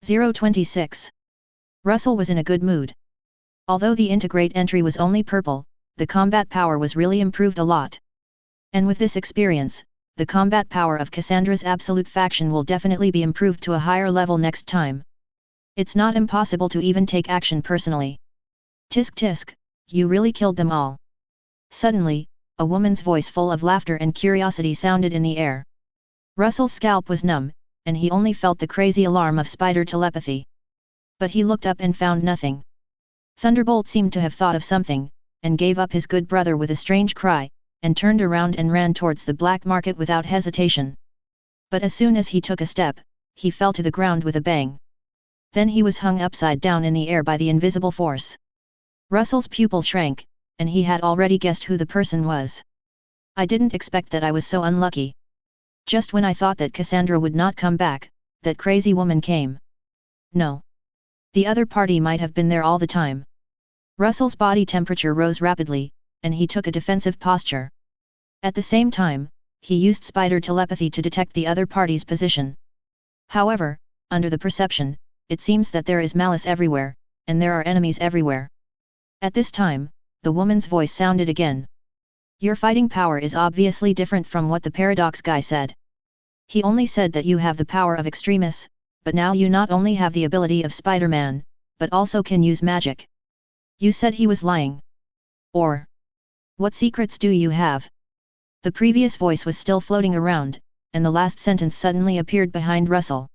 026. Russell was in a good mood. Although the integrate entry was only purple, the combat power was really improved a lot. And with this experience, the combat power of Cassandra's absolute faction will definitely be improved to a higher level next time. It's not impossible to even take action personally. Tisk tisk, you really killed them all. Suddenly, a woman's voice full of laughter and curiosity sounded in the air. Russell's scalp was numb, and he only felt the crazy alarm of spider telepathy. But he looked up and found nothing. Thunderbolt seemed to have thought of something, and gave up his good brother with a strange cry, and turned around and ran towards the black market without hesitation. But as soon as he took a step, he fell to the ground with a bang. Then he was hung upside down in the air by the invisible force. Russell's pupil shrank, and he had already guessed who the person was. I didn't expect that I was so unlucky. Just when I thought that Cassandra would not come back, that crazy woman came. No. The other party might have been there all the time. Russell's body temperature rose rapidly, and he took a defensive posture. At the same time, he used spider telepathy to detect the other party's position. However, under the perception, it seems that there is malice everywhere, and there are enemies everywhere. At this time, the woman's voice sounded again. Your fighting power is obviously different from what the Paradox guy said. He only said that you have the power of Extremis, but now you not only have the ability of Spider-Man, but also can use magic. You said he was lying. Or, what secrets do you have? The previous voice was still floating around, and the last sentence suddenly appeared behind Russell.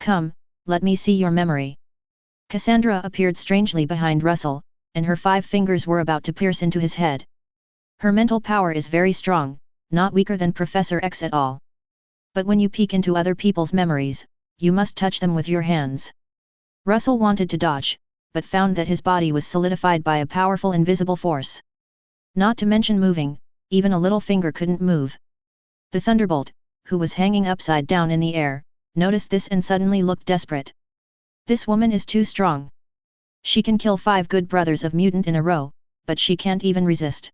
Come, let me see your memory. Cassandra appeared strangely behind Russell, and her 5 fingers were about to pierce into his head. Her mental power is very strong, not weaker than Professor X at all. But when you peek into other people's memories, you must touch them with your hands. Russell wanted to dodge, but found that his body was solidified by a powerful invisible force. Not to mention moving, even a little finger couldn't move. The Thunderbolt, who was hanging upside down in the air, noticed this and suddenly looked desperate. This woman is too strong. She can kill 5 good brothers of mutant in a row, but she can't even resist.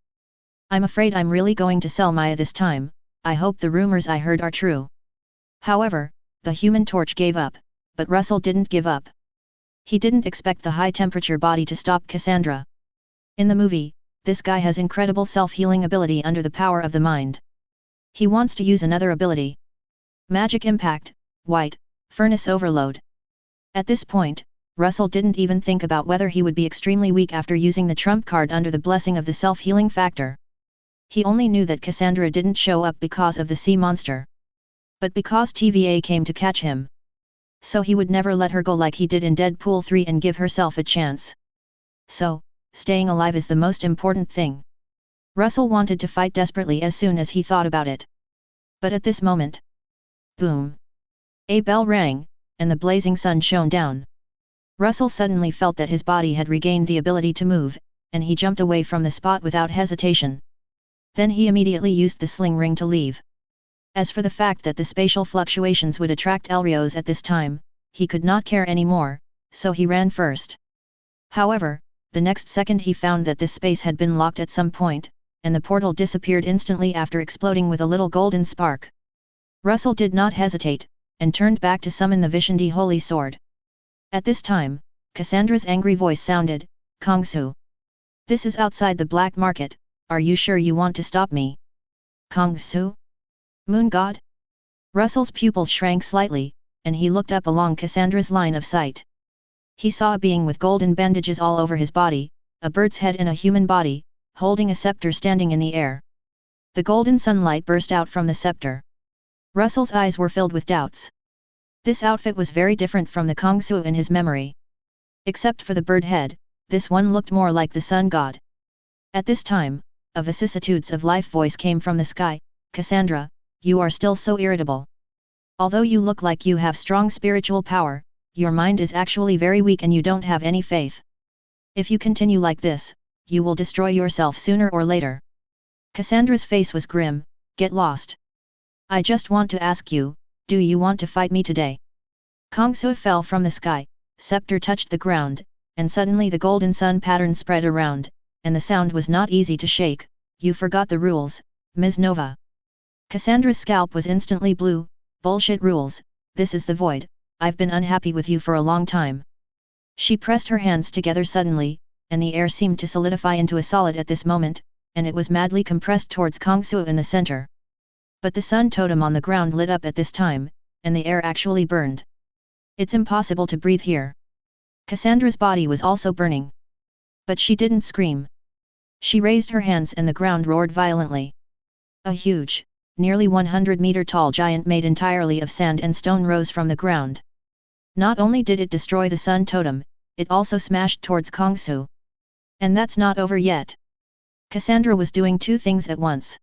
I'm afraid I'm really going to sell Maya this time. I hope the rumors I heard are true. However, the Human Torch gave up, but Russell didn't give up. He didn't expect the high-temperature body to stop Cassandra. In the movie, this guy has incredible self-healing ability under the power of the mind. He wants to use another ability. Magic Impact, White, Furnace Overload. At this point, Russell didn't even think about whether he would be extremely weak after using the trump card under the blessing of the self-healing factor. He only knew that Cassandra didn't show up because of the sea monster. But because TVA came to catch him. So he would never let her go like he did in Deadpool 3 and give herself a chance. So, staying alive is the most important thing. Russell wanted to fight desperately as soon as he thought about it. But at this moment... Boom! A bell rang, and the blazing sun shone down. Russell suddenly felt that his body had regained the ability to move, and he jumped away from the spot without hesitation. Then he immediately used the sling ring to leave. As for the fact that the spatial fluctuations would attract Elrios at this time, he could not care anymore, so he ran first. However, the next second he found that this space had been locked at some point, and the portal disappeared instantly after exploding with a little golden spark. Russell did not hesitate, and turned back to summon the Vishundi Holy Sword. At this time, Cassandra's angry voice sounded, Kongsu. This is outside the black market, are you sure you want to stop me? Kongsu? Moon God? Russell's pupils shrank slightly, and he looked up along Cassandra's line of sight. He saw a being with golden bandages all over his body, a bird's head in a human body, holding a scepter standing in the air. The golden sunlight burst out from the scepter. Russell's eyes were filled with doubts. This outfit was very different from the Kongsu in his memory. Except for the bird head, this one looked more like the sun god. At this time, a vicissitudes of life voice came from the sky, Cassandra, you are still so irritable. Although you look like you have strong spiritual power, your mind is actually very weak and you don't have any faith. If you continue like this, you will destroy yourself sooner or later. Cassandra's face was grim, get lost. I just want to ask you, do you want to fight me today? Kongsu fell from the sky, scepter touched the ground, and suddenly the golden sun pattern spread around, and the sound was not easy to shake. You forgot the rules, Ms. Nova. Cassandra's scalp was instantly blue. Bullshit rules, this is the void, I've been unhappy with you for a long time. She pressed her hands together suddenly, and the air seemed to solidify into a solid at this moment, and it was madly compressed towards Kangsu in the center. But the sun totem on the ground lit up at this time, and the air actually burned. It's impossible to breathe here. Cassandra's body was also burning. But she didn't scream. She raised her hands and the ground roared violently. A huge, nearly 100-meter tall giant made entirely of sand and stone rose from the ground. Not only did it destroy the sun totem, it also smashed towards Kangsu. And that's not over yet. Cassandra was doing two things at once.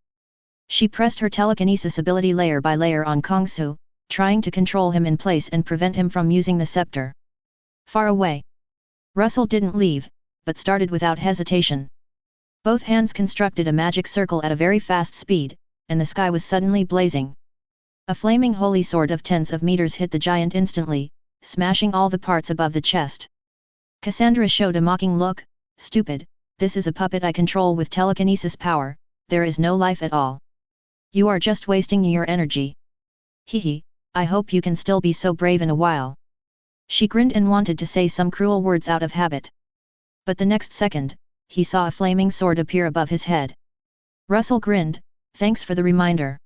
She pressed her telekinesis ability layer by layer on Kangsu, trying to control him in place and prevent him from using the scepter. Far away. Russell didn't leave, but started without hesitation. Both hands constructed a magic circle at a very fast speed, and the sky was suddenly blazing. A flaming holy sword of tens of meters hit the giant instantly, smashing all the parts above the chest. Cassandra showed a mocking look. Stupid, this is a puppet I control with telekinesis power, there is no life at all. You are just wasting your energy. Hehe, I hope you can still be so brave in a while. She grinned and wanted to say some cruel words out of habit. But the next second, he saw a flaming sword appear above his head. Russell grinned, thanks for the reminder.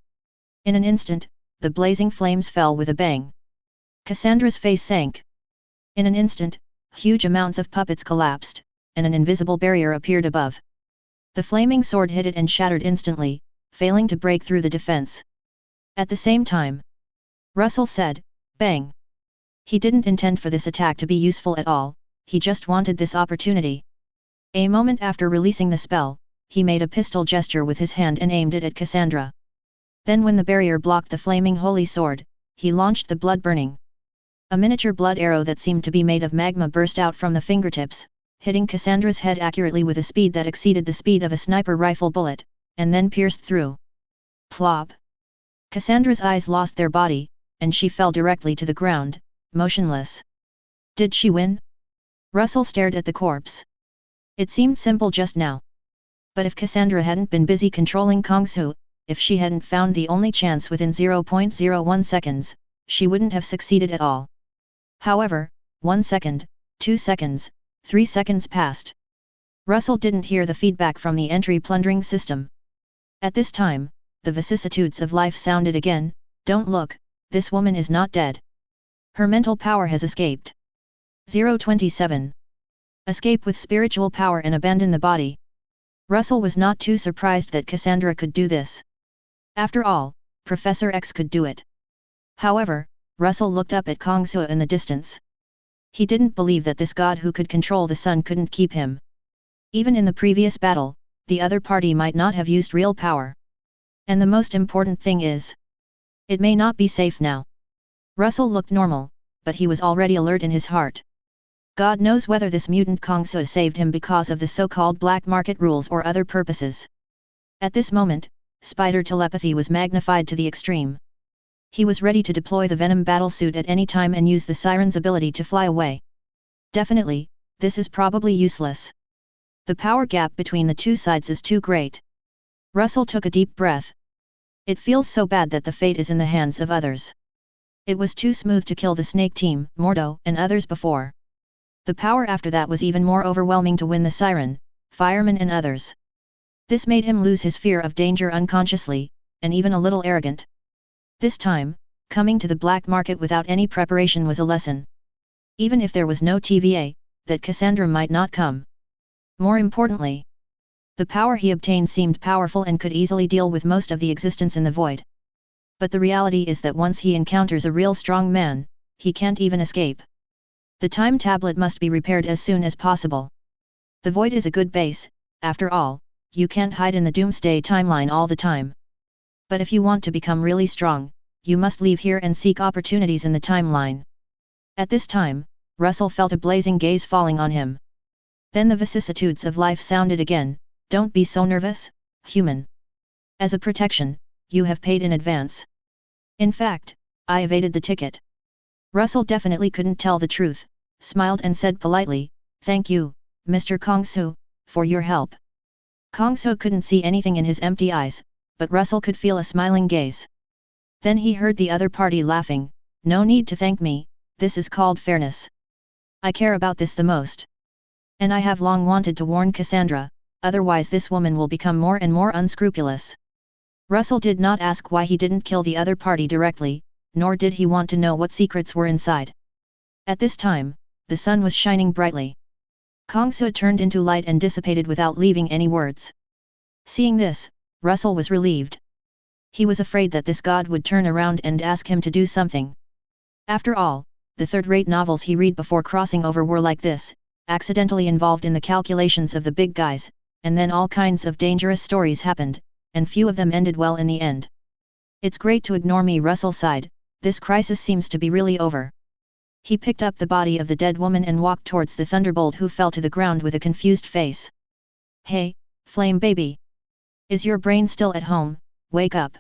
In an instant, the blazing flames fell with a bang. Cassandra's face sank. In an instant, huge amounts of puppets collapsed, and an invisible barrier appeared above. The flaming sword hit it and shattered instantly, failing to break through the defense. At the same time, Russell said, bang. He didn't intend for this attack to be useful at all, he just wanted this opportunity. A moment after releasing the spell, he made a pistol gesture with his hand and aimed it at Cassandra. Then when the barrier blocked the flaming holy sword, he launched the blood-burning. A miniature blood arrow that seemed to be made of magma burst out from the fingertips, hitting Cassandra's head accurately with a speed that exceeded the speed of a sniper rifle bullet, and then pierced through. Plop! Cassandra's eyes lost their body, and she fell directly to the ground, motionless. Did she win? Russell stared at the corpse. It seemed simple just now. But if Cassandra hadn't been busy controlling Kangsu, if she hadn't found the only chance within 0.01 seconds, she wouldn't have succeeded at all. However, 1 second, 2 seconds, 3 seconds passed. Russell didn't hear the feedback from the entry plundering system. At this time, the vicissitudes of life sounded again. Don't look, this woman is not dead. Her mental power has escaped. 027. Escape with spiritual power and abandon the body. Russell was not too surprised that Cassandra could do this. After all, Professor X could do it. However, Russell looked up at Kangsu in the distance. He didn't believe that this god who could control the sun couldn't keep him. Even in the previous battle, the other party might not have used real power. And the most important thing is, it may not be safe now. Russell looked normal, but he was already alert in his heart. God knows whether this mutant Kangsu saved him because of the so-called black market rules or other purposes. At this moment, spider telepathy was magnified to the extreme. He was ready to deploy the Venom battlesuit at any time and use the Siren's ability to fly away. Definitely, this is probably useless. The power gap between the two sides is too great. Russell took a deep breath. It feels so bad that the fate is in the hands of others. It was too smooth to kill the Snake Team, Mordo, and others before. The power after that was even more overwhelming to win the Siren, Fireman and others. This made him lose his fear of danger unconsciously, and even a little arrogant. This time, coming to the black market without any preparation was a lesson. Even if there was no TVA, that Cassandra might not come. More importantly, the power he obtained seemed powerful and could easily deal with most of the existence in the void. But the reality is that once he encounters a real strong man, he can't even escape. The time tablet must be repaired as soon as possible. The void is a good base, after all, you can't hide in the doomsday timeline all the time. But if you want to become really strong, you must leave here and seek opportunities in the timeline. At this time, Russell felt a blazing gaze falling on him. Then the vicissitudes of life sounded again. Don't be so nervous, human. As a protection, you have paid in advance. In fact, I evaded the ticket. Russell definitely couldn't tell the truth, smiled and said politely, thank you, Mr. Kangsu, for your help. Kangsu couldn't see anything in his empty eyes, but Russell could feel a smiling gaze. Then he heard the other party laughing, no need to thank me, this is called fairness. I care about this the most. And I have long wanted to warn Cassandra, otherwise this woman will become more and more unscrupulous. Russell did not ask why he didn't kill the other party directly, nor did he want to know what secrets were inside. At this time, the sun was shining brightly. Kongsu turned into light and dissipated without leaving any words. Seeing this, Russell was relieved. He was afraid that this god would turn around and ask him to do something. After all, the third-rate novels he read before crossing over were like this, accidentally involved in the calculations of the big guys, and then all kinds of dangerous stories happened, and few of them ended well in the end. It's great to ignore me, Russell sighed, this crisis seems to be really over. He picked up the body of the dead woman and walked towards the Thunderbolt, who fell to the ground with a confused face. Hey, Flame baby! Is your brain still at home? Wake up!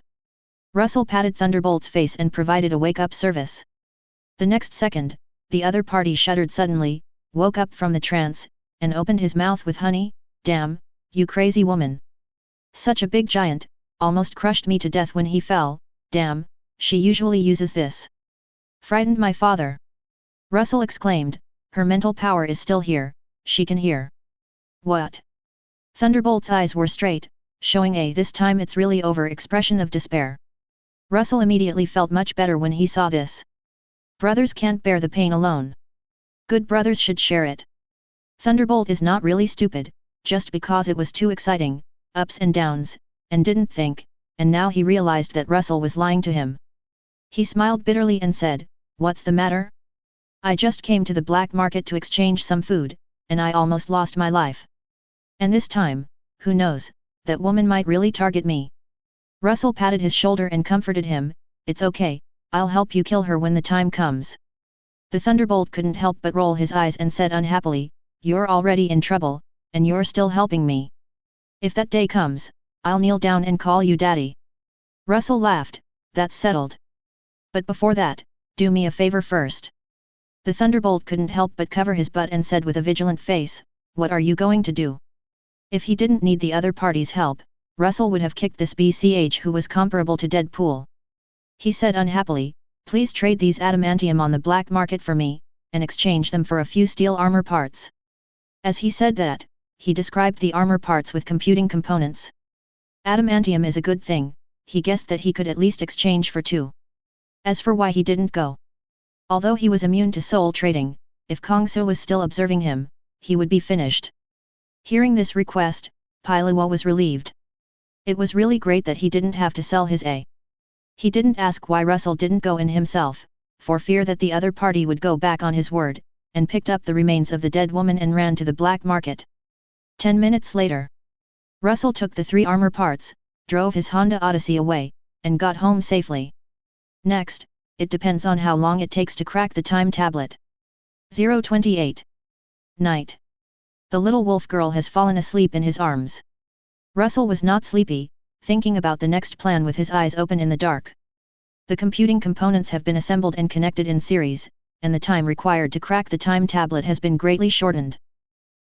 Russell patted Thunderbolt's face and provided a wake-up service. The next second, the other party shuddered suddenly, woke up from the trance, and opened his mouth with honey. Damn, you crazy woman! Such a big giant, almost crushed me to death when he fell. Damn, she usually uses this. Frightened my father. Russell exclaimed, her mental power is still here, she can hear. What? Thunderbolt's eyes were straight, showing a this time it's really over expression of despair. Russell immediately felt much better when he saw this. Brothers can't bear the pain alone. Good brothers should share it. Thunderbolt is not really stupid, just because it was too exciting, ups and downs, and didn't think, and now he realized that Russell was lying to him. He smiled bitterly and said, what's the matter? I just came to the black market to exchange some food, and I almost lost my life. And this time, who knows, that woman might really target me. Russell patted his shoulder and comforted him, it's okay, I'll help you kill her when the time comes. The Thunderbolt couldn't help but roll his eyes and said unhappily, you're already in trouble, and you're still helping me. If that day comes, I'll kneel down and call you daddy. Russell laughed, that's settled. But before that, do me a favor first. The Thunderbolt couldn't help but cover his butt and said with a vigilant face, what are you going to do? If he didn't need the other party's help, Russell would have kicked this BCH who was comparable to Deadpool. He said unhappily, please trade these adamantium on the black market for me, and exchange them for a few steel armor parts. As he said that, he described the armor parts with computing components. Adamantium is a good thing, he guessed that he could at least exchange for two. As for why he didn't go. Although he was immune to soul trading, if Kongsu was still observing him, he would be finished. Hearing this request, Pailuo was relieved. It was really great that he didn't have to sell his A. He didn't ask why Russell didn't go in himself, for fear that the other party would go back on his word, and picked up the remains of the dead woman and ran to the black market. 10 minutes later, Russell took the 3 armor parts, drove his Honda Odyssey away, and got home safely. Next, it depends on how long it takes to crack the time tablet. 028. Night. The little wolf girl has fallen asleep in his arms. Russell was not sleepy, thinking about the next plan with his eyes open in the dark. The computing components have been assembled and connected in series, and the time required to crack the time tablet has been greatly shortened.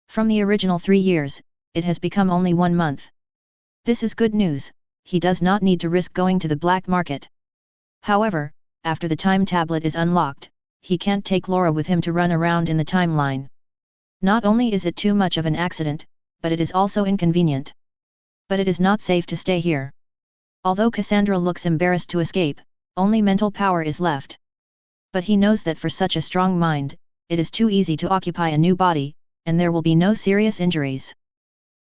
From the original 3 years, it has become only 1 month. This is good news, he does not need to risk going to the black market. However, after the time tablet is unlocked, he can't take Laura with him to run around in the timeline. Not only is it too much of an accident, but it is also inconvenient. But it is not safe to stay here. Although Cassandra looks embarrassed to escape, only mental power is left. But he knows that for such a strong mind, it is too easy to occupy a new body, and there will be no serious injuries.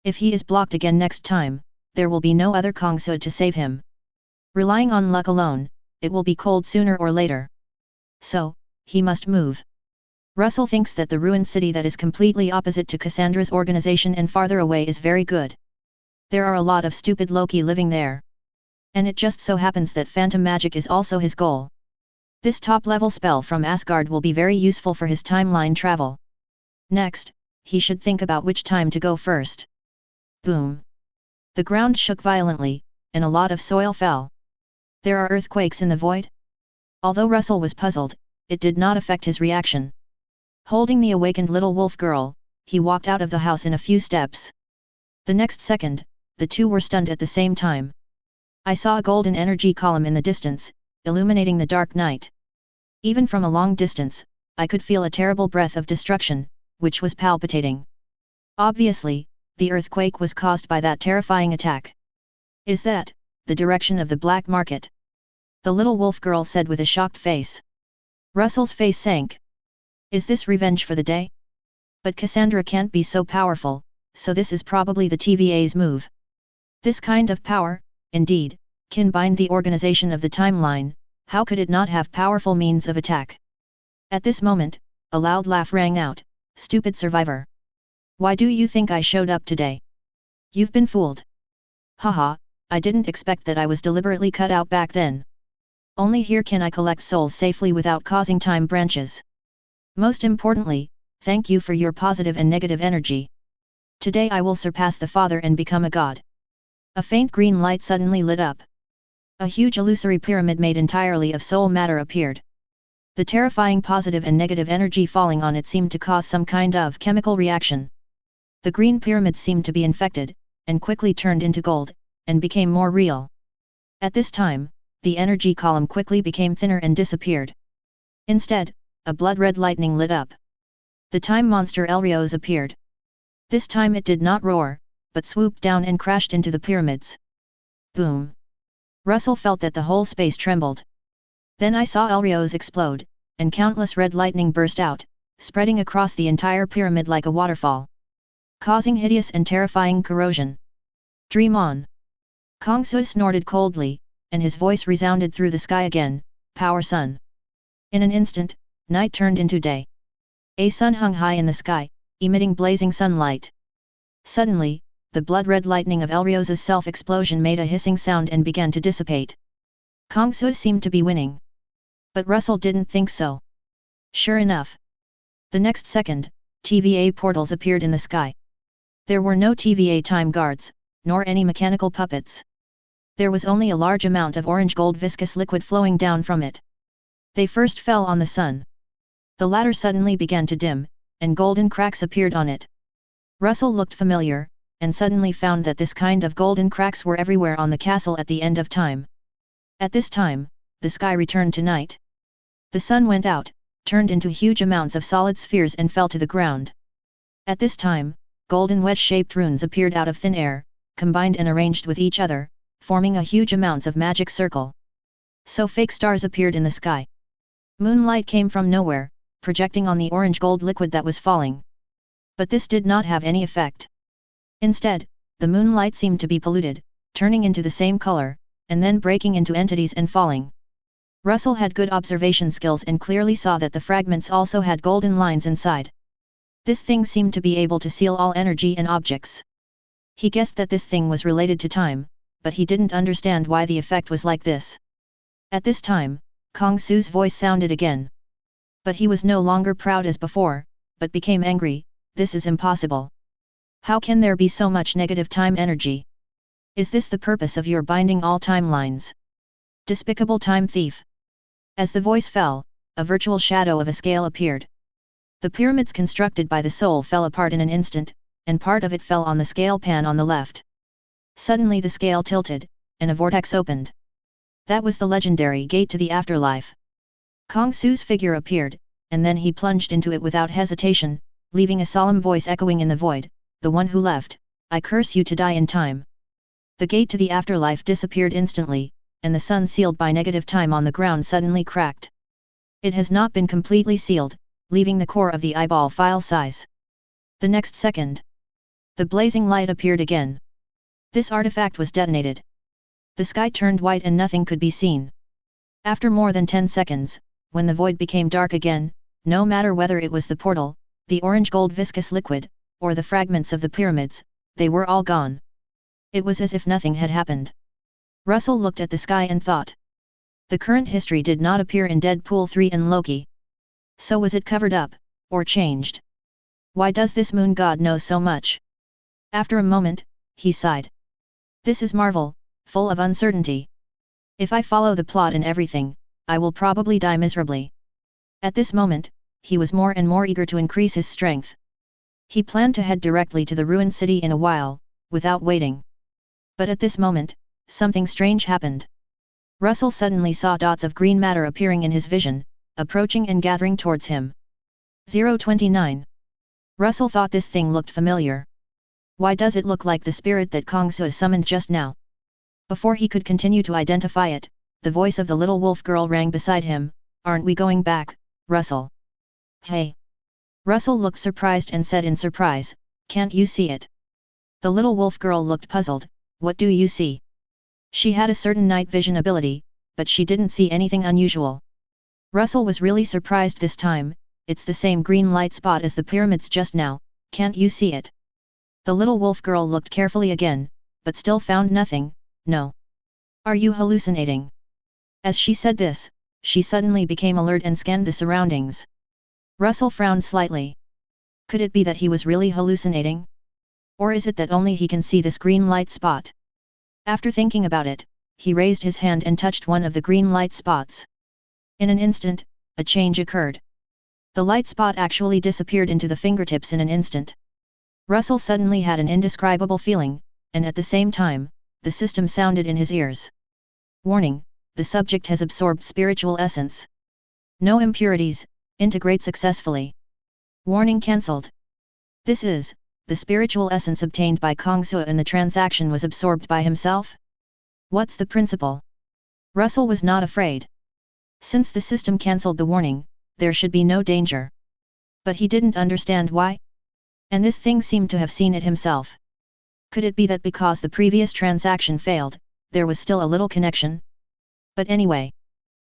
If he is blocked again next time, there will be no other Kongsu to save him. Relying on luck alone, it will be cold sooner or later. So, he must move. Russell thinks that the ruined city that is completely opposite to Cassandra's organization and farther away is very good. There are a lot of stupid Loki living there. And it just so happens that phantom magic is also his goal. This top-level spell from Asgard will be very useful for his timeline travel. Next, he should think about which time to go first. Boom! The ground shook violently, and a lot of soil fell. There are earthquakes in the void? Although Russell was puzzled, it did not affect his reaction. Holding the awakened little wolf girl, he walked out of the house in a few steps. The next second, the two were stunned at the same time. I saw a golden energy column in the distance, illuminating the dark night. Even from a long distance, I could feel a terrible breath of destruction, which was palpitating. Obviously, the earthquake was caused by that terrifying attack. Is that the direction of the black market? The little wolf girl said with a shocked face. Russell's face sank. Is this revenge for the day? But Cassandra can't be so powerful, so this is probably the TVA's move. This kind of power, indeed, can bind the organization of the timeline. How could it not have powerful means of attack? At this moment, a loud laugh rang out. Stupid survivor! Why do you think I showed up today? You've been fooled. Haha, I didn't expect that I was deliberately cut out back then. Only here can I collect souls safely without causing time branches. Most importantly, thank you for your positive and negative energy. Today I will surpass the Father and become a god. A faint green light suddenly lit up. A huge illusory pyramid made entirely of soul matter appeared. The terrifying positive and negative energy falling on it seemed to cause some kind of chemical reaction. The green pyramid seemed to be infected, and quickly turned into gold, and became more real. At this time, the energy column quickly became thinner and disappeared. Instead, a blood-red lightning lit up. The time monster Elrios appeared. This time it did not roar, but swooped down and crashed into the pyramids. Boom! Russell felt that the whole space trembled. Then I saw Elrios explode, and countless red lightning burst out, spreading across the entire pyramid like a waterfall, causing hideous and terrifying corrosion. Dream on! Kong Su snorted coldly, and his voice resounded through the sky again, Power Sun. In an instant, night turned into day. A sun hung high in the sky, emitting blazing sunlight. Suddenly, the blood-red lightning of Elrios' self-explosion made a hissing sound and began to dissipate. Kong Su seemed to be winning. But Russell didn't think so. Sure enough. The next second, TVA portals appeared in the sky. There were no TVA time guards, nor any mechanical puppets. There was only a large amount of orange-gold viscous liquid flowing down from it. They first fell on the sun. The latter suddenly began to dim, and golden cracks appeared on it. Russell looked familiar, and suddenly found that this kind of golden cracks were everywhere on the castle at the end of time. At this time, the sky returned to night. The sun went out, turned into huge amounts of solid spheres and fell to the ground. At this time, golden wedge-shaped runes appeared out of thin air, combined and arranged with each other, forming a huge amounts of magic circle. So fake stars appeared in the sky. Moonlight came from nowhere, projecting on the orange-gold liquid that was falling. But this did not have any effect. Instead, the moonlight seemed to be polluted, turning into the same color, and then breaking into entities and falling. Russell had good observation skills and clearly saw that the fragments also had golden lines inside. This thing seemed to be able to seal all energy and objects. He guessed that this thing was related to time, but he didn't understand why the effect was like this. At this time, Kong Su's voice sounded again. But he was no longer proud as before, but became angry. This is impossible. How can there be so much negative time energy? Is this the purpose of your binding all timelines? Despicable time thief! As the voice fell, a virtual shadow of a scale appeared. The pyramids constructed by the soul fell apart in an instant, and part of it fell on the scale pan on the left. Suddenly the scale tilted, and a vortex opened. That was the legendary gate to the afterlife. Kong Su's figure appeared, and then he plunged into it without hesitation, leaving a solemn voice echoing in the void, "The one who left, I curse you to die in time." The gate to the afterlife disappeared instantly, and the sun sealed by negative time on the ground suddenly cracked. It has not been completely sealed, leaving the core of the eyeball file size. The next second, the blazing light appeared again. This artifact was detonated. The sky turned white and nothing could be seen. After more than 10 seconds, when the void became dark again, no matter whether it was the portal, the orange-gold viscous liquid, or the fragments of the pyramids, they were all gone. It was as if nothing had happened. Russell looked at the sky and thought. The current history did not appear in Deadpool 3 and Loki. So was it covered up, or changed? Why does this moon god know so much? After a moment, he sighed. This is Marvel, full of uncertainty. If I follow the plot and everything, I will probably die miserably. At this moment, he was more and more eager to increase his strength. He planned to head directly to the ruined city in a while, without waiting. But at this moment, something strange happened. Russell suddenly saw dots of green matter appearing in his vision, approaching and gathering towards him. 029. Russell thought this thing looked familiar. Why does it look like the spirit that Kong Su summoned just now? Before he could continue to identify it, the voice of the little wolf girl rang beside him. Aren't we going back, Russell? Hey! Russell looked surprised and said in surprise, can't you see it? The little wolf girl looked puzzled. What do you see? She had a certain night vision ability, but she didn't see anything unusual. Russell was really surprised this time. It's the same green light spot as the pyramids just now, can't you see it? The little wolf girl looked carefully again, but still found nothing. No. Are you hallucinating? As she said this, she suddenly became alert and scanned the surroundings. Russell frowned slightly. Could it be that he was really hallucinating? Or is it that only he can see this green light spot? After thinking about it, he raised his hand and touched one of the green light spots. In an instant, a change occurred. The light spot actually disappeared into the fingertips in an instant. Russell suddenly had an indescribable feeling, and at the same time, the system sounded in his ears. Warning, the subject has absorbed spiritual essence. No impurities, integrate successfully. Warning cancelled. This is, the spiritual essence obtained by Kong Su and the transaction was absorbed by himself? What's the principle? Russell was not afraid. Since the system cancelled the warning, there should be no danger. But he didn't understand why. And this thing seemed to have seen it himself. Could it be that because the previous transaction failed, there was still a little connection? But anyway.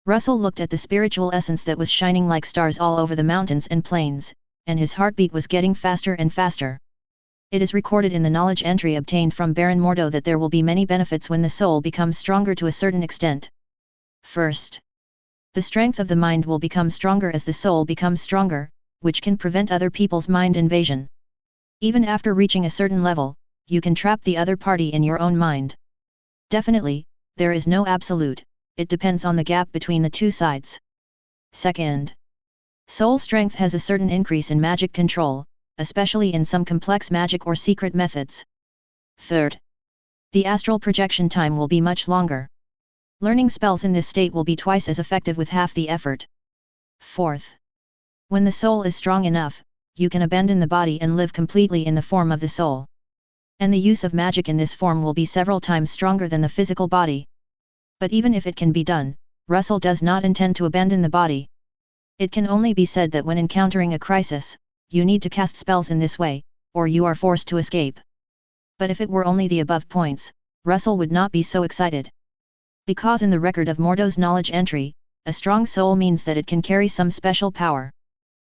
Russell looked at the spiritual essence that was shining like stars all over the mountains and plains, and his heartbeat was getting faster and faster. It is recorded in the knowledge entry obtained from Baron Mordo that there will be many benefits when the soul becomes stronger to a certain extent. First, the strength of the mind will become stronger as the soul becomes stronger, which can prevent other people's mind invasion. Even after reaching a certain level, you can trap the other party in your own mind. Definitely, there is no absolute, it depends on the gap between the two sides. Second, soul strength has a certain increase in magic control, especially in some complex magic or secret methods. Third, the astral projection time will be much longer. Learning spells in this state will be twice as effective with half the effort. Fourth, when the soul is strong enough, you can abandon the body and live completely in the form of the soul. And the use of magic in this form will be several times stronger than the physical body. But even if it can be done, Russell does not intend to abandon the body. It can only be said that when encountering a crisis, you need to cast spells in this way, or you are forced to escape. But if it were only the above points, Russell would not be so excited. Because in the record of Mordo's knowledge entry, a strong soul means that it can carry some special power.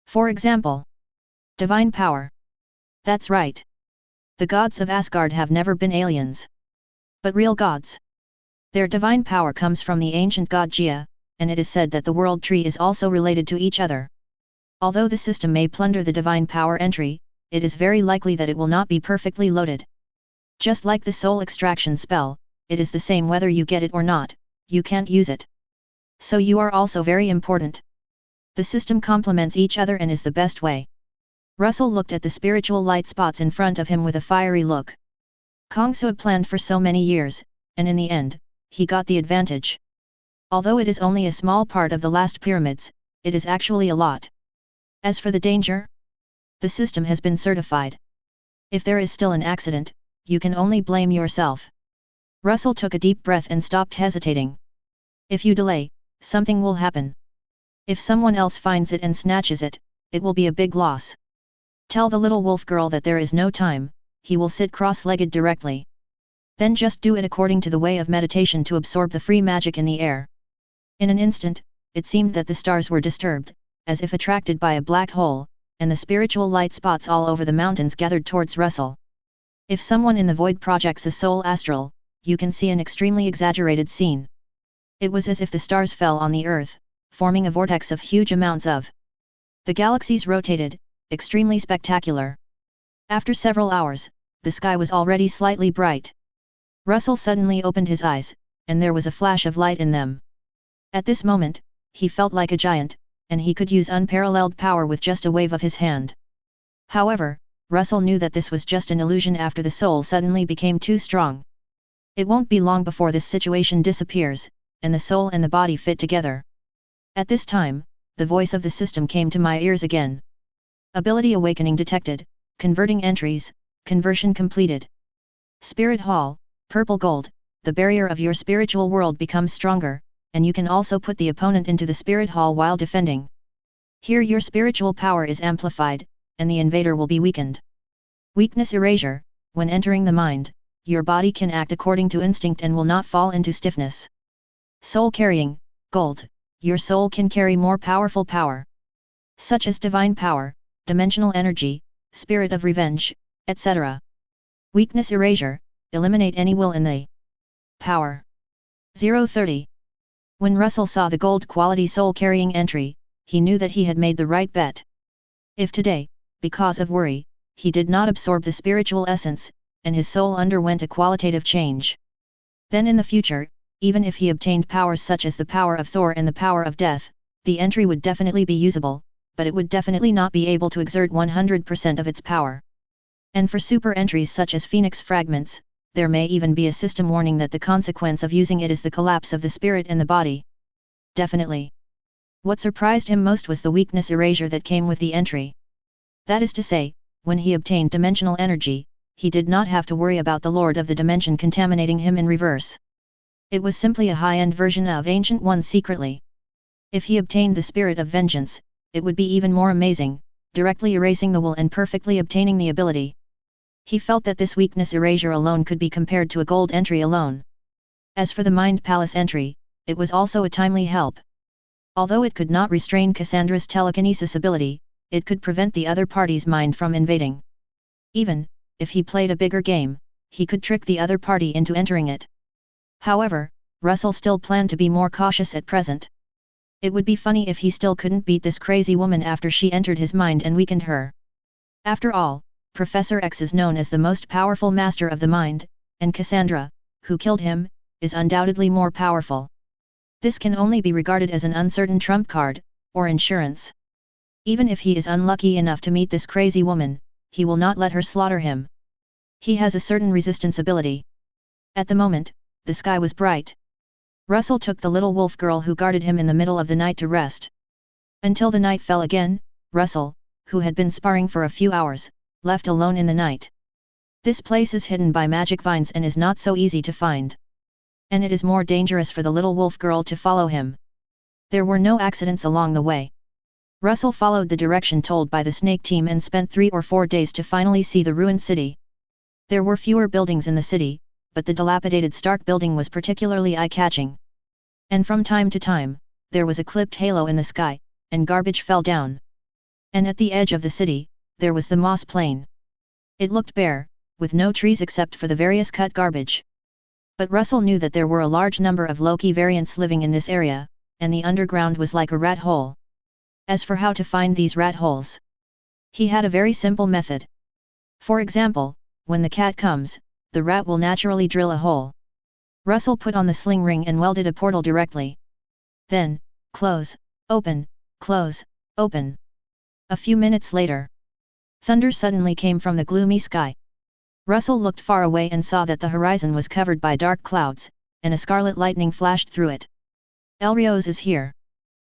For example, divine power. That's right. The gods of Asgard have never been aliens. But real gods. Their divine power comes from the ancient god Gia, and it is said that the world tree is also related to each other. Although the system may plunder the divine power entry, it is very likely that it will not be perfectly loaded. Just like the soul extraction spell, it is the same whether you get it or not, you can't use it. So you are also very important. The system complements each other and is the best way. Russell looked at the spiritual light spots in front of him with a fiery look. Kong Su planned for so many years, and in the end, he got the advantage. Although it is only a small part of the last pyramids, it is actually a lot. As for the danger, the system has been certified. If there is still an accident, you can only blame yourself. Russell took a deep breath and stopped hesitating. If you delay, something will happen. If someone else finds it and snatches it, it will be a big loss. Tell the little wolf girl that there is no time, he will sit cross-legged directly. Then just do it according to the way of meditation to absorb the free magic in the air. In an instant, it seemed that the stars were disturbed, as if attracted by a black hole, and the spiritual light spots all over the mountains gathered towards Russell. If someone in the void projects a soul astral, you can see an extremely exaggerated scene. It was as if the stars fell on the earth, forming a vortex of huge amounts of. The galaxies rotated, extremely spectacular. After several hours, the sky was already slightly bright. Russell suddenly opened his eyes, and there was a flash of light in them. At this moment, he felt like a giant, and he could use unparalleled power with just a wave of his hand. However, Russell knew that this was just an illusion after the soul suddenly became too strong. It won't be long before this situation disappears, and the soul and the body fit together. At this time, the voice of the system came to my ears again. Ability awakening detected, converting entries, conversion completed. Spirit Hall, purple gold, the barrier of your spiritual world becomes stronger, and you can also put the opponent into the Spirit Hall while defending. Here your spiritual power is amplified, and the invader will be weakened. Weakness erasure, when entering the mind, your body can act according to instinct and will not fall into stiffness. Soul carrying, gold, your soul can carry more powerful power, such as divine power, dimensional energy, spirit of revenge, etc. Weakness erasure, eliminate any will in the power. 030. When Russell saw the gold quality soul carrying entry, he knew that he had made the right bet. If today, because of worry, he did not absorb the spiritual essence, and his soul underwent a qualitative change, then in the future, even if he obtained powers such as the power of Thor and the power of death, the entry would definitely be usable, but it would definitely not be able to exert 100% of its power. And for super entries such as Phoenix Fragments, there may even be a system warning that the consequence of using it is the collapse of the spirit and the body. Definitely. What surprised him most was the weakness erasure that came with the entry. That is to say, when he obtained dimensional energy, he did not have to worry about the Lord of the Dimension contaminating him in reverse. It was simply a high-end version of Ancient One secretly. If he obtained the Spirit of Vengeance, it would be even more amazing, directly erasing the will and perfectly obtaining the ability. He felt that this weakness erasure alone could be compared to a gold entry alone. As for the Mind Palace entry, it was also a timely help. Although it could not restrain Cassandra's telekinesis ability, it could prevent the other party's mind from invading. Even, if he played a bigger game, he could trick the other party into entering it. However, Russell still planned to be more cautious at present. It would be funny if he still couldn't beat this crazy woman after she entered his mind and weakened her. After all, Professor X is known as the most powerful master of the mind, and Cassandra, who killed him, is undoubtedly more powerful. This can only be regarded as an uncertain trump card, or insurance. Even if he is unlucky enough to meet this crazy woman, he will not let her slaughter him. He has a certain resistance ability. At the moment, the sky was bright. Russell took the little wolf girl who guarded him in the middle of the night to rest. Until the night fell again, Russell, who had been sparring for a few hours, left alone in the night. This place is hidden by magic vines and is not so easy to find. And it is more dangerous for the little wolf girl to follow him. There were no accidents along the way. Russell followed the direction told by the snake team and spent 3 or 4 days to finally see the ruined city. There were fewer buildings in the city, but the dilapidated Stark building was particularly eye-catching. And from time to time, there was a clipped halo in the sky, and garbage fell down. And at the edge of the city, there was the moss plain. It looked bare, with no trees except for the various cut garbage. But Russell knew that there were a large number of Loki variants living in this area, and the underground was like a rat hole. As for how to find these rat holes, he had a very simple method. For example, when the cat comes, the rat will naturally drill a hole. Russell put on the sling ring and welded a portal directly. Then, close, open, close, open. A few minutes later, thunder suddenly came from the gloomy sky. Russell looked far away and saw that the horizon was covered by dark clouds, and a scarlet lightning flashed through it. Elrios is here.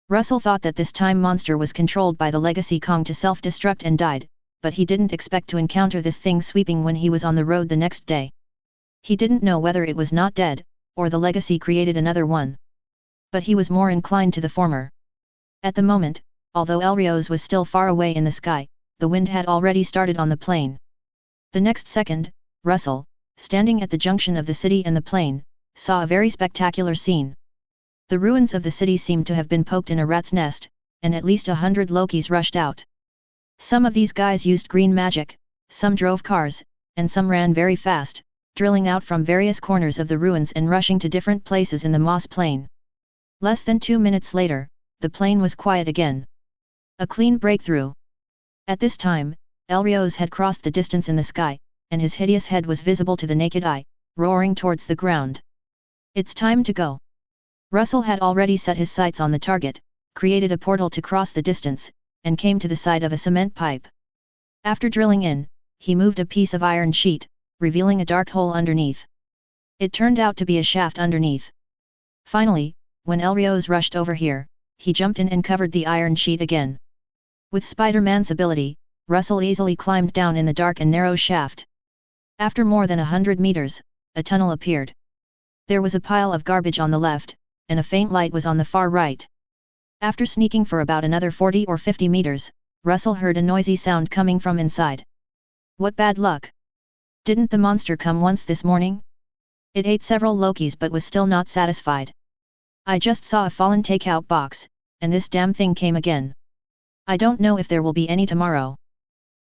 Russell thought that this time monster was controlled by the Legacy Kong to self-destruct and died, but he didn't expect to encounter this thing sweeping when he was on the road the next day. He didn't know whether it was not dead, or the Legacy created another one. But he was more inclined to the former. At the moment, although Elrios was still far away in the sky, the wind had already started on the plain. The next second, Russell, standing at the junction of the city and the plain, saw a very spectacular scene. The ruins of the city seemed to have been poked in a rat's nest, and at least 100 Lokis rushed out. Some of these guys used green magic, some drove cars, and some ran very fast, drilling out from various corners of the ruins and rushing to different places in the moss plain. Less than 2 minutes later, the plain was quiet again. A clean breakthrough. At this time, Elrios had crossed the distance in the sky, and his hideous head was visible to the naked eye, roaring towards the ground. It's time to go. Russell had already set his sights on the target, created a portal to cross the distance, and came to the side of a cement pipe. After drilling in, he moved a piece of iron sheet, revealing a dark hole underneath. It turned out to be a shaft underneath. Finally, when Elrios rushed over here, he jumped in and covered the iron sheet again. With Spider-Man's ability, Russell easily climbed down in the dark and narrow shaft. After more than 100 meters, a tunnel appeared. There was a pile of garbage on the left, and a faint light was on the far right. After sneaking for about another 40 or 50 meters, Russell heard a noisy sound coming from inside. What bad luck! Didn't the monster come once this morning? It ate several Lokis but was still not satisfied. I just saw a fallen takeout box, and this damn thing came again. I don't know if there will be any tomorrow.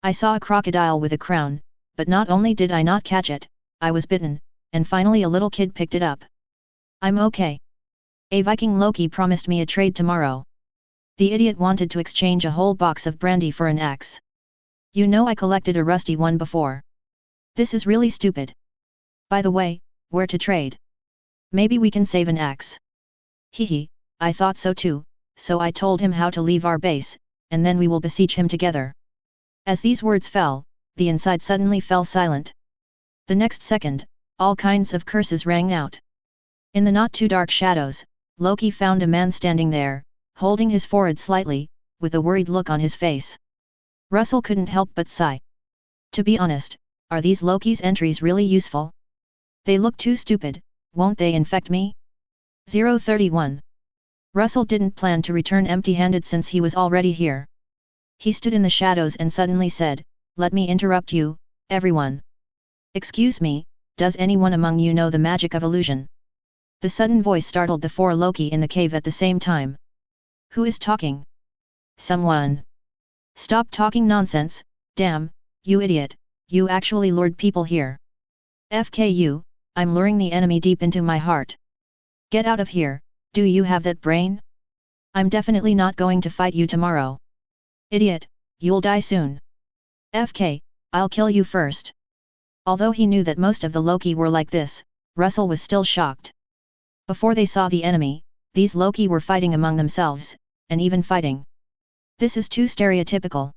I saw a crocodile with a crown, but not only did I not catch it, I was bitten, and finally a little kid picked it up. I'm okay. A Viking Loki promised me a trade tomorrow. The idiot wanted to exchange a whole box of brandy for an axe. You know I collected a rusty one before. This is really stupid. By the way, where to trade? Maybe we can save an axe. Hehe, I thought so too, so I told him how to leave our base, and then we will besiege him together. As these words fell, the inside suddenly fell silent. The next second, all kinds of curses rang out. In the not-too-dark shadows, Loki found a man standing there, holding his forehead slightly, with a worried look on his face. Russell couldn't help but sigh. To be honest, are these Loki's entries really useful? They look too stupid, won't they infect me? 031. Russell didn't plan to return empty-handed since he was already here. He stood in the shadows and suddenly said, "Let me interrupt you, everyone. Excuse me, does anyone among you know the magic of illusion?" The sudden voice startled the 4 Loki in the cave at the same time. Who is talking? Someone. Stop talking nonsense, damn, you idiot, you actually lured people here. FKU, I'm luring the enemy deep into my heart. Get out of here, do you have that brain? I'm definitely not going to fight you tomorrow. Idiot, you'll die soon. FK, I'll kill you first. Although he knew that most of the Loki were like this, Russell was still shocked. Before they saw the enemy, these Loki were fighting among themselves, and even fighting. This is too stereotypical.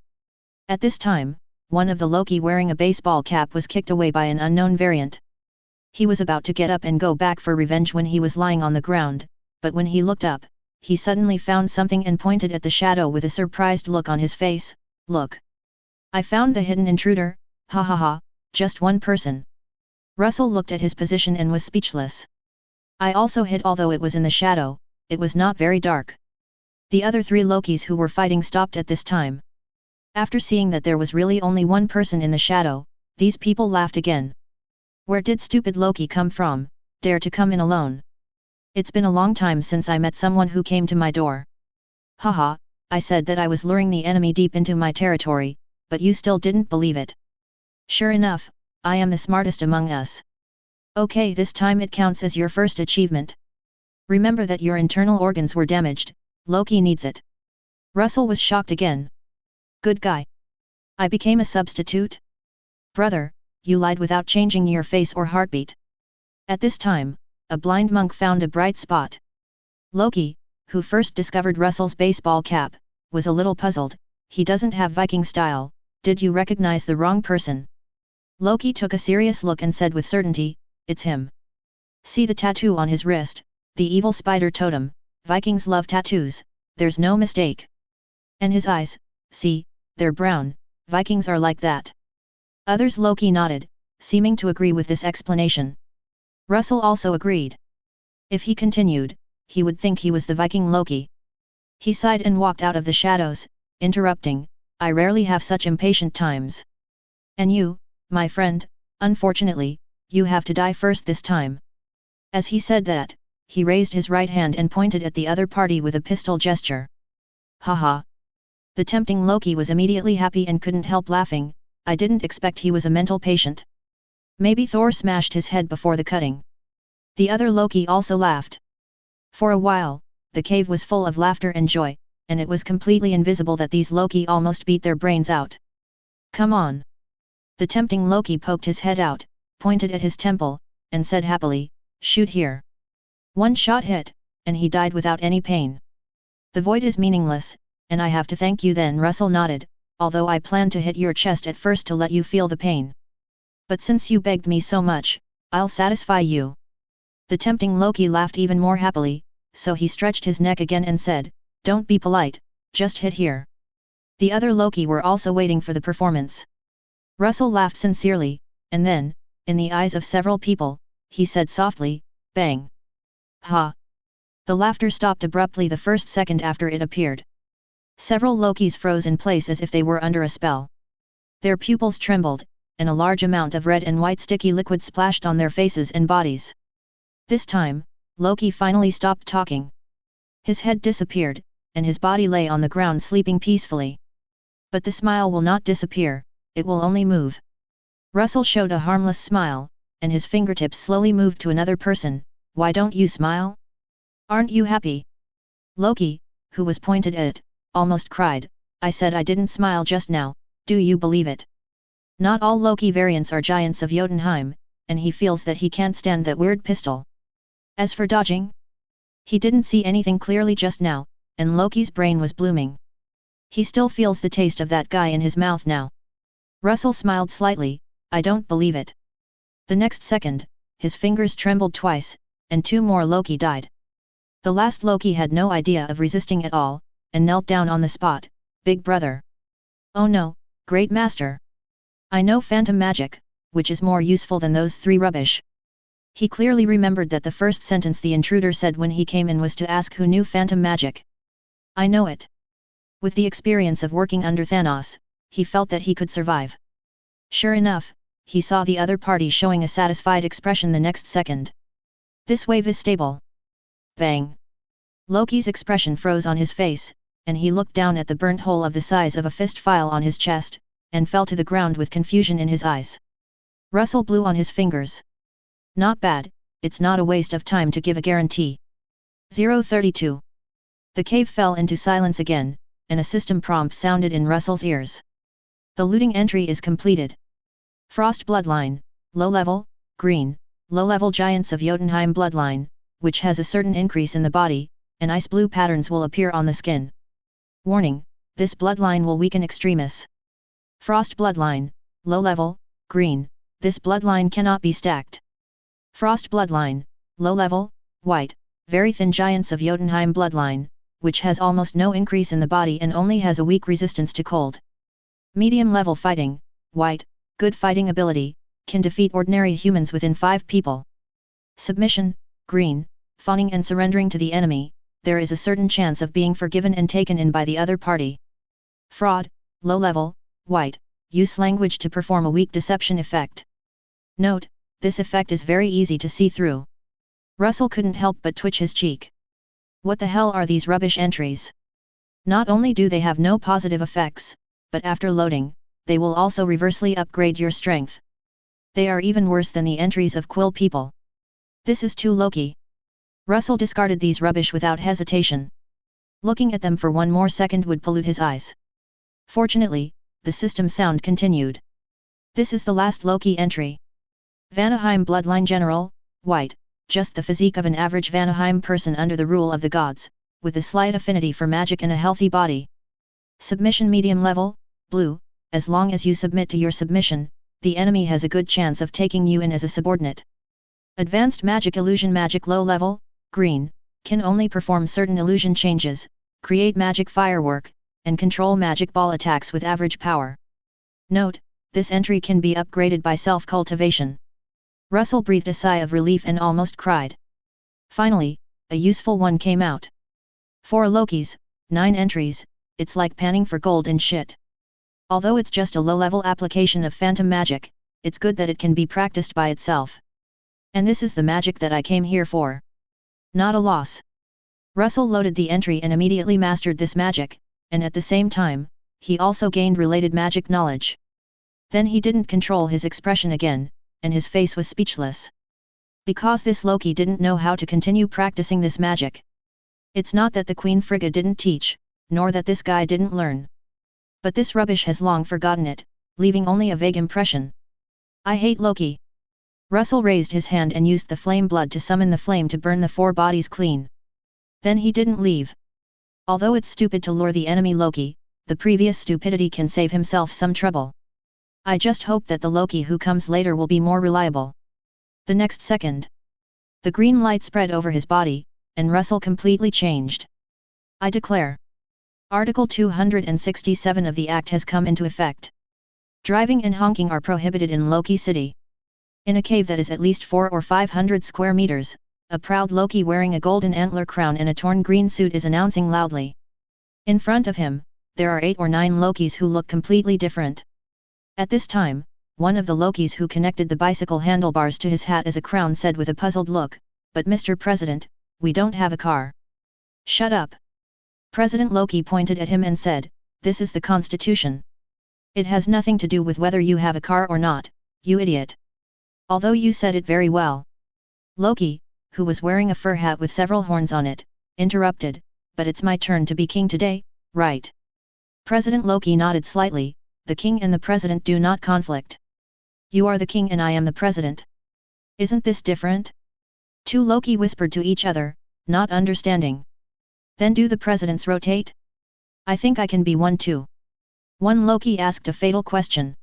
At this time, one of the Loki wearing a baseball cap was kicked away by an unknown variant. He was about to get up and go back for revenge when he was lying on the ground, but when he looked up, he suddenly found something and pointed at the shadow with a surprised look on his face. Look! I found the hidden intruder, ha ha ha, just one person. Russell looked at his position and was speechless. I also hid, although it was in the shadow, it was not very dark. The other 3 Lokis who were fighting stopped at this time. After seeing that there was really only one person in the shadow, these people laughed again. Where did stupid Loki come from, dare to come in alone? It's been a long time since I met someone who came to my door. Haha, I said that I was luring the enemy deep into my territory, but you still didn't believe it. Sure enough, I am the smartest among us. Okay, this time it counts as your first achievement. Remember that your internal organs were damaged, Loki needs it. Russell was shocked again. Good guy. I became a substitute? Brother, you lied without changing your face or heartbeat. At this time, a blind monk found a bright spot. Loki, who first discovered Russell's baseball cap, was a little puzzled. He doesn't have Viking style, did you recognize the wrong person? Loki took a serious look and said with certainty, it's him. See the tattoo on his wrist, the evil spider totem, Vikings love tattoos, there's no mistake. And his eyes, see, they're brown, Vikings are like that. Others Loki nodded, seeming to agree with this explanation. Russell also agreed. If he continued, he would think he was the Viking Loki. He sighed and walked out of the shadows, interrupting, I rarely have such impatient times. And you, my friend, unfortunately, you have to die first this time. As he said that, he raised his right hand and pointed at the other party with a pistol gesture. Haha. The tempting Loki was immediately happy and couldn't help laughing. I didn't expect he was a mental patient. Maybe Thor smashed his head before the cutting. The other Loki also laughed. For a while, the cave was full of laughter and joy, and it was completely invisible that these Loki almost beat their brains out. Come on. The tempting Loki poked his head out, pointed at his temple, and said happily, shoot here. One shot hit, and he died without any pain. The void is meaningless, and I have to thank you then. Russell nodded, although I planned to hit your chest at first to let you feel the pain. But since you begged me so much, I'll satisfy you. The tempting Loki laughed even more happily, so he stretched his neck again and said, don't be polite, just hit here. The other Loki were also waiting for the performance. Russell laughed sincerely, and then, in the eyes of several people, he said softly, "Bang!" Ha! The laughter stopped abruptly the first second after it appeared. Several Lokis froze in place as if they were under a spell. Their pupils trembled, and a large amount of red and white sticky liquid splashed on their faces and bodies. This time, Loki finally stopped talking. His head disappeared, and his body lay on the ground sleeping peacefully. But the smile will not disappear, it will only move. Russell showed a harmless smile, and his fingertips slowly moved to another person. "Why don't you smile? Aren't you happy?" Loki, who was pointed at, almost cried, "I said I didn't smile just now, do you believe it?" Not all Loki variants are giants of Jotunheim, and he feels that he can't stand that weird pistol. As for dodging, he didn't see anything clearly just now, and Loki's brain was blooming. He still feels the taste of that guy in his mouth now. Russell smiled slightly, "I don't believe it." The next second, his fingers trembled twice, and 2 more Loki died. The last Loki had no idea of resisting at all, and knelt down on the spot. "Big brother." "Oh no, great master. I know phantom magic, which is more useful than those 3 rubbish." He clearly remembered that the first sentence the intruder said when he came in was to ask who knew phantom magic. "I know it." With the experience of working under Thanos, he felt that he could survive. Sure enough, he saw the other party showing a satisfied expression the next second. "This wave is stable." Bang! Loki's expression froze on his face, and he looked down at the burnt hole of the size of a fist file on his chest, and fell to the ground with confusion in his eyes. Russell blew on his fingers. "Not bad, it's not a waste of time to give a guarantee." 032. The cave fell into silence again, and a system prompt sounded in Russell's ears. The looting entry is completed. Frost Bloodline, low level, green, low level Giants of Jotunheim Bloodline, which has a certain increase in the body, and ice blue patterns will appear on the skin. Warning, this bloodline will weaken Extremis. Frost Bloodline, low level, green, this bloodline cannot be stacked. Frost Bloodline, low level, white, very thin Giants of Jotunheim Bloodline, which has almost no increase in the body and only has a weak resistance to cold. Medium level fighting, white, good fighting ability, can defeat ordinary humans within 5 people. Submission, green, fawning and surrendering to the enemy, there is a certain chance of being forgiven and taken in by the other party. Fraud, low level, white, use language to perform a weak deception effect. Note, this effect is very easy to see through. Russell couldn't help but twitch his cheek. What the hell are these rubbish entries? Not only do they have no positive effects, but after loading, they will also reversely upgrade your strength. They are even worse than the entries of Quill people. This is too Loki. Russell discarded these rubbish without hesitation. Looking at them for 1 more second would pollute his eyes. Fortunately, the system sound continued. This is the last Loki entry. Vanaheim Bloodline General, white, just the physique of an average Vanaheim person under the rule of the gods, with a slight affinity for magic and a healthy body. Submission medium level, blue, as long as you submit to your submission, the enemy has a good chance of taking you in as a subordinate. Advanced magic illusion magic low level, green, can only perform certain illusion changes, create magic firework, and control magic ball attacks with average power. Note, this entry can be upgraded by self-cultivation. Russell breathed a sigh of relief and almost cried. Finally, a useful one came out. 4 Lokis, 9 entries, it's like panning for gold in shit. Although it's just a low-level application of phantom magic, it's good that it can be practiced by itself. And this is the magic that I came here for. Not a loss. Russell loaded the entry and immediately mastered this magic, and at the same time, he also gained related magic knowledge. Then he didn't control his expression again, and his face was speechless. Because this Loki didn't know how to continue practicing this magic. It's not that the Queen Frigga didn't teach, nor that this guy didn't learn. But this rubbish has long forgotten it, leaving only a vague impression. I hate Loki. Russell raised his hand and used the flame blood to summon the flame to burn the 4 bodies clean. Then he didn't leave. Although it's stupid to lure the enemy Loki, the previous stupidity can save himself some trouble. I just hope that the Loki who comes later will be more reliable. The next second, the green light spread over his body, and Russell completely changed. I declare. Article 267 of the Act has come into effect. Driving and honking are prohibited in Loki City. In a cave that is at least 400 or 500 square meters, a proud Loki wearing a golden antler crown and a torn green suit is announcing loudly. In front of him, there are 8 or 9 Lokis who look completely different. At this time, one of the Lokis who connected the bicycle handlebars to his hat as a crown said with a puzzled look, "But Mr. President, we don't have a car." "Shut up." President Loki pointed at him and said, "This is the Constitution. It has nothing to do with whether you have a car or not, you idiot." "Although you said it very well." Loki, who was wearing a fur hat with several horns on it, interrupted, "But it's my turn to be king today, right?" President Loki nodded slightly. "The king and the president do not conflict. You are the king and I am the president. Isn't this different?" Two Loki whispered to each other, not understanding. "Then do the presidents rotate? I think I can be one too." One Loki asked a fatal question.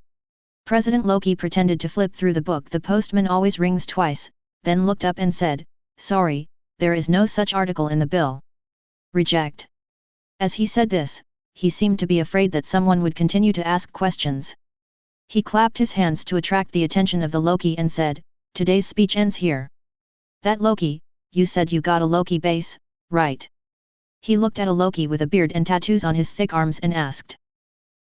President Loki pretended to flip through the book The Postman Always Rings Twice, then looked up and said, "Sorry, there is no such article in the bill. Reject." As he said this, he seemed to be afraid that someone would continue to ask questions. He clapped his hands to attract the attention of the Loki and said, "Today's speech ends here. That Loki, you said you got a Loki base, right?" He looked at a Loki with a beard and tattoos on his thick arms and asked.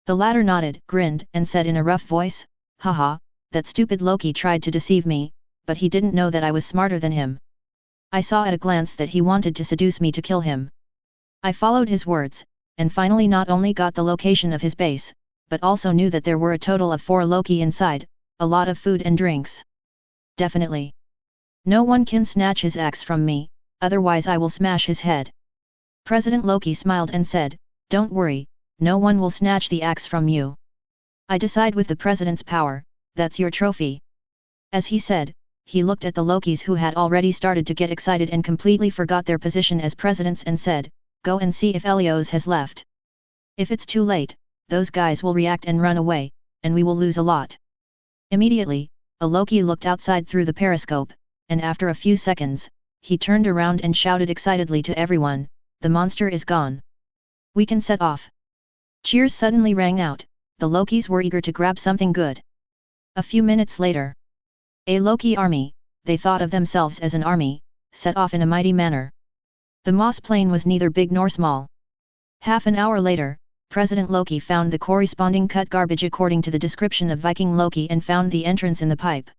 The latter nodded, grinned, and said in a rough voice, "Haha, that stupid Loki tried to deceive me, but he didn't know that I was smarter than him. I saw at a glance that he wanted to seduce me to kill him. I followed his words, and finally not only got the location of his base, but also knew that there were a total of 4 Loki inside, a lot of food and drinks. Definitely. No one can snatch his axe from me, otherwise I will smash his head." President Loki smiled and said, "Don't worry, no one will snatch the axe from you. I decide with the president's power, that's your trophy." As he said, he looked at the Lokis who had already started to get excited and completely forgot their position as presidents and said, "Go and see if Helios has left. If it's too late, those guys will react and run away, and we will lose a lot." Immediately, a Loki looked outside through the periscope, and after a few seconds, he turned around and shouted excitedly to everyone, "The monster is gone. We can set off." Cheers suddenly rang out. The Lokis were eager to grab something good. A few minutes later, a Loki army, they thought of themselves as an army, set off in a mighty manner. The Moss plane was neither big nor small. Half an hour later, President Loki found the corresponding cut garbage according to the description of Viking Loki and found the entrance in the pipe.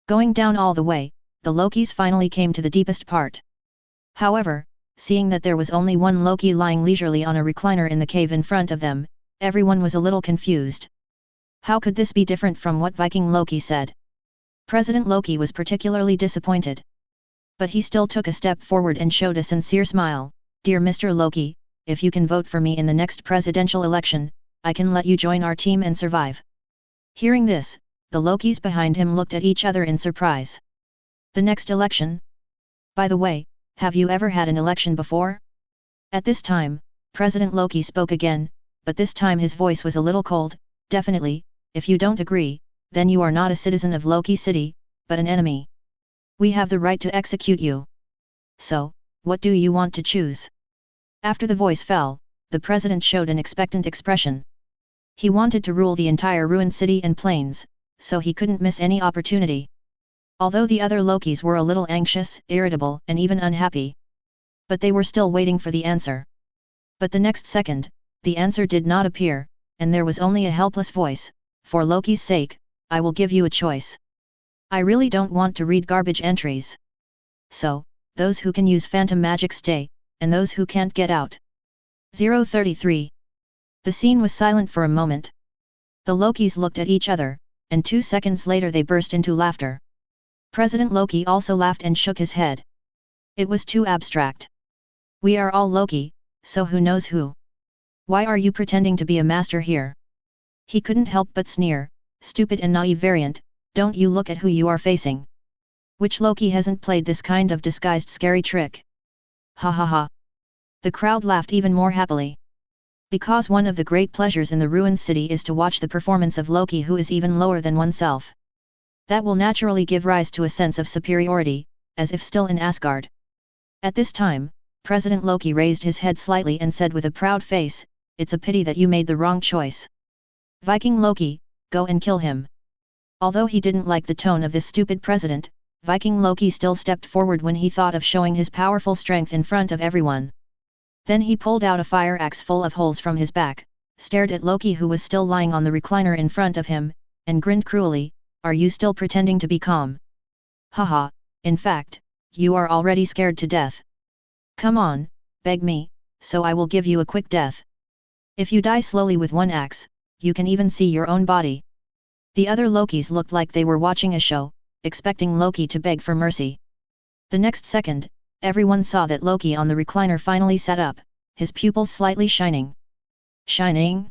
Going down all the way, the Lokis finally came to the deepest part. However, seeing that there was only one Loki lying leisurely on a recliner in the cave in front of them, everyone was a little confused. How could this be different from what Viking Loki said? President Loki was particularly disappointed. But he still took a step forward and showed a sincere smile. "Dear Mr. Loki, if you can vote for me in the next presidential election, I can let you join our team and survive." Hearing this, the Lokis behind him looked at each other in surprise. "The next election? By the way, have you ever had an election before?" At this time, President Loki spoke again, but this time his voice was a little cold. "Definitely, if you don't agree, then you are not a citizen of Loki City, but an enemy. We have the right to execute you. So, what do you want to choose?" After the voice fell, the president showed an expectant expression. He wanted to rule the entire ruined city and plains, so he couldn't miss any opportunity. Although the other Lokis were a little anxious, irritable, and even unhappy. But they were still waiting for the answer. But the next second, the answer did not appear, and there was only a helpless voice, "For Loki's sake, I will give you a choice. I really don't want to read garbage entries. So, those who can use phantom magic stay, and those who can't get out." 033. The scene was silent for a moment. The Lokis looked at each other, and 2 seconds later they burst into laughter. President Loki also laughed and shook his head. It was too abstract. "We are all Loki, so who knows who? Why are you pretending to be a master here?" He couldn't help but sneer, "Stupid and naive variant, don't you look at who you are facing? Which Loki hasn't played this kind of disguised scary trick?" Ha ha ha. The crowd laughed even more happily. Because one of the great pleasures in the ruined city is to watch the performance of Loki who is even lower than oneself. That will naturally give rise to a sense of superiority, as if still in Asgard. At this time, President Loki raised his head slightly and said with a proud face, it's a pity that you made the wrong choice. Viking Loki, go and kill him. Although he didn't like the tone of this stupid president, Viking Loki still stepped forward when he thought of showing his powerful strength in front of everyone. Then he pulled out a fire axe full of holes from his back, stared at Loki who was still lying on the recliner in front of him, and grinned cruelly, "Are you still pretending to be calm? Haha, in fact, you are already scared to death. Come on, beg me, so I will give you a quick death. If you die slowly with one axe, you can even see your own body." The other Lokis looked like they were watching a show, expecting Loki to beg for mercy. The next second, everyone saw that Loki on the recliner finally sat up, his pupils slightly shining. Shining?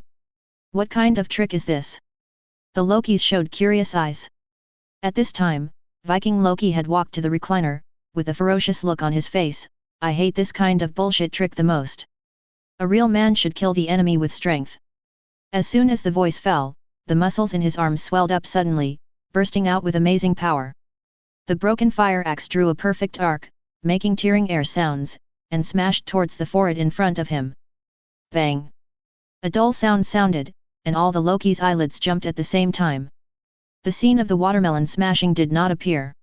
What kind of trick is this? The Lokis showed curious eyes. At this time, Viking Loki had walked to the recliner, with a ferocious look on his face. "I hate this kind of bullshit trick the most. A real man should kill the enemy with strength." As soon as the voice fell, the muscles in his arms swelled up suddenly, bursting out with amazing power. The broken fire axe drew a perfect arc, making tearing air sounds, and smashed towards the forehead in front of him. Bang! A dull sound sounded, and all the Loki's eyelids jumped at the same time. The scene of the watermelon smashing did not appear.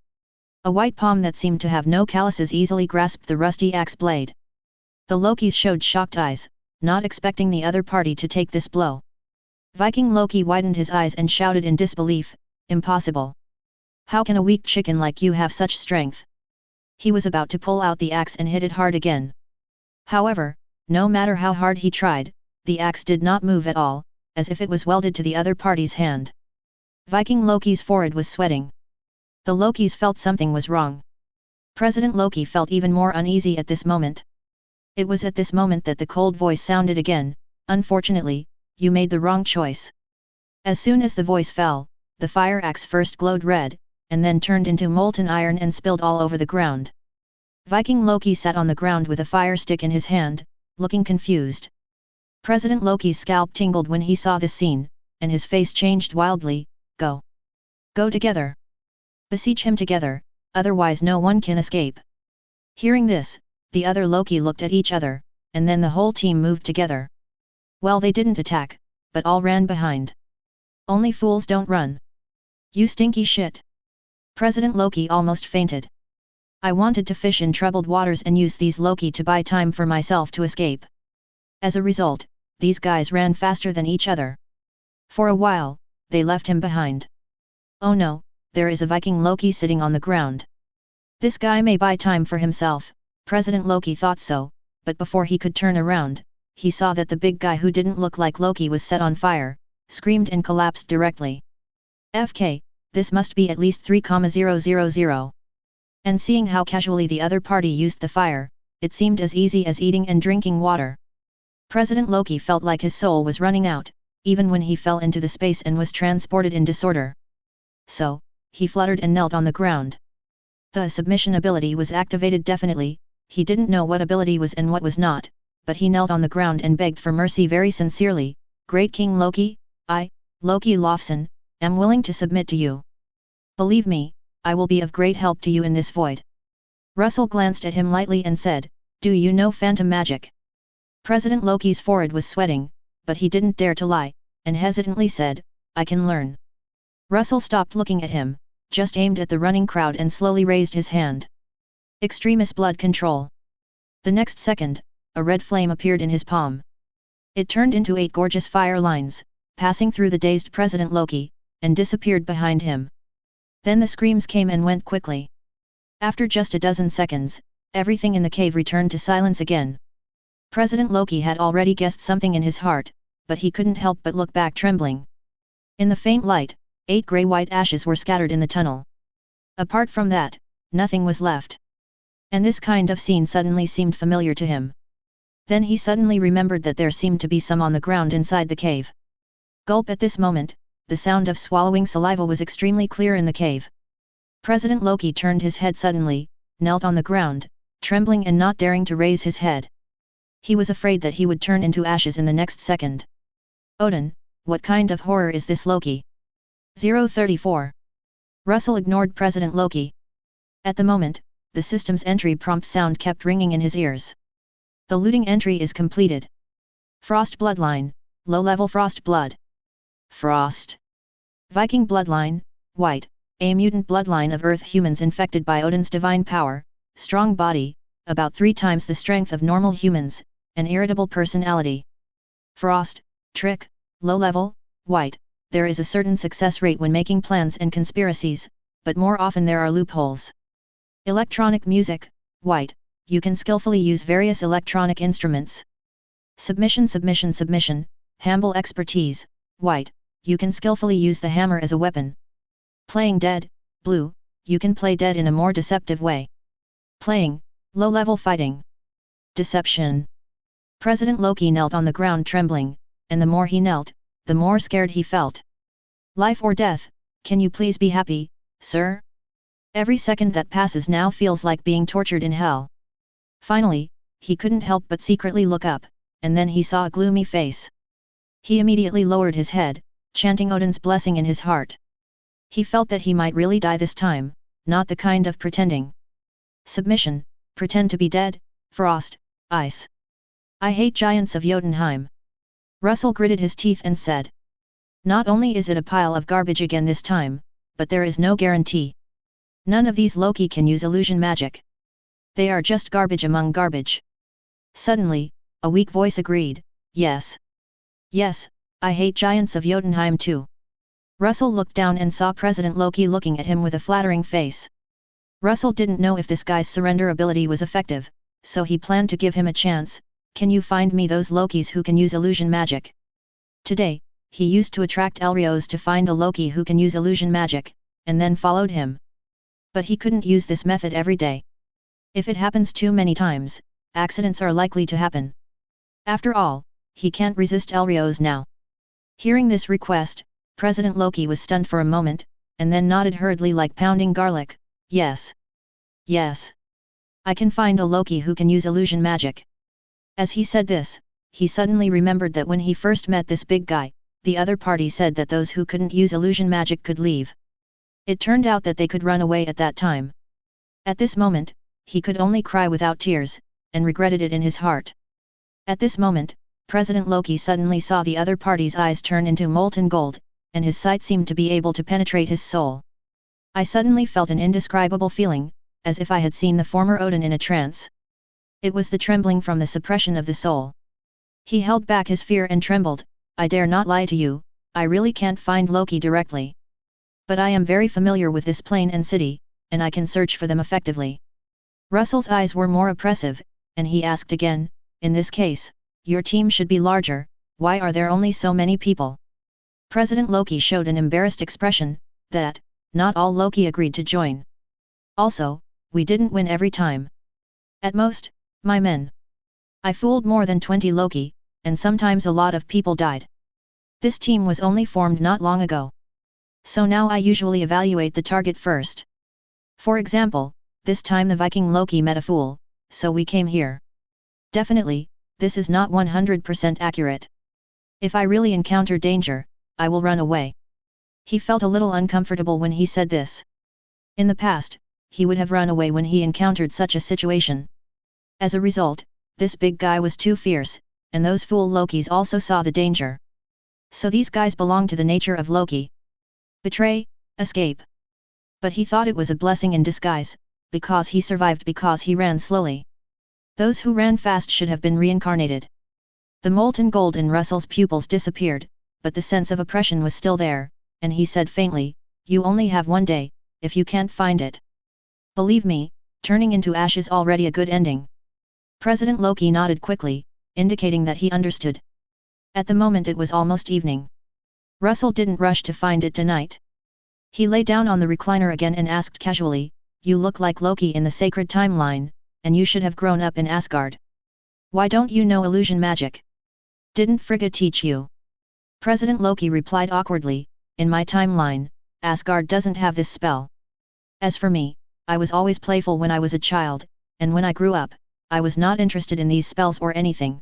A white palm that seemed to have no calluses easily grasped the rusty axe blade. The Lokis showed shocked eyes, not expecting the other party to take this blow. Viking Loki widened his eyes and shouted in disbelief, "Impossible! How can a weak chicken like you have such strength?" He was about to pull out the axe and hit it hard again. However, no matter how hard he tried, the axe did not move at all, as if it was welded to the other party's hand. Viking Loki's forehead was sweating. The Lokis felt something was wrong. President Loki felt even more uneasy at this moment. It was at this moment that the cold voice sounded again, "Unfortunately, you made the wrong choice." As soon as the voice fell, the fire axe first glowed red, and then turned into molten iron and spilled all over the ground. Viking Loki sat on the ground with a fire stick in his hand, looking confused. President Loki's scalp tingled when he saw this scene, and his face changed wildly. "Go! Go together! Besiege him together, otherwise no one can escape." Hearing this, the other Loki looked at each other, and then the whole team moved together. Well, they didn't attack, but all ran behind. Only fools don't run. "You stinky shit!" President Loki almost fainted. "I wanted to fish in troubled waters and use these Loki to buy time for myself to escape. As a result, these guys ran faster than each other. For a while, they left him behind. Oh no, there is a Viking Loki sitting on the ground. This guy may buy time for himself." President Loki thought so, but before he could turn around, he saw that the big guy who didn't look like Loki was set on fire, screamed and collapsed directly. "FK, this must be at least 3,000. And seeing how casually the other party used the fire, it seemed as easy as eating and drinking water. President Loki felt like his soul was running out, even when he fell into the space and was transported in disorder. So, he fluttered and knelt on the ground. The submission ability was activated definitely. He didn't know what ability was and what was not, but he knelt on the ground and begged for mercy very sincerely. "Great King Loki, I, Loki Lofson, am willing to submit to you. Believe me, I will be of great help to you in this void." Russell glanced at him lightly and said, "Do you know phantom magic?" President Loki's forehead was sweating, but he didn't dare to lie, and hesitantly said, "I can learn." Russell stopped looking at him, just aimed at the running crowd and slowly raised his hand. Extremis blood control. The next second, a red flame appeared in his palm. It turned into 8 gorgeous fire lines, passing through the dazed President Loki, and disappeared behind him. Then the screams came and went quickly. After just a dozen seconds, everything in the cave returned to silence again. President Loki had already guessed something in his heart, but he couldn't help but look back trembling. In the faint light, 8 grey-white ashes were scattered in the tunnel. Apart from that, nothing was left. And this kind of scene suddenly seemed familiar to him. Then he suddenly remembered that there seemed to be some on the ground inside the cave. Gulp! At this moment, the sound of swallowing saliva was extremely clear in the cave. President Loki turned his head suddenly, knelt on the ground, trembling and not daring to raise his head. He was afraid that he would turn into ashes in the next second. "Odin, what kind of horror is this, Loki?" 034. Russell ignored President Loki. At the moment, the system's entry prompt sound kept ringing in his ears. "The looting entry is completed. Frost bloodline, low-level frost blood. Frost. Viking bloodline, white, a mutant bloodline of Earth humans infected by Odin's divine power, strong body, about 3 times the strength of normal humans, an irritable personality. Frost, trick, low-level, white, there is a certain success rate when making plans and conspiracies, but more often there are loopholes. Electronic music, white, you can skillfully use various electronic instruments. Submission, humble expertise, white, you can skillfully use the hammer as a weapon. Playing dead, blue, you can play dead in a more deceptive way. Playing, low-level fighting. Deception. President Loki knelt on the ground trembling, and the more he knelt, the more scared he felt. Life or death, can you please be happy, sir? Every second that passes now feels like being tortured in hell. Finally, he couldn't help but secretly look up, and then he saw a gloomy face. He immediately lowered his head, chanting Odin's blessing in his heart. He felt that he might really die this time, not the kind of pretending. Submission, pretend to be dead, frost, ice. I hate giants of Jotunheim. Russell gritted his teeth and said. Not only is it a pile of garbage again this time, but there is no guarantee. None of these Loki can use illusion magic. They are just garbage among garbage. Suddenly, a weak voice agreed, yes. Yes, I hate giants of Jotunheim too. Russell looked down and saw President Loki looking at him with a flattering face. Russell didn't know if this guy's surrender ability was effective, so he planned to give him a chance. Can you find me those Lokis who can use illusion magic? Today, he used to attract Elrios to find a Loki who can use illusion magic, and then followed him. But he couldn't use this method every day. If it happens too many times, accidents are likely to happen. After all, he can't resist Elrios now. Hearing this request, President Loki was stunned for a moment, and then nodded hurriedly like pounding garlic, yes. Yes. I can find a Loki who can use illusion magic. As he said this, he suddenly remembered that when he first met this big guy, the other party said that those who couldn't use illusion magic could leave. It turned out that they could run away at that time. At this moment, he could only cry without tears, and regretted it in his heart. At this moment, President Loki suddenly saw the other party's eyes turn into molten gold, and his sight seemed to be able to penetrate his soul. I suddenly felt an indescribable feeling, as if I had seen the former Odin in a trance. It was the trembling from the suppression of the soul. He held back his fear and trembled, I dare not lie to you, I really can't find Loki directly. But I am very familiar with this plane and city, and I can search for them effectively. Russell's eyes were more oppressive, and he asked again, in this case, your team should be larger, why are there only so many people? President Loki showed an embarrassed expression, that, not all Loki agreed to join. Also, we didn't win every time. At most, my men. I fooled more than 20 Loki, and sometimes a lot of people died. This team was only formed not long ago. So now I usually evaluate the target first. For example, this time the Viking Loki met a fool, so we came here. Definitely, this is not 100% accurate. If I really encounter danger, I will run away. He felt a little uncomfortable when he said this. In the past, he would have run away when he encountered such a situation. As a result, this big guy was too fierce, and those fool Lokis also saw the danger. So these guys belong to the nature of Loki. Betray, escape. But he thought it was a blessing in disguise, because he survived because he ran slowly. Those who ran fast should have been reincarnated. The molten gold in Russell's pupils disappeared, but the sense of oppression was still there, and he said faintly, you only have one day, if you can't find it. Believe me, turning into ash is already a good ending. President Loki nodded quickly, indicating that he understood. At the moment it was almost evening. Russell didn't rush to find it tonight. He lay down on the recliner again and asked casually, you look like Loki in the sacred timeline, and you should have grown up in Asgard. Why don't you know illusion magic? Didn't Frigga teach you? President Loki replied awkwardly, in my timeline, Asgard doesn't have this spell. As for me, I was always playful when I was a child, and when I grew up, I was not interested in these spells or anything.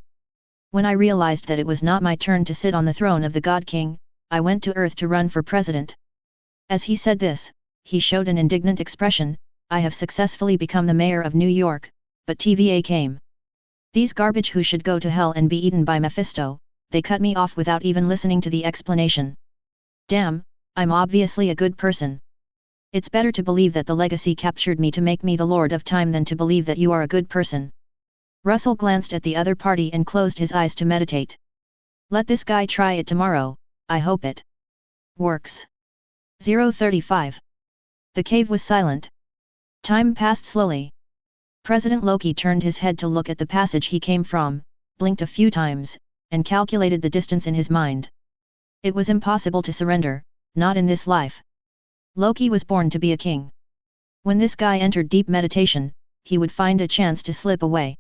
When I realized that it was not my turn to sit on the throne of the God King, I went to Earth to run for president. As he said this, he showed an indignant expression, I have successfully become the mayor of New York, but TVA came. These garbage who should go to hell and be eaten by Mephisto, they cut me off without even listening to the explanation. Damn, I'm obviously a good person. It's better to believe that the legacy captured me to make me the Lord of Time than to believe that you are a good person. Russell glanced at the other party and closed his eyes to meditate. Let this guy try it tomorrow, I hope it works. 035. The cave was silent. Time passed slowly. President Loki turned his head to look at the passage he came from, blinked a few times, and calculated the distance in his mind. It was impossible to surrender, not in this life. Loki was born to be a king. When this guy entered deep meditation, he would find a chance to slip away.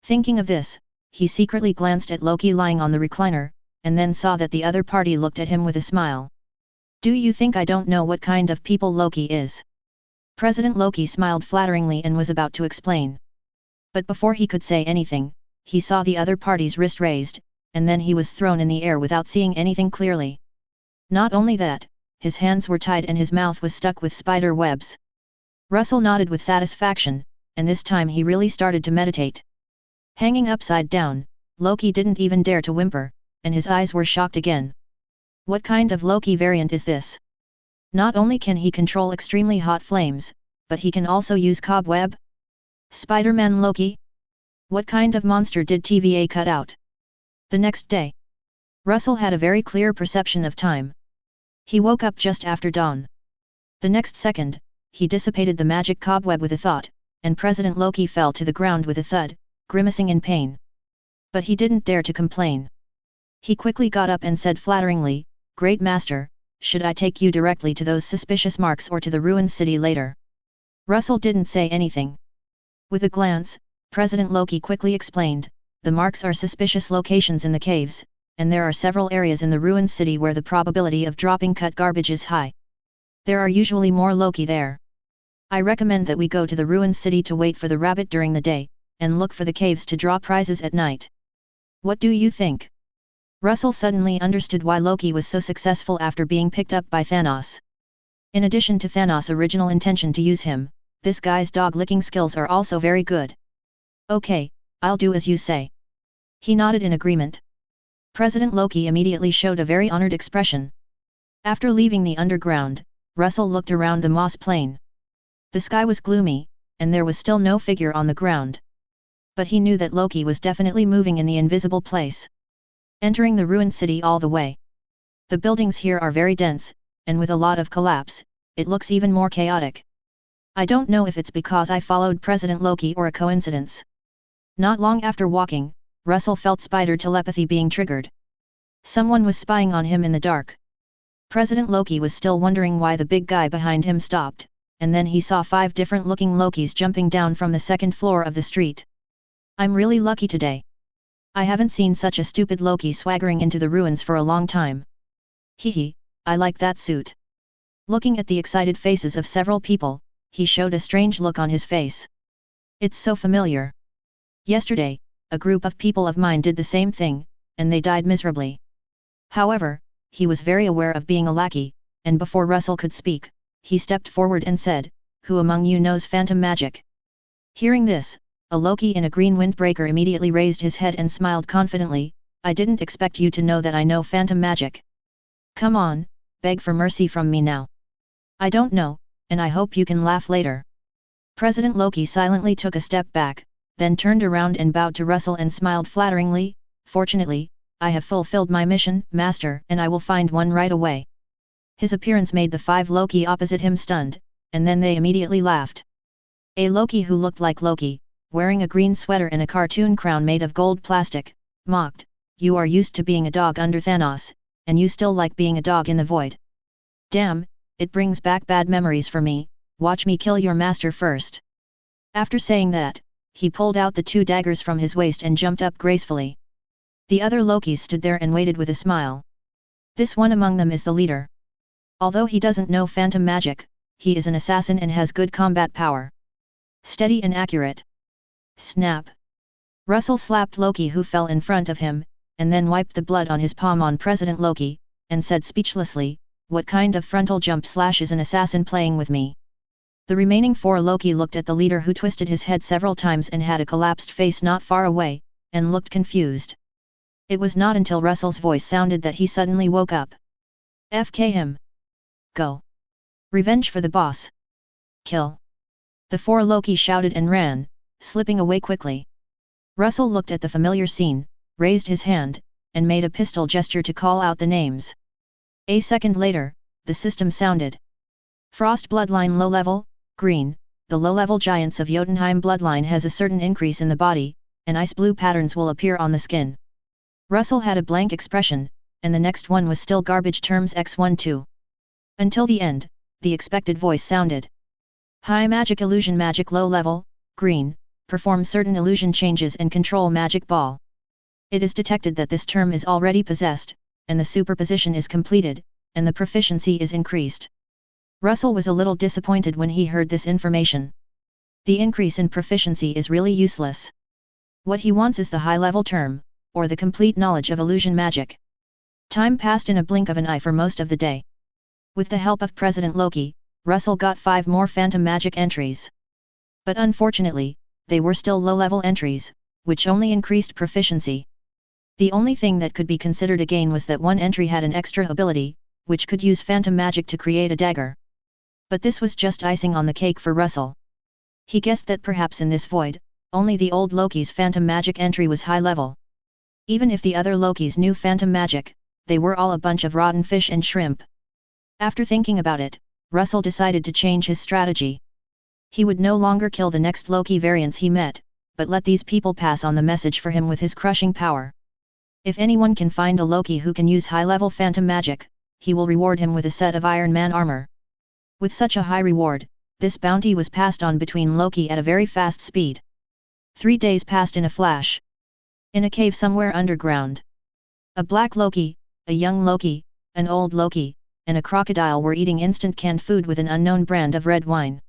Thinking of this, he secretly glanced at Loki lying on the recliner, and then saw that the other party looked at him with a smile. Do you think I don't know what kind of people Loki is? President Loki smiled flatteringly and was about to explain. But before he could say anything, he saw the other party's wrist raised, and then he was thrown in the air without seeing anything clearly. Not only that, his hands were tied and his mouth was stuck with spider webs. Russell nodded with satisfaction, and this time he really started to meditate. Hanging upside down, Loki didn't even dare to whimper, and his eyes were shocked again. What kind of Loki variant is this? Not only can he control extremely hot flames, but he can also use cobweb? Spider-Man Loki? What kind of monster did TVA cut out? The next day, Russell had a very clear perception of time. He woke up just after dawn. The next second, he dissipated the magic cobweb with a thought, and President Loki fell to the ground with a thud, grimacing in pain. But he didn't dare to complain. He quickly got up and said flatteringly, Great Master, should I take you directly to those suspicious marks or to the ruined city later? Russell didn't say anything. With a glance, President Loki quickly explained, the marks are suspicious locations in the caves, and there are several areas in the ruined city where the probability of dropping cut garbage is high. There are usually more Loki there. I recommend that we go to the ruined city to wait for the rabbit during the day, and look for the caves to draw prizes at night. What do you think? Russell suddenly understood why Loki was so successful after being picked up by Thanos. In addition to Thanos' original intention to use him, this guy's dog-licking skills are also very good. Okay, I'll do as you say. He nodded in agreement. President Loki immediately showed a very honored expression. After leaving the underground, Russell looked around the moss plain. The sky was gloomy, and there was still no figure on the ground. But he knew that Loki was definitely moving in the invisible place. Entering the ruined city all the way. The buildings here are very dense, and with a lot of collapse, it looks even more chaotic. I don't know if it's because I followed President Loki or a coincidence. Not long after walking, Russell felt spider telepathy being triggered. Someone was spying on him in the dark. President Loki was still wondering why the big guy behind him stopped, and then he saw 5 different-looking Lokis jumping down from the second floor of the street. I'm really lucky today. I haven't seen such a stupid Loki swaggering into the ruins for a long time. Hehe, I like that suit. Looking at the excited faces of several people, he showed a strange look on his face. It's so familiar. Yesterday, a group of people of mine did the same thing, and they died miserably. However, he was very aware of being a lackey, and before Russell could speak, he stepped forward and said, Who among you knows phantom magic? Hearing this, a Loki in a green windbreaker immediately raised his head and smiled confidently, I didn't expect you to know that I know phantom magic. Come on, beg for mercy from me now. I don't know, and I hope you can laugh later. President Loki silently took a step back, then turned around and bowed to Russell and smiled flatteringly, Fortunately, I have fulfilled my mission, Master, and I will find one right away. His appearance made the 5 Loki opposite him stunned, and then they immediately laughed. A Loki who looked like Loki, wearing a green sweater and a cartoon crown made of gold plastic, mocked, You are used to being a dog under Thanos, and you still like being a dog in the void. Damn, it brings back bad memories for me, watch me kill your master first. After saying that, he pulled out the 2 daggers from his waist and jumped up gracefully. The other Lokis stood there and waited with a smile. This one among them is the leader. Although he doesn't know phantom magic, he is an assassin and has good combat power. Steady and accurate. Snap! Russell slapped Loki who fell in front of him, and then wiped the blood on his palm on President Loki, and said speechlessly, What kind of frontal jump / is an assassin playing with me? The remaining 4 Loki looked at the leader, who twisted his head several times and had a collapsed face not far away, and looked confused. It was not until Russell's voice sounded that he suddenly woke up. FK him. Go. Revenge for the boss. Kill. The 4 Loki shouted and ran, slipping away quickly. Russell looked at the familiar scene, raised his hand, and made a pistol gesture to call out the names. A second later, the system sounded. Frost bloodline low level, green. The low-level giants of Jotunheim bloodline has a certain increase in the body, and ice blue patterns will appear on the skin. Russell had a blank expression, and the next one was still garbage terms X12. Until the end, the expected voice sounded. High magic illusion magic low level, green, perform certain illusion changes and control magic ball. It is detected that this term is already possessed, and the superposition is completed, and the proficiency is increased. Russell was a little disappointed when he heard this information. The increase in proficiency is really useless. What he wants is the high-level term, or the complete knowledge of illusion magic. Time passed in a blink of an eye for most of the day. With the help of President Loki, Russell got 5 more phantom magic entries. But unfortunately, they were still low-level entries, which only increased proficiency. The only thing that could be considered a gain was that one entry had an extra ability, which could use phantom magic to create a dagger. But this was just icing on the cake for Russell. He guessed that perhaps in this void, only the old Loki's phantom magic entry was high level. Even if the other Lokis knew phantom magic, they were all a bunch of rotten fish and shrimp. After thinking about it, Russell decided to change his strategy. He would no longer kill the next Loki variants he met, but let these people pass on the message for him with his crushing power. If anyone can find a Loki who can use high-level phantom magic, he will reward him with a set of Iron Man armor. With such a high reward, this bounty was passed on between Loki at a very fast speed. 3 days passed in a flash. In a cave somewhere underground. A black Loki, a young Loki, an old Loki, and a crocodile were eating instant canned food with an unknown brand of red wine.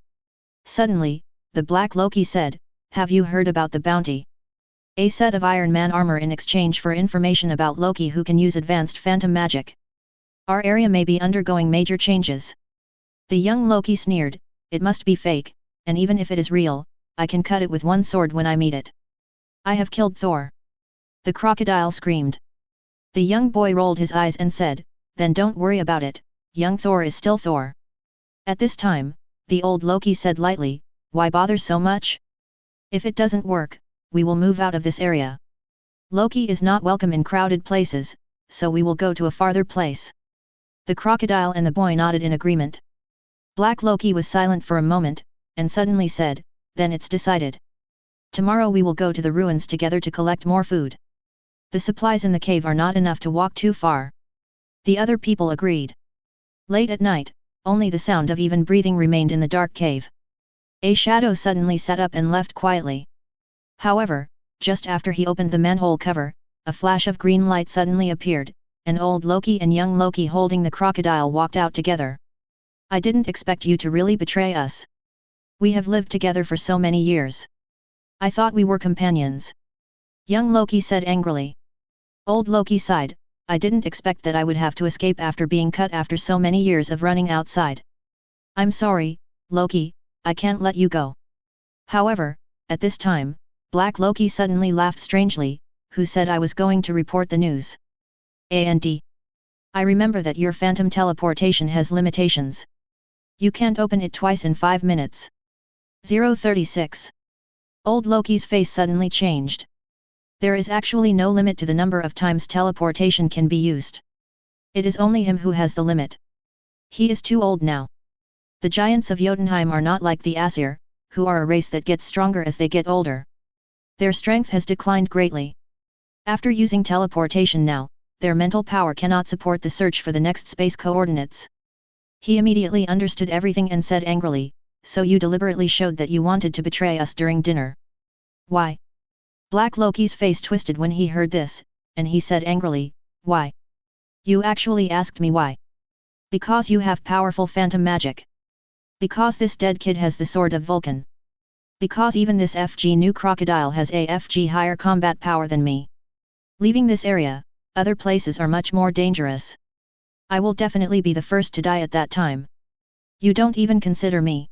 Suddenly, the black Loki said, "Have you heard about the bounty? A set of Iron Man armor in exchange for information about Loki who can use advanced phantom magic. Our area may be undergoing major changes." The young Loki sneered, "It must be fake, and even if it is real, I can cut it with one sword when I meet it. I have killed Thor." The crocodile screamed. The young boy rolled his eyes and said, "Then don't worry about it, young Thor is still Thor." At this time, the old Loki said lightly, "Why bother so much? If it doesn't work, we will move out of this area. Loki is not welcome in crowded places, so we will go to a farther place." The crocodile and the boy nodded in agreement. Black Loki was silent for a moment, and suddenly said, "Then it's decided. Tomorrow we will go to the ruins together to collect more food. The supplies in the cave are not enough to walk too far." The other people agreed. Late at night, only the sound of even breathing remained in the dark cave. A shadow suddenly sat up and left quietly. However, just after he opened the manhole cover, a flash of green light suddenly appeared, and old Loki and young Loki holding the crocodile walked out together. "I didn't expect you to really betray us. We have lived together for so many years. I thought we were companions." Young Loki said angrily. Old Loki sighed, "I didn't expect that I would have to escape after being cut after so many years of running outside. I'm sorry, Loki, I can't let you go." However, at this time, Black Loki suddenly laughed strangely. "Who said I was going to report the news? And I remember that your phantom teleportation has limitations. You can't open it twice in 5 minutes. 036. Old Loki's face suddenly changed. There is actually no limit to the number of times teleportation can be used. It is only him who has the limit. He is too old now. The giants of Jotunheim are not like the Aesir, who are a race that gets stronger as they get older. Their strength has declined greatly. After using teleportation now, their mental power cannot support the search for the next space coordinates." He immediately understood everything and said angrily, "So you deliberately showed that you wanted to betray us during dinner. Why?" Black Loki's face twisted when he heard this, and he said angrily, "Why? You actually asked me why. Because you have powerful phantom magic. Because this dead kid has the sword of Vulcan. Because even this FG new crocodile has a FG higher combat power than me. Leaving this area, other places are much more dangerous. I will definitely be the first to die at that time. You don't even consider me."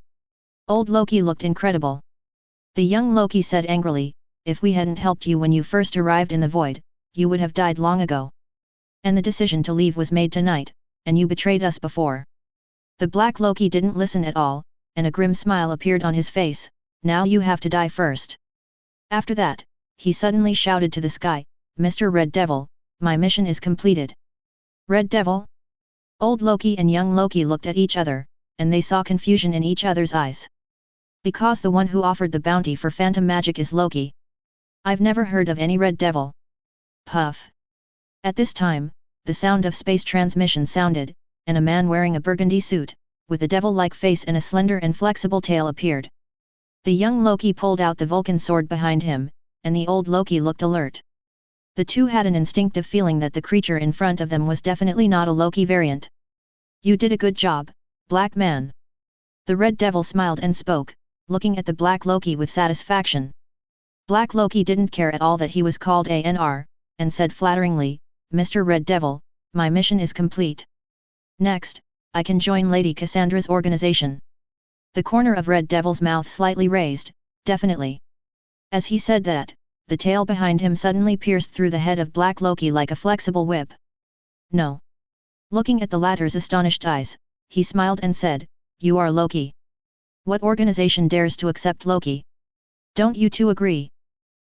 Old Loki looked incredible. The young Loki said angrily, if we hadn't helped you when you first arrived in the void, you would have died long ago. And the decision to leave was made tonight, and you betrayed us before. The Black Loki didn't listen at all, and a grim smile appeared on his face, now you have to die first. After that, he suddenly shouted to the sky, Mr. Red Devil, my mission is completed. Red Devil? Old Loki and young Loki looked at each other, and they saw confusion in each other's eyes. Because the one who offered the bounty for phantom magic is Loki. I've never heard of any Red Devil. Puff. At this time, the sound of space transmission sounded, and a man wearing a burgundy suit, with a devil-like face and a slender and flexible tail appeared. The young Loki pulled out the Vulcan sword behind him, and the old Loki looked alert. The two had an instinctive feeling that the creature in front of them was definitely not a Loki variant. You did a good job, Black Man. The Red Devil smiled and spoke, looking at the Black Loki with satisfaction. Black Loki didn't care at all that he was called ANR, and said flatteringly, Mr. Red Devil, my mission is complete. Next, I can join Lady Cassandra's organization. The corner of Red Devil's mouth slightly raised, definitely. As he said that, the tail behind him suddenly pierced through the head of Black Loki like a flexible whip. No. Looking at the latter's astonished eyes, he smiled and said, you are Loki. What organization dares to accept Loki? Don't you two agree?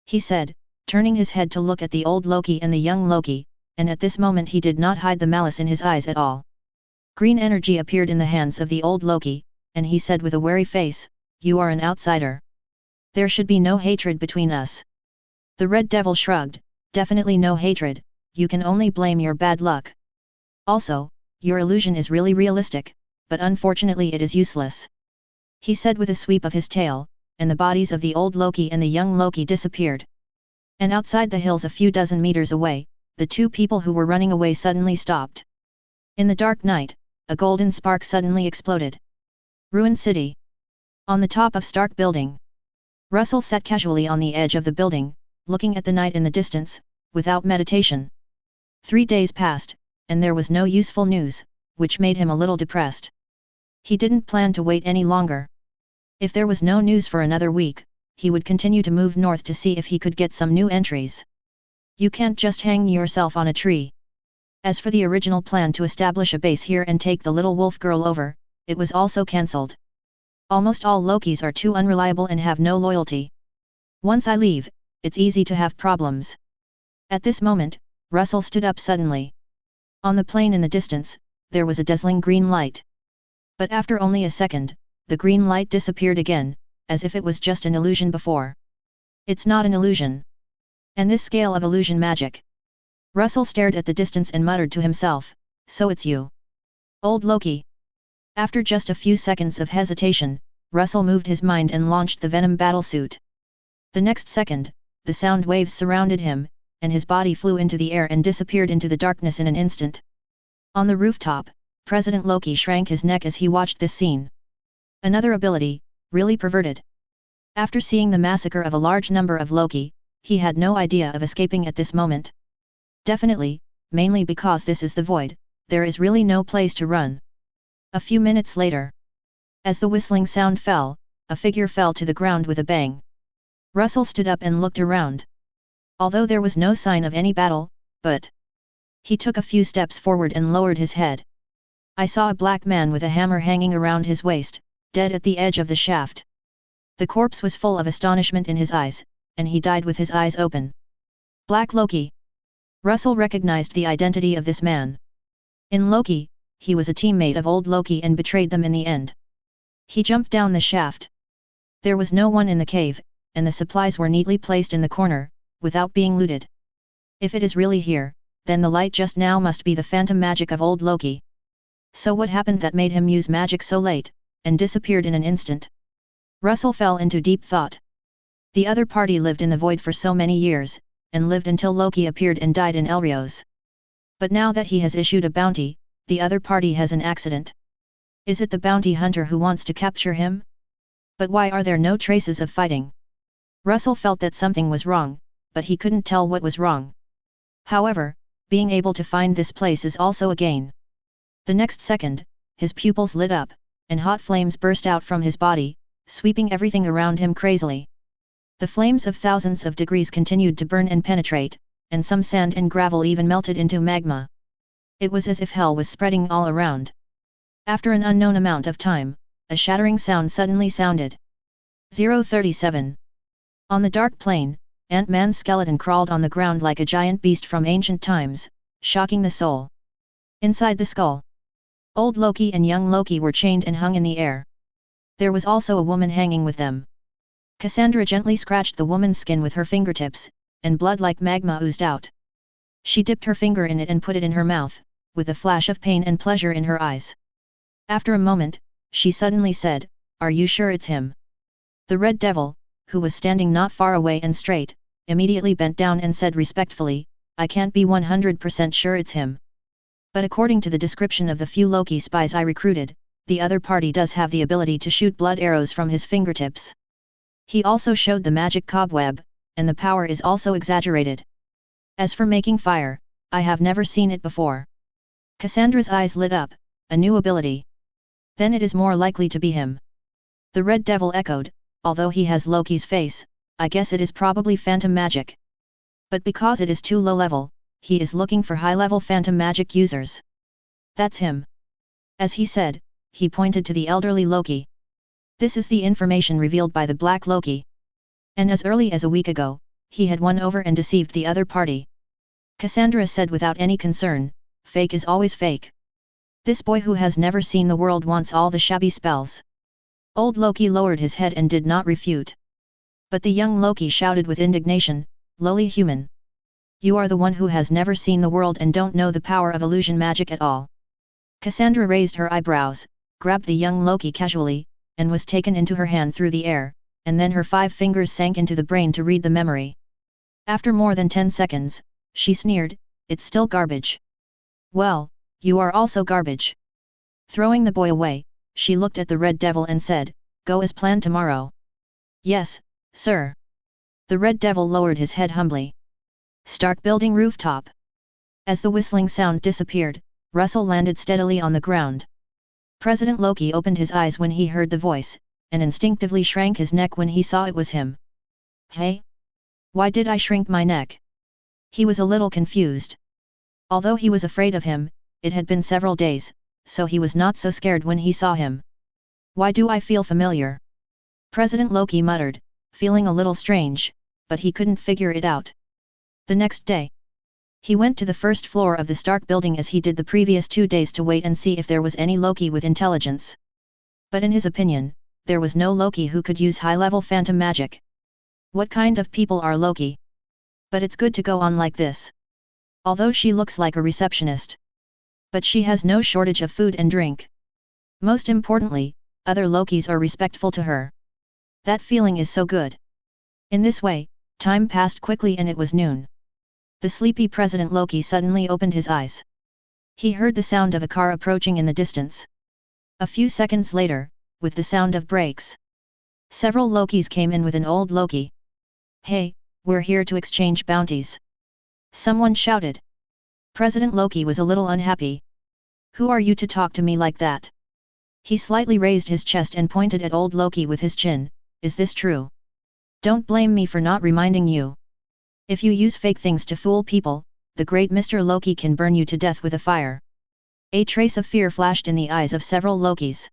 He said, turning his head to look at the old Loki and the young Loki, and at this moment he did not hide the malice in his eyes at all. Green energy appeared in the hands of the old Loki, and he said with a wary face, you are an outsider. There should be no hatred between us. The Red Devil shrugged, definitely no hatred, you can only blame your bad luck. Also, your illusion is really realistic, but unfortunately it is useless. He said with a sweep of his tail, and the bodies of the old Loki and the young Loki disappeared. And outside the hills a few dozen meters away, the two people who were running away suddenly stopped. In the dark night, a golden spark suddenly exploded. Ruined City. On the top of Stark Building. Russell sat casually on the edge of the building, looking at the night in the distance, without meditation. 3 days passed, and there was no useful news, which made him a little depressed. He didn't plan to wait any longer. If there was no news for another week, he would continue to move north to see if he could get some new entries. You can't just hang yourself on a tree. As for the original plan to establish a base here and take the little wolf girl over, it was also cancelled. Almost all Lokis are too unreliable and have no loyalty. Once I leave, it's easy to have problems. At this moment, Russell stood up suddenly. On the plain in the distance, there was a dazzling green light. But after only a second, the green light disappeared again, as if it was just an illusion before. It's not an illusion. And this scale of illusion magic. Russell stared at the distance and muttered to himself, so it's you. Old Loki. After just a few seconds of hesitation, Russell moved his mind and launched the Venom battlesuit. The next second, the sound waves surrounded him, and his body flew into the air and disappeared into the darkness in an instant. On the rooftop, President Loki shrank his neck as he watched this scene. Another ability, really perverted. After seeing the massacre of a large number of Loki, he had no idea of escaping at this moment. Definitely, mainly because this is the void, there is really no place to run. A few minutes later, as the whistling sound fell, a figure fell to the ground with a bang. Russell stood up and looked around. Although there was no sign of any battle, but he took a few steps forward and lowered his head. I saw a black man with a hammer hanging around his waist, dead at the edge of the shaft. The corpse was full of astonishment in his eyes, and he died with his eyes open. Black Loki. Russell recognized the identity of this man. In Loki, he was a teammate of old Loki and betrayed them in the end. He jumped down the shaft. There was no one in the cave, and the supplies were neatly placed in the corner, without being looted. If it is really here, then the light just now must be the phantom magic of old Loki. So what happened that made him use magic so late, and disappeared in an instant? Russell fell into deep thought. The other party lived in the void for so many years, and lived until Loki appeared and died in Elrios. But now that he has issued a bounty, the other party has an accident. Is it the bounty hunter who wants to capture him? But why are there no traces of fighting? Russell felt that something was wrong, but he couldn't tell what was wrong. However, being able to find this place is also a gain. The next second, his pupils lit up, and hot flames burst out from his body, sweeping everything around him crazily. The flames of thousands of degrees continued to burn and penetrate, and some sand and gravel even melted into magma. It was as if hell was spreading all around. After an unknown amount of time, a shattering sound suddenly sounded. 037. On the dark plain, Ant-Man's skeleton crawled on the ground like a giant beast from ancient times, shocking the soul. Inside the skull, old Loki and young Loki were chained and hung in the air. There was also a woman hanging with them. Cassandra gently scratched the woman's skin with her fingertips, and blood like magma oozed out. She dipped her finger in it and put it in her mouth, with a flash of pain and pleasure in her eyes. After a moment, she suddenly said, "Are you sure it's him?" The Red Devil, who was standing not far away and straight, immediately bent down and said respectfully, "I can't be 100% sure it's him. But according to the description of the few Loki spies I recruited, the other party does have the ability to shoot blood arrows from his fingertips. He also showed the magic cobweb, and the power is also exaggerated. As for making fire, I have never seen it before." Cassandra's eyes lit up, a new ability. Then it is more likely to be him. The Red Devil echoed, "Although he has Loki's face, I guess it is probably phantom magic. But because it is too low level, he is looking for high-level phantom magic users. That's him." As he said, he pointed to the elderly Loki. This is the information revealed by the Black Loki. And as early as a week ago, he had won over and deceived the other party. Cassandra said without any concern, "Fake is always fake. This boy who has never seen the world wants all the shabby spells." Old Loki lowered his head and did not refute. But the young Loki shouted with indignation, "Lowly human! You are the one who has never seen the world and don't know the power of illusion magic at all." Cassandra raised her eyebrows, grabbed the young Loki casually, and was taken into her hand through the air, and then her 5 fingers sank into the brain to read the memory. After more than 10 seconds, she sneered, "It's still garbage." "Well, you are also garbage." Throwing the boy away, she looked at the Red Devil and said, "Go as planned tomorrow." "Yes, sir." The Red Devil lowered his head humbly. Stark building rooftop. As the whistling sound disappeared, Russell landed steadily on the ground. President Loki opened his eyes when he heard the voice, and instinctively shrank his neck when he saw it was him. "Hey? Why did I shrink my neck?" He was a little confused. Although he was afraid of him, it had been several days, so he was not so scared when he saw him. "Why do I feel familiar?" President Loki muttered, feeling a little strange, but he couldn't figure it out. The next day, he went to the first floor of the Stark building as he did the previous 2 days to wait and see if there was any Loki with intelligence. But in his opinion, there was no Loki who could use high-level phantom magic. What kind of people are Loki? But it's good to go on like this. Although she looks like a receptionist. But she has no shortage of food and drink. Most importantly, other Lokis are respectful to her. That feeling is so good. In this way, time passed quickly and it was noon. The sleepy President Loki suddenly opened his eyes. He heard the sound of a car approaching in the distance. A few seconds later, with the sound of brakes, several Lokis came in with an old Loki. "Hey, we're here to exchange bounties," someone shouted. President Loki was a little unhappy. "Who are you to talk to me like that?" He slightly raised his chest and pointed at old Loki with his chin. "Is this true? Don't blame me for not reminding you. If you use fake things to fool people, the great Mr. Loki can burn you to death with a fire." A trace of fear flashed in the eyes of several Lokis.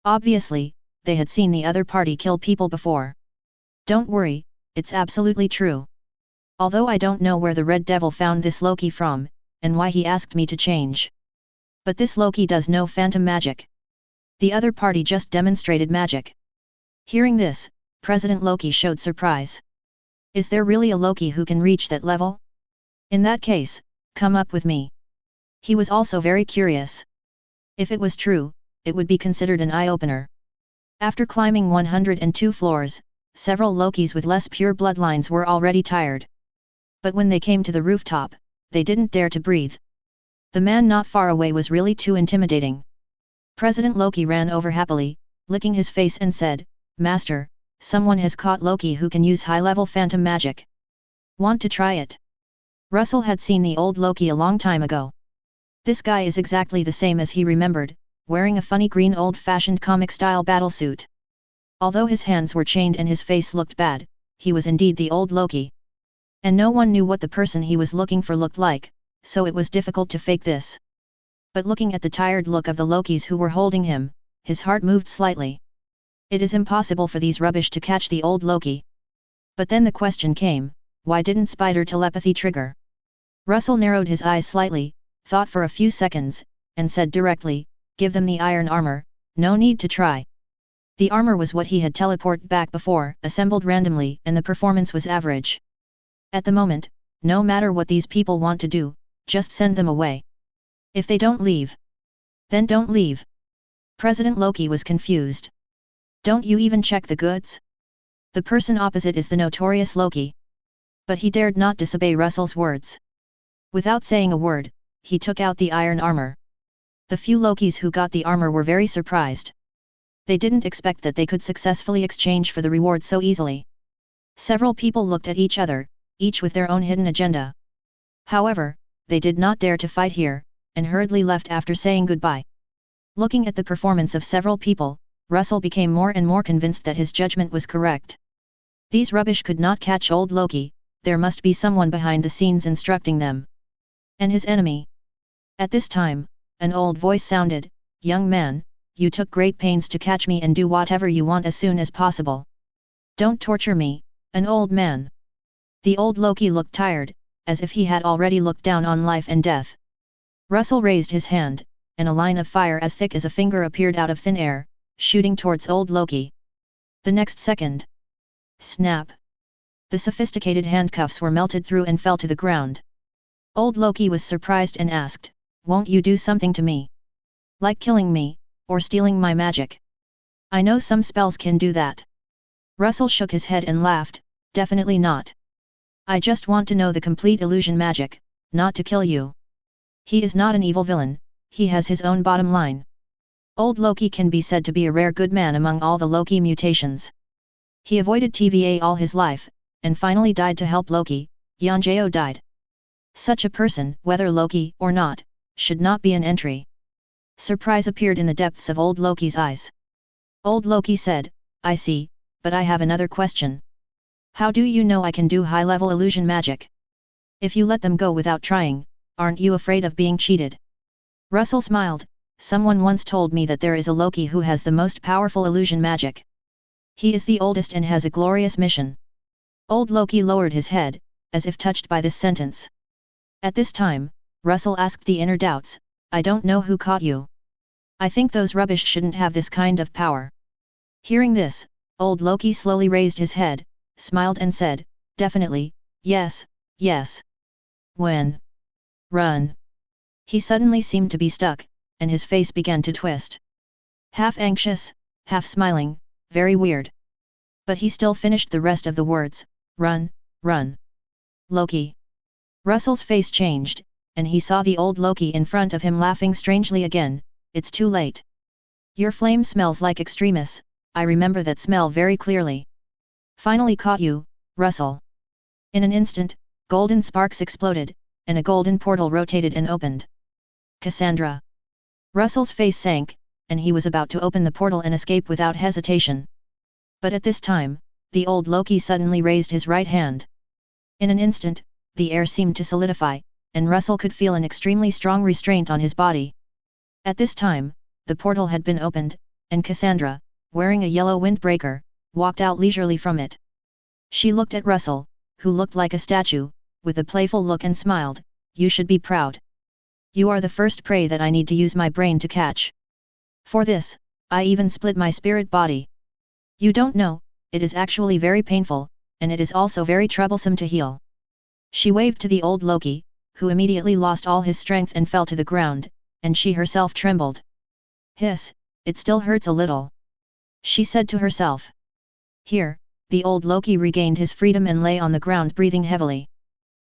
Obviously, they had seen the other party kill people before. "Don't worry, it's absolutely true. Although I don't know where the Red Devil found this Loki from, and why he asked me to change. But this Loki does no phantom magic. The other party just demonstrated magic." Hearing this, President Loki showed surprise. "Is there really a Loki who can reach that level? In that case, come up with me." He was also very curious. If it was true, it would be considered an eye-opener. After climbing 102 floors, several Lokis with less pure bloodlines were already tired. But when they came to the rooftop, they didn't dare to breathe. The man not far away was really too intimidating. President Loki ran over happily, licking his face and said, "Master, someone has caught Loki who can use high-level phantom magic. Want to try it?" Russell had seen the old Loki a long time ago. This guy is exactly the same as he remembered, wearing a funny green old-fashioned comic-style battlesuit. Although his hands were chained and his face looked bad, he was indeed the old Loki. And no one knew what the person he was looking for looked like, so it was difficult to fake this. But looking at the tired look of the Lokis who were holding him, his heart moved slightly. It is impossible for these rubbish to catch the old Loki. But then the question came, why didn't spider telepathy trigger? Russell narrowed his eyes slightly, thought for a few seconds, and said directly, give them the iron armor, no need to try. The armor was what he had teleported back before, assembled randomly, and the performance was average. At the moment, no matter what these people want to do, just send them away. If they don't leave, then don't leave. President Loki was confused. Don't you even check the goods? The person opposite is the notorious Loki. But he dared not disobey Russell's words. Without saying a word, he took out the iron armor. The few Lokis who got the armor were very surprised. They didn't expect that they could successfully exchange for the reward so easily. Several people looked at each other, each with their own hidden agenda. However, they did not dare to fight here, and hurriedly left after saying goodbye. Looking at the performance of several people, Russell became more and more convinced that his judgment was correct. These rubbish could not catch old Loki, there must be someone behind the scenes instructing them. And his enemy. At this time, an old voice sounded, young man, you took great pains to catch me and do whatever you want as soon as possible. Don't torture me, an old man. The old Loki looked tired, as if he had already looked down on life and death. Russell raised his hand, and a line of fire as thick as a finger appeared out of thin air, shooting towards old Loki. The next second. Snap! The sophisticated handcuffs were melted through and fell to the ground. Old Loki was surprised and asked, won't you do something to me? Like killing me, or stealing my magic? I know some spells can do that. Russell shook his head and laughed, definitely not. I just want to know the complete illusion magic, not to kill you. He is not an evil villain, he has his own bottom line. Old Loki can be said to be a rare good man among all the Loki mutations. He avoided TVA all his life, and finally died to help Loki. Yanjeo died. Such a person, whether Loki or not, should not be an entry. Surprise appeared in the depths of old Loki's eyes. Old Loki said, I see, but I have another question. How do you know I can do high-level illusion magic? If you let them go without trying, aren't you afraid of being cheated? Russell smiled, someone once told me that there is a Loki who has the most powerful illusion magic. He is the oldest and has a glorious mission. Old Loki lowered his head, as if touched by this sentence. At this time, Russell asked the inner doubts, I don't know who caught you. I think those rubbish shouldn't have this kind of power. Hearing this, old Loki slowly raised his head, smiled and said, definitely, yes, yes. When? Run. He suddenly seemed to be stuck, and his face began to twist. Half anxious, half smiling, very weird. But he still finished the rest of the words, run, run. Loki. Russell's face changed, and he saw the old Loki in front of him laughing strangely again, it's too late. Your flame smells like Extremis, I remember that smell very clearly. Finally caught you, Russell. In an instant, golden sparks exploded, and a golden portal rotated and opened. Cassandra. Russell's face sank, and he was about to open the portal and escape without hesitation. But at this time, the old Loki suddenly raised his right hand. In an instant, the air seemed to solidify, and Russell could feel an extremely strong restraint on his body. At this time, the portal had been opened, and Cassandra, wearing a yellow windbreaker, walked out leisurely from it. She looked at Russell, who looked like a statue, with a playful look and smiled, you should be proud. You are the first prey that I need to use my brain to catch. For this, I even split my spirit body. You don't know, it is actually very painful, and it is also very troublesome to heal. She waved to the old Loki, who immediately lost all his strength and fell to the ground, and she herself trembled. Hiss, it still hurts a little. She said to herself. Here, the old Loki regained his freedom and lay on the ground breathing heavily.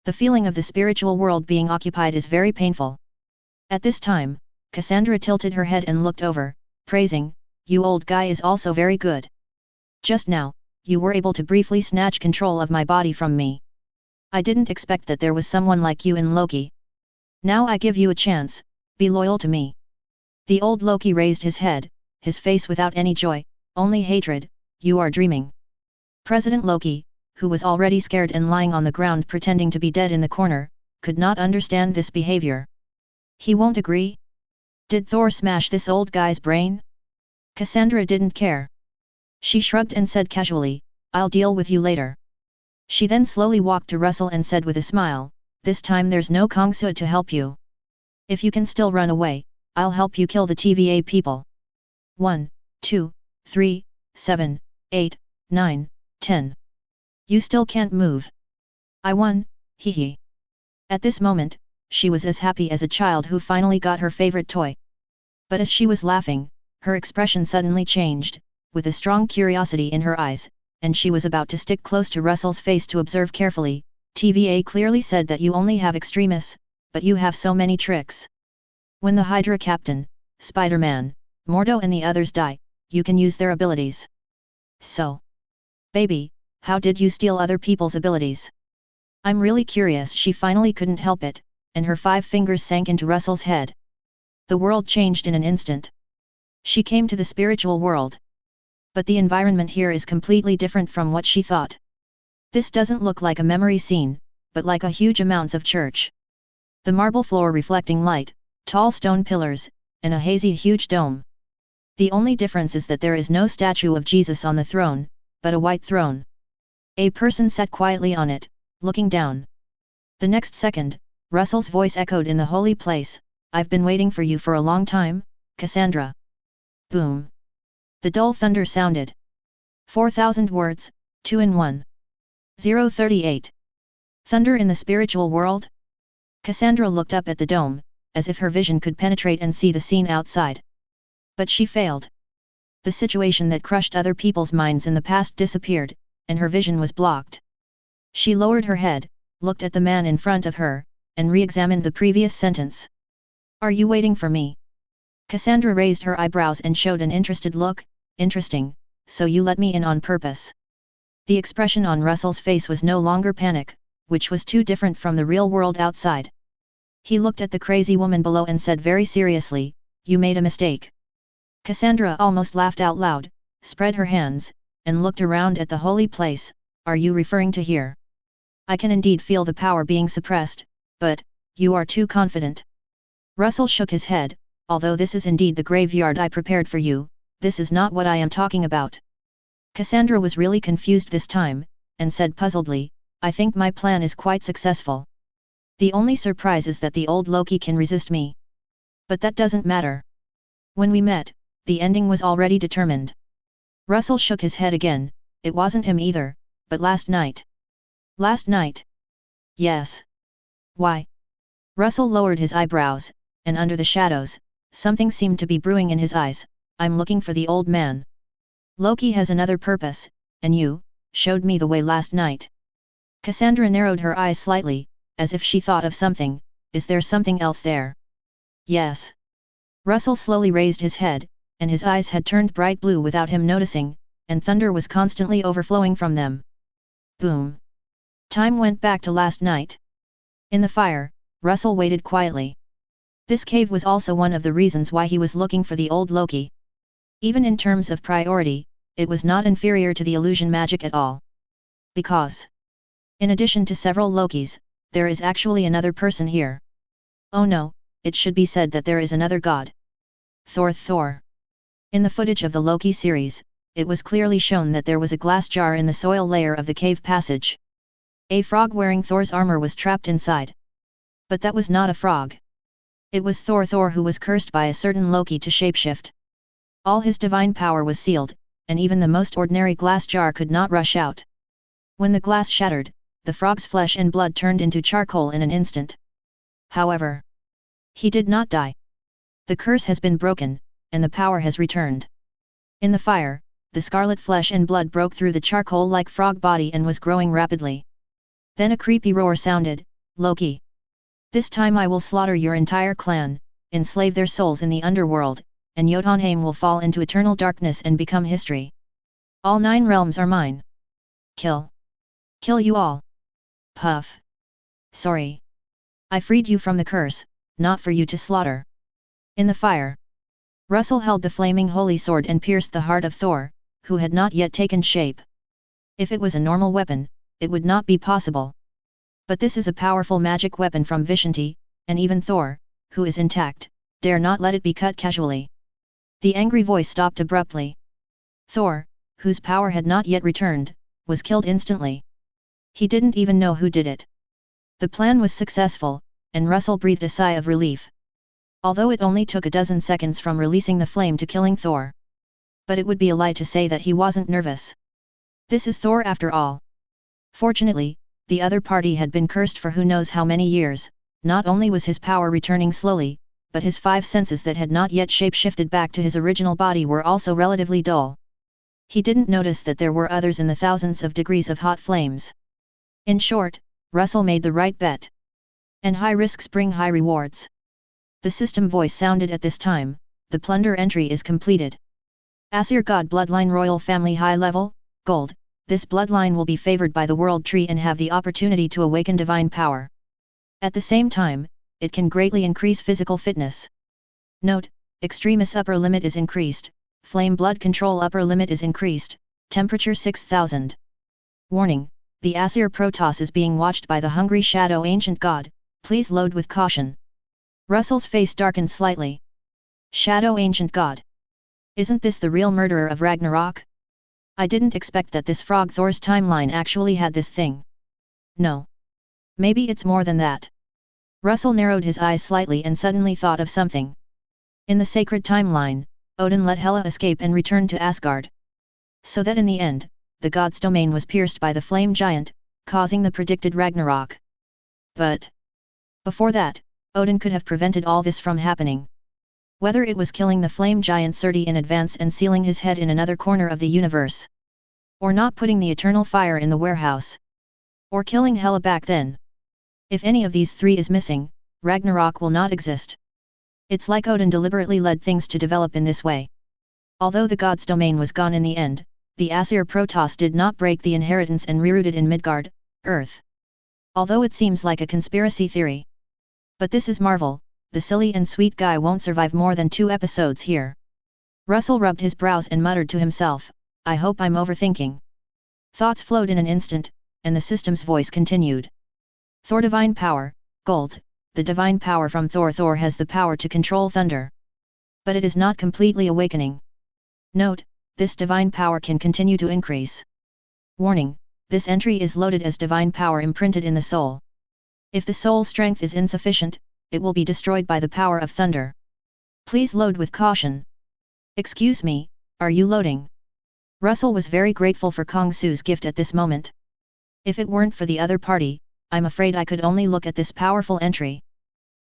The feeling of the spiritual world being occupied is very painful. At this time, Cassandra tilted her head and looked over, praising, you old guy is also very good. Just now, you were able to briefly snatch control of my body from me. I didn't expect that there was someone like you in Loki. Now I give you a chance, be loyal to me. The old Loki raised his head, his face without any joy, only hatred, you are dreaming. President Loki, who was already scared and lying on the ground pretending to be dead in the corner, could not understand this behavior. He won't agree? Did Thor smash this old guy's brain? Cassandra didn't care. She shrugged and said casually, I'll deal with you later. She then slowly walked to Russell and said with a smile, this time there's no Kong Suit to help you. If you can still run away, I'll help you kill the TVA people. 1, 2, 3, 7, 8, 9, 10. You still can't move. I won, hee hee. At this moment, she was as happy as a child who finally got her favorite toy. But as she was laughing, her expression suddenly changed, with a strong curiosity in her eyes, and she was about to stick close to Russell's face to observe carefully. TVA clearly said that you only have Extremis, but you have so many tricks. When the Hydra Captain, Spider-Man, Mordo and the others die, you can use their abilities. So, baby, how did you steal other people's abilities? I'm really curious. She finally couldn't help it, and her 5 fingers sank into Russell's head. The world changed in an instant. She came to the spiritual world. But the environment here is completely different from what she thought. This doesn't look like a memory scene, but like a huge amounts of church. The marble floor reflecting light, tall stone pillars, and a hazy huge dome. The only difference is that there is no statue of Jesus on the throne, but a white throne. A person sat quietly on it, looking down. The next second, Russell's voice echoed in the holy place, I've been waiting for you for a long time, Cassandra. Boom. The dull thunder sounded. 4,000 words, 2 in 1. 038. Thunder in the spiritual world? Cassandra looked up at the dome, as if her vision could penetrate and see the scene outside. But she failed. The situation that crushed other people's minds in the past disappeared, and her vision was blocked. She lowered her head, looked at the man in front of her, and re-examined the previous sentence. Are you waiting for me? Cassandra raised her eyebrows and showed an interested look. Interesting, so you let me in on purpose. The expression on Russell's face was no longer panic, which was too different from the real world outside. He looked at the crazy woman below and said very seriously, you made a mistake. Cassandra almost laughed out loud, spread her hands, and looked around at the holy place. Are you referring to here? I can indeed feel the power being suppressed, but, you are too confident. Russell shook his head, although this is indeed the graveyard I prepared for you, this is not what I am talking about. Cassandra was really confused this time, and said puzzledly, I think my plan is quite successful. The only surprise is that the old Loki can resist me. But that doesn't matter. When we met, the ending was already determined. Russell shook his head again, it wasn't him either, but last night. Last night? Yes. Why? Russell lowered his eyebrows, and under the shadows, something seemed to be brewing in his eyes. I'm looking for the old man. Loki has another purpose, and you showed me the way last night. Cassandra narrowed her eyes slightly, as if she thought of something. Is there something else there? Yes. Russell slowly raised his head, and his eyes had turned bright blue without him noticing, and thunder was constantly overflowing from them. Boom. Time went back to last night. In the fire, Russell waited quietly. This cave was also one of the reasons why he was looking for the old Loki. Even in terms of priority, it was not inferior to the illusion magic at all. Because, in addition to several Lokis, there is actually another person here. Oh no, it should be said that there is another god. Thor. In the footage of the Loki series, it was clearly shown that there was a glass jar in the soil layer of the cave passage. A frog wearing Thor's armor was trapped inside. But that was not a frog. It was Thor who was cursed by a certain Loki to shapeshift. All his divine power was sealed, and even the most ordinary glass jar could not rush out. When the glass shattered, the frog's flesh and blood turned into charcoal in an instant. However, he did not die. The curse has been broken, and the power has returned. In the fire, the scarlet flesh and blood broke through the charcoal-like frog body and was growing rapidly. Then a creepy roar sounded, Loki. This time I will slaughter your entire clan, enslave their souls in the underworld, and Jotunheim will fall into eternal darkness and become history. All 9 realms are mine. Kill. Kill you all. Puff. Sorry. I freed you from the curse, not for you to slaughter. In the fire, Russell held the flaming holy sword and pierced the heart of Thor, who had not yet taken shape. If it was a normal weapon, it would not be possible. But this is a powerful magic weapon from Vishanti, and even Thor, who is intact, dare not let it be cut casually. The angry voice stopped abruptly. Thor, whose power had not yet returned, was killed instantly. He didn't even know who did it. The plan was successful, and Russell breathed a sigh of relief. Although it only took a dozen seconds from releasing the flame to killing Thor. But it would be a lie to say that he wasn't nervous. This is Thor after all. Fortunately, the other party had been cursed for who knows how many years. Not only was his power returning slowly, but his 5 senses that had not yet shape-shifted back to his original body were also relatively dull. He didn't notice that there were others in the thousands of degrees of hot flames. In short, Russell made the right bet. And high risks bring high rewards. The system voice sounded at this time. The Plunder entry is completed. Asir God Bloodline Royal Family High Level, Gold. This bloodline will be favored by the World Tree and have the opportunity to awaken divine power. At the same time, it can greatly increase physical fitness. Note, Extremis upper limit is increased, Flame blood control upper limit is increased, temperature 6000. Warning, the Asir Protoss is being watched by the hungry shadow ancient god, please load with caution. Russell's face darkened slightly. Shadow ancient god. Isn't this the real murderer of Ragnarok? I didn't expect that this Frog Thor's timeline actually had this thing. No. Maybe it's more than that. Russell narrowed his eyes slightly and suddenly thought of something. In the sacred timeline, Odin let Hela escape and return to Asgard. So that in the end, the god's domain was pierced by the flame giant, causing the predicted Ragnarok. But before that, Odin could have prevented all this from happening. Whether it was killing the flame giant Surti in advance and sealing his head in another corner of the universe, or not putting the eternal fire in the warehouse, or killing Hela back then. If any of these 3 is missing, Ragnarok will not exist. It's like Odin deliberately led things to develop in this way. Although the god's domain was gone in the end, the Asir Protoss did not break the inheritance and rerouted in Midgard, Earth. Although it seems like a conspiracy theory. But this is Marvel, the silly and sweet guy won't survive more than 2 episodes here. Russell rubbed his brows and muttered to himself, I hope I'm overthinking. Thoughts flowed in an instant, and the system's voice continued. Thor Divine Power, Gold, the divine power from Thor. Thor has the power to control thunder. But it is not completely awakening. Note, this divine power can continue to increase. Warning, this entry is loaded as divine power imprinted in the soul. If the soul strength is insufficient, it will be destroyed by the power of thunder. Please load with caution. Excuse me, are you loading? Russell was very grateful for Kong Su's gift at this moment. If it weren't for the other party, I'm afraid I could only look at this powerful entry.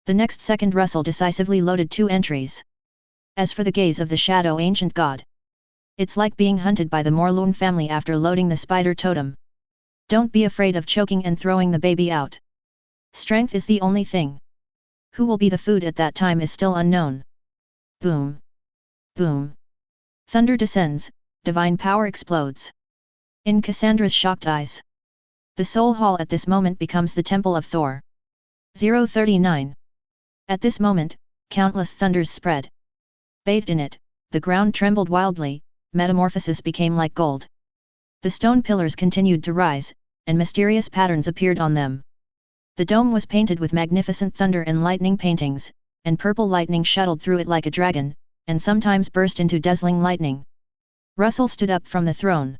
The next second Russell decisively loaded 2 entries. As for the gaze of the shadow ancient god, it's like being hunted by the Morlun family after loading the spider totem. Don't be afraid of choking and throwing the baby out. Strength is the only thing. Who will be the food at that time is still unknown. Boom. Boom. Thunder descends, divine power explodes. In Cassandra's shocked eyes, the soul hall at this moment becomes the temple of Thor. 039. At this moment, countless thunders spread. Bathed in it, the ground trembled wildly, metamorphosis became like gold. The stone pillars continued to rise, and mysterious patterns appeared on them. The dome was painted with magnificent thunder and lightning paintings, and purple lightning shuttled through it like a dragon, and sometimes burst into dazzling lightning. Russell stood up from the throne.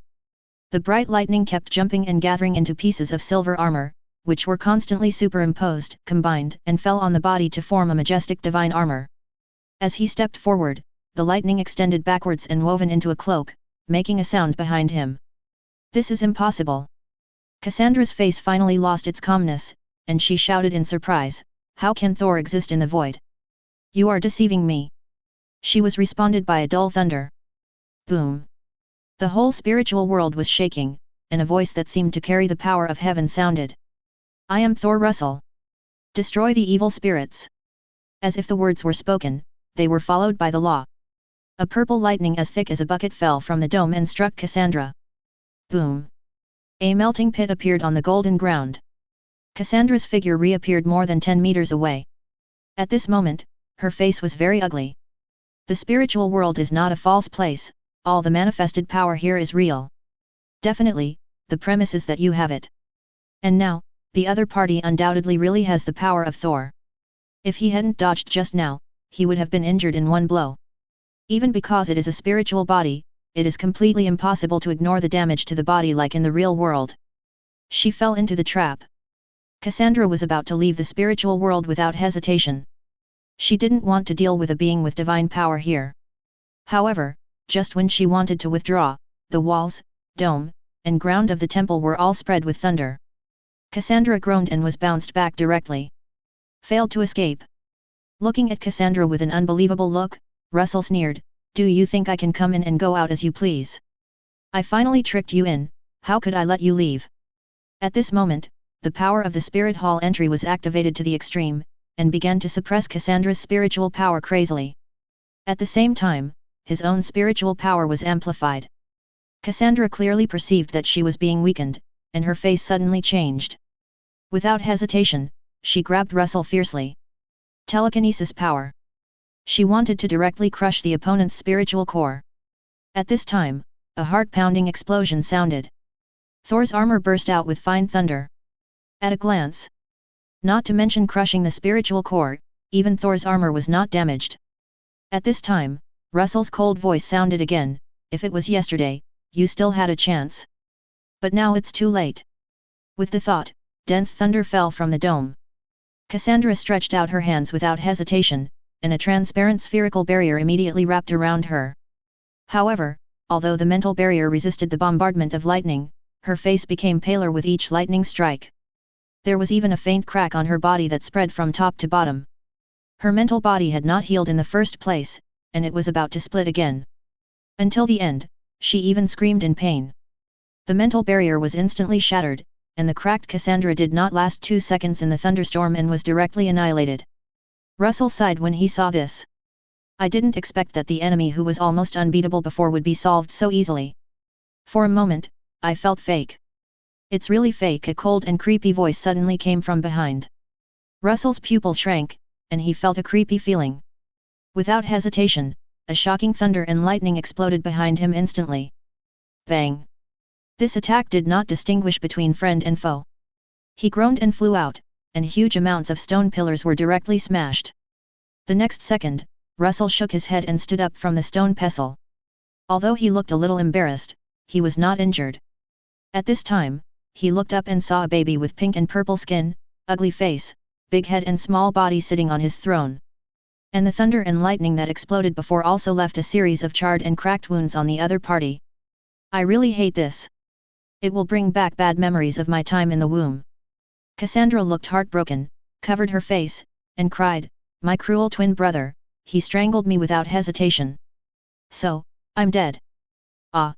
The bright lightning kept jumping and gathering into pieces of silver armor, which were constantly superimposed, combined, and fell on the body to form a majestic divine armor. As he stepped forward, the lightning extended backwards and woven into a cloak, making a sound behind him. This is impossible. Cassandra's face finally lost its calmness, and she shouted in surprise, how can Thor exist in the void? You are deceiving me. She was responded by a dull thunder. Boom. The whole spiritual world was shaking, and a voice that seemed to carry the power of heaven sounded. I am Thor Russell. Destroy the evil spirits. As if the words were spoken, they were followed by the law. A purple lightning as thick as a bucket fell from the dome and struck Cassandra. Boom. A melting pit appeared on the golden ground. Cassandra's figure reappeared more than 10 meters away. At this moment, her face was very ugly. The spiritual world is not a false place, all the manifested power here is real. Definitely, the premise is that you have it. And now, the other party undoubtedly really has the power of Thor. If he hadn't dodged just now, he would have been injured in one blow. Even because it is a spiritual body, it is completely impossible to ignore the damage to the body like in the real world. She fell into the trap. Cassandra was about to leave the spiritual world without hesitation. She didn't want to deal with a being with divine power here. However, just when she wanted to withdraw, the walls, dome, and ground of the temple were all spread with thunder. Cassandra groaned and was bounced back directly. Failed to escape. Looking at Cassandra with an unbelievable look, Russell sneered, "Do you think I can come in and go out as you please? I finally tricked you in, how could I let you leave?" At this moment, the power of the Spirit Hall entry was activated to the extreme, and began to suppress Cassandra's spiritual power crazily. At the same time, his own spiritual power was amplified. Cassandra clearly perceived that she was being weakened, and her face suddenly changed. Without hesitation, she grabbed Russell fiercely. Telekinesis power. She wanted to directly crush the opponent's spiritual core. At this time, a heart-pounding explosion sounded. Thor's armor burst out with fine thunder. At a glance, not to mention crushing the spiritual core, even Thor's armor was not damaged. At this time, Russell's cold voice sounded again, "If it was yesterday, you still had a chance. But now it's too late." With the thought, dense thunder fell from the dome. Cassandra stretched out her hands without hesitation, and a transparent spherical barrier immediately wrapped around her. However, although the mental barrier resisted the bombardment of lightning, her face became paler with each lightning strike. There was even a faint crack on her body that spread from top to bottom. Her mental body had not healed in the first place, and it was about to split again. Until the end, she even screamed in pain. The mental barrier was instantly shattered, and the cracked Cassandra did not last 2 seconds in the thunderstorm and was directly annihilated. Russell sighed when he saw this. "I didn't expect that the enemy who was almost unbeatable before would be solved so easily. For a moment, I felt fake." "It's really fake," a cold and creepy voice suddenly came from behind. Russell's pupil shrank, and he felt a creepy feeling. Without hesitation, a shocking thunder and lightning exploded behind him instantly. Bang! This attack did not distinguish between friend and foe. He groaned and flew out, and huge amounts of stone pillars were directly smashed. The next second, Russell shook his head and stood up from the stone pestle. Although he looked a little embarrassed, he was not injured. At this time, he looked up and saw a baby with pink and purple skin, ugly face, big head and small body sitting on his throne. And the thunder and lightning that exploded before also left a series of charred and cracked wounds on the other party. "I really hate this. It will bring back bad memories of my time in the womb." Cassandra looked heartbroken, covered her face, and cried, "My cruel twin brother, he strangled me without hesitation. So, I'm dead." "Ah!"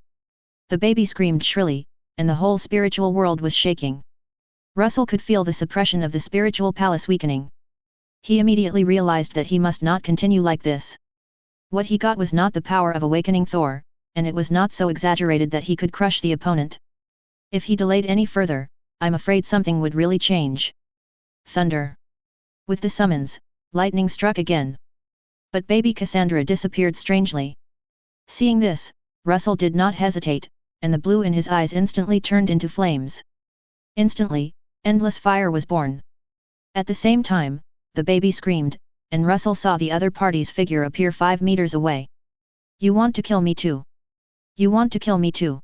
The baby screamed shrilly, and the whole spiritual world was shaking. Russell could feel the suppression of the spiritual palace weakening. He immediately realized that he must not continue like this. What he got was not the power of awakening Thor, and it was not so exaggerated that he could crush the opponent. If he delayed any further, I'm afraid something would really change. Thunder. With the summons, lightning struck again. But baby Cassandra disappeared strangely. Seeing this, Russell did not hesitate, and the blue in his eyes instantly turned into flames. Instantly, endless fire was born. At the same time, the baby screamed, and Russell saw the other party's figure appear 5 meters away. "You want to kill me too? You want to kill me too?"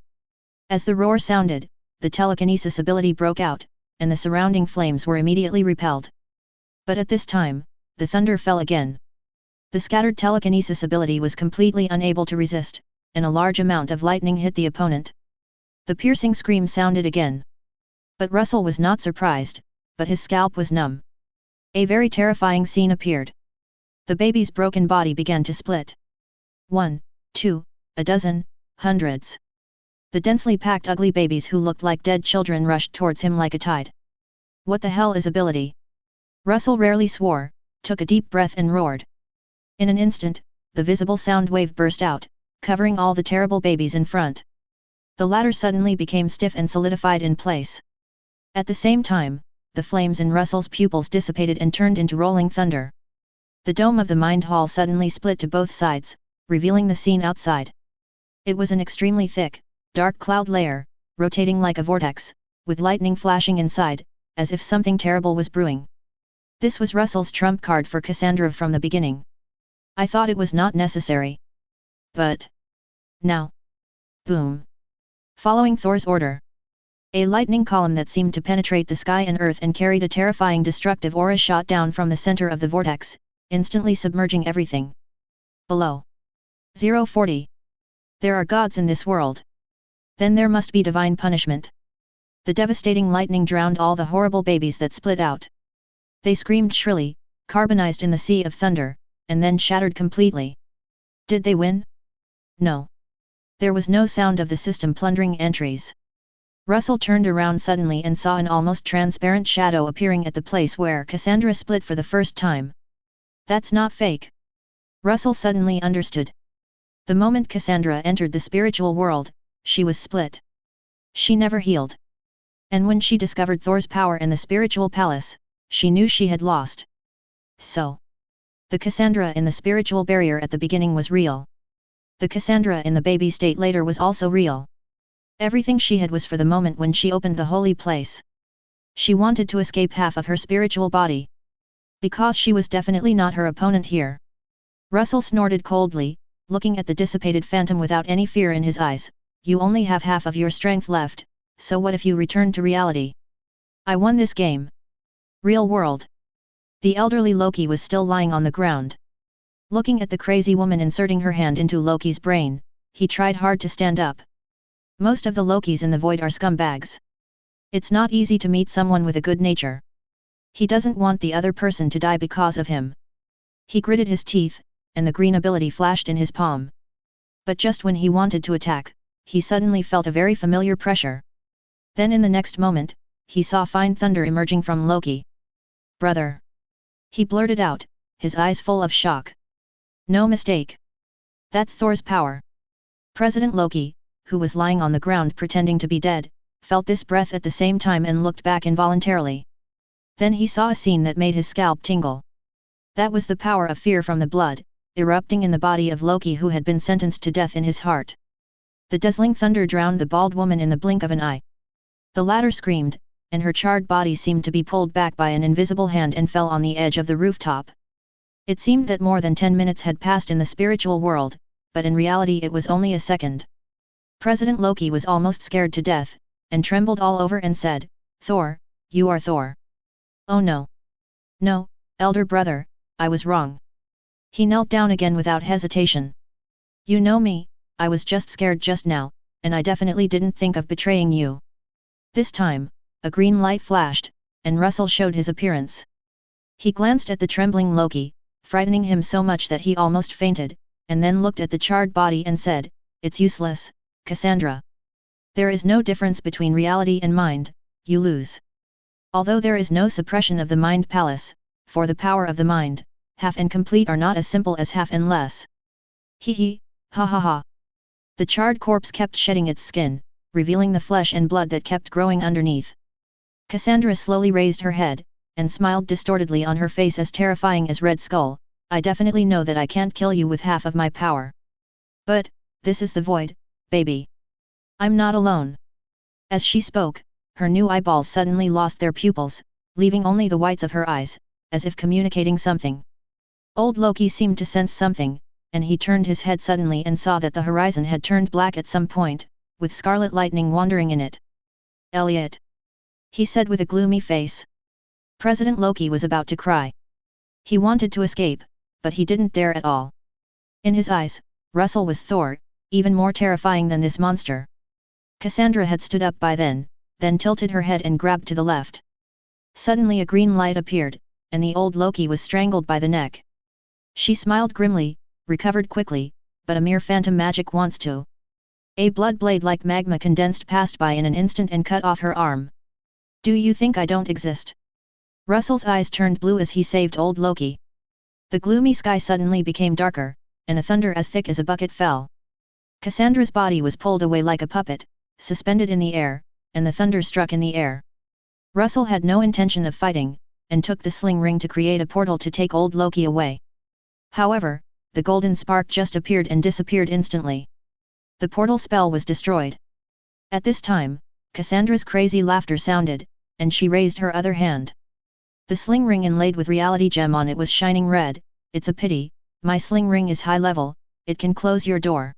As the roar sounded, the telekinesis ability broke out, and the surrounding flames were immediately repelled. But at this time, the thunder fell again. The scattered telekinesis ability was completely unable to resist, and a large amount of lightning hit the opponent. The piercing scream sounded again. But Russell was not surprised, but his scalp was numb. A very terrifying scene appeared. The baby's broken body began to split. 1, 2, a dozen, hundreds. The densely packed ugly babies who looked like dead children rushed towards him like a tide. "What the hell is ability?" Russell rarely swore, took a deep breath and roared. In an instant, the visible sound wave burst out, covering all the terrible babies in front. The latter suddenly became stiff and solidified in place. At the same time, the flames in Russell's pupils dissipated and turned into rolling thunder. The dome of the mind hall suddenly split to both sides, revealing the scene outside. It was an extremely thick, dark cloud layer, rotating like a vortex, with lightning flashing inside, as if something terrible was brewing. This was Russell's trump card for Cassandra from the beginning. I thought it was not necessary. But now. Boom. Following Thor's order. A lightning column that seemed to penetrate the sky and earth and carried a terrifying destructive aura shot down from the center of the vortex, instantly submerging everything below. 040. There are gods in this world. Then there must be divine punishment. The devastating lightning drowned all the horrible babies that split out. They screamed shrilly, carbonized in the sea of thunder, and then shattered completely. Did they win? No. There was no sound of the system plundering entries. Russell turned around suddenly and saw an almost transparent shadow appearing at the place where Cassandra split for the first time. That's not fake. Russell suddenly understood. The moment Cassandra entered the spiritual world, she was split. She never healed. And when she discovered Thor's power in the spiritual palace, she knew she had lost. So, the Cassandra in the spiritual barrier at the beginning was real. The Cassandra in the baby state later was also real. Everything she had was for the moment when she opened the holy place. She wanted to escape half of her spiritual body. Because she was definitely not her opponent here. Russell snorted coldly, looking at the dissipated phantom without any fear in his eyes. You only have half of your strength left, so what if you return to reality? I won this game. Real world. The elderly Loki was still lying on the ground. Looking at the crazy woman inserting her hand into Loki's brain, he tried hard to stand up. Most of the Lokis in the void are scumbags. It's not easy to meet someone with a good nature. He doesn't want the other person to die because of him. He gritted his teeth, and the green ability flashed in his palm. But just when he wanted to attack, he suddenly felt a very familiar pressure. Then in the next moment, he saw fine thunder emerging from Loki. Brother! He blurted out, his eyes full of shock. No mistake. That's Thor's power. President Loki, who was lying on the ground pretending to be dead, felt this breath at the same time and looked back involuntarily. Then he saw a scene that made his scalp tingle. That was the power of fear from the blood, erupting in the body of Loki who had been sentenced to death in his heart. The dazzling thunder drowned the bald woman in the blink of an eye. The latter screamed, and her charred body seemed to be pulled back by an invisible hand and fell on the edge of the rooftop. It seemed that more than 10 minutes had passed in the spiritual world, but in reality it was only a second. President Loki was almost scared to death, and trembled all over and said, Thor, you are Thor. Oh no. No, elder brother, I was wrong. He knelt down again without hesitation. You know me, I was just scared just now, and I definitely didn't think of betraying you. This time, a green light flashed, and Russell showed his appearance. He glanced at the trembling Loki, frightening him so much that he almost fainted, and then looked at the charred body and said, It's useless, Cassandra. There is no difference between reality and mind, you lose. Although there is no suppression of the mind palace, for the power of the mind, half and complete are not as simple as half and less. Hee hee, ha ha ha. The charred corpse kept shedding its skin, revealing the flesh and blood that kept growing underneath. Cassandra slowly raised her head, and smiled distortedly on her face as terrifying as Red Skull. I definitely know that I can't kill you with half of my power. But, this is the void, baby. I'm not alone. As she spoke, her new eyeballs suddenly lost their pupils, leaving only the whites of her eyes, as if communicating something. Old Loki seemed to sense something, and he turned his head suddenly and saw that the horizon had turned black at some point, with scarlet lightning wandering in it. Elliot! He said with a gloomy face. President Loki was about to cry. He wanted to escape, but he didn't dare at all. In his eyes, Russell was Thor, even more terrifying than this monster. Cassandra had stood up by then tilted her head and grabbed to the left. Suddenly a green light appeared, and the old Loki was strangled by the neck. She smiled grimly, recovered quickly, but a mere phantom magic wants to. A blood blade like magma condensed passed by in an instant and cut off her arm. Do you think I don't exist? Russell's eyes turned blue as he saved old Loki. The gloomy sky suddenly became darker, and a thunder as thick as a bucket fell. Cassandra's body was pulled away like a puppet, suspended in the air, and the thunder struck in the air. Russell had no intention of fighting, and took the sling ring to create a portal to take old Loki away. However, the golden spark just appeared and disappeared instantly. The portal spell was destroyed. At this time, Cassandra's crazy laughter sounded, and she raised her other hand. The sling ring inlaid with reality gem on it was shining red. It's a pity, my sling ring is high level, it can close your door.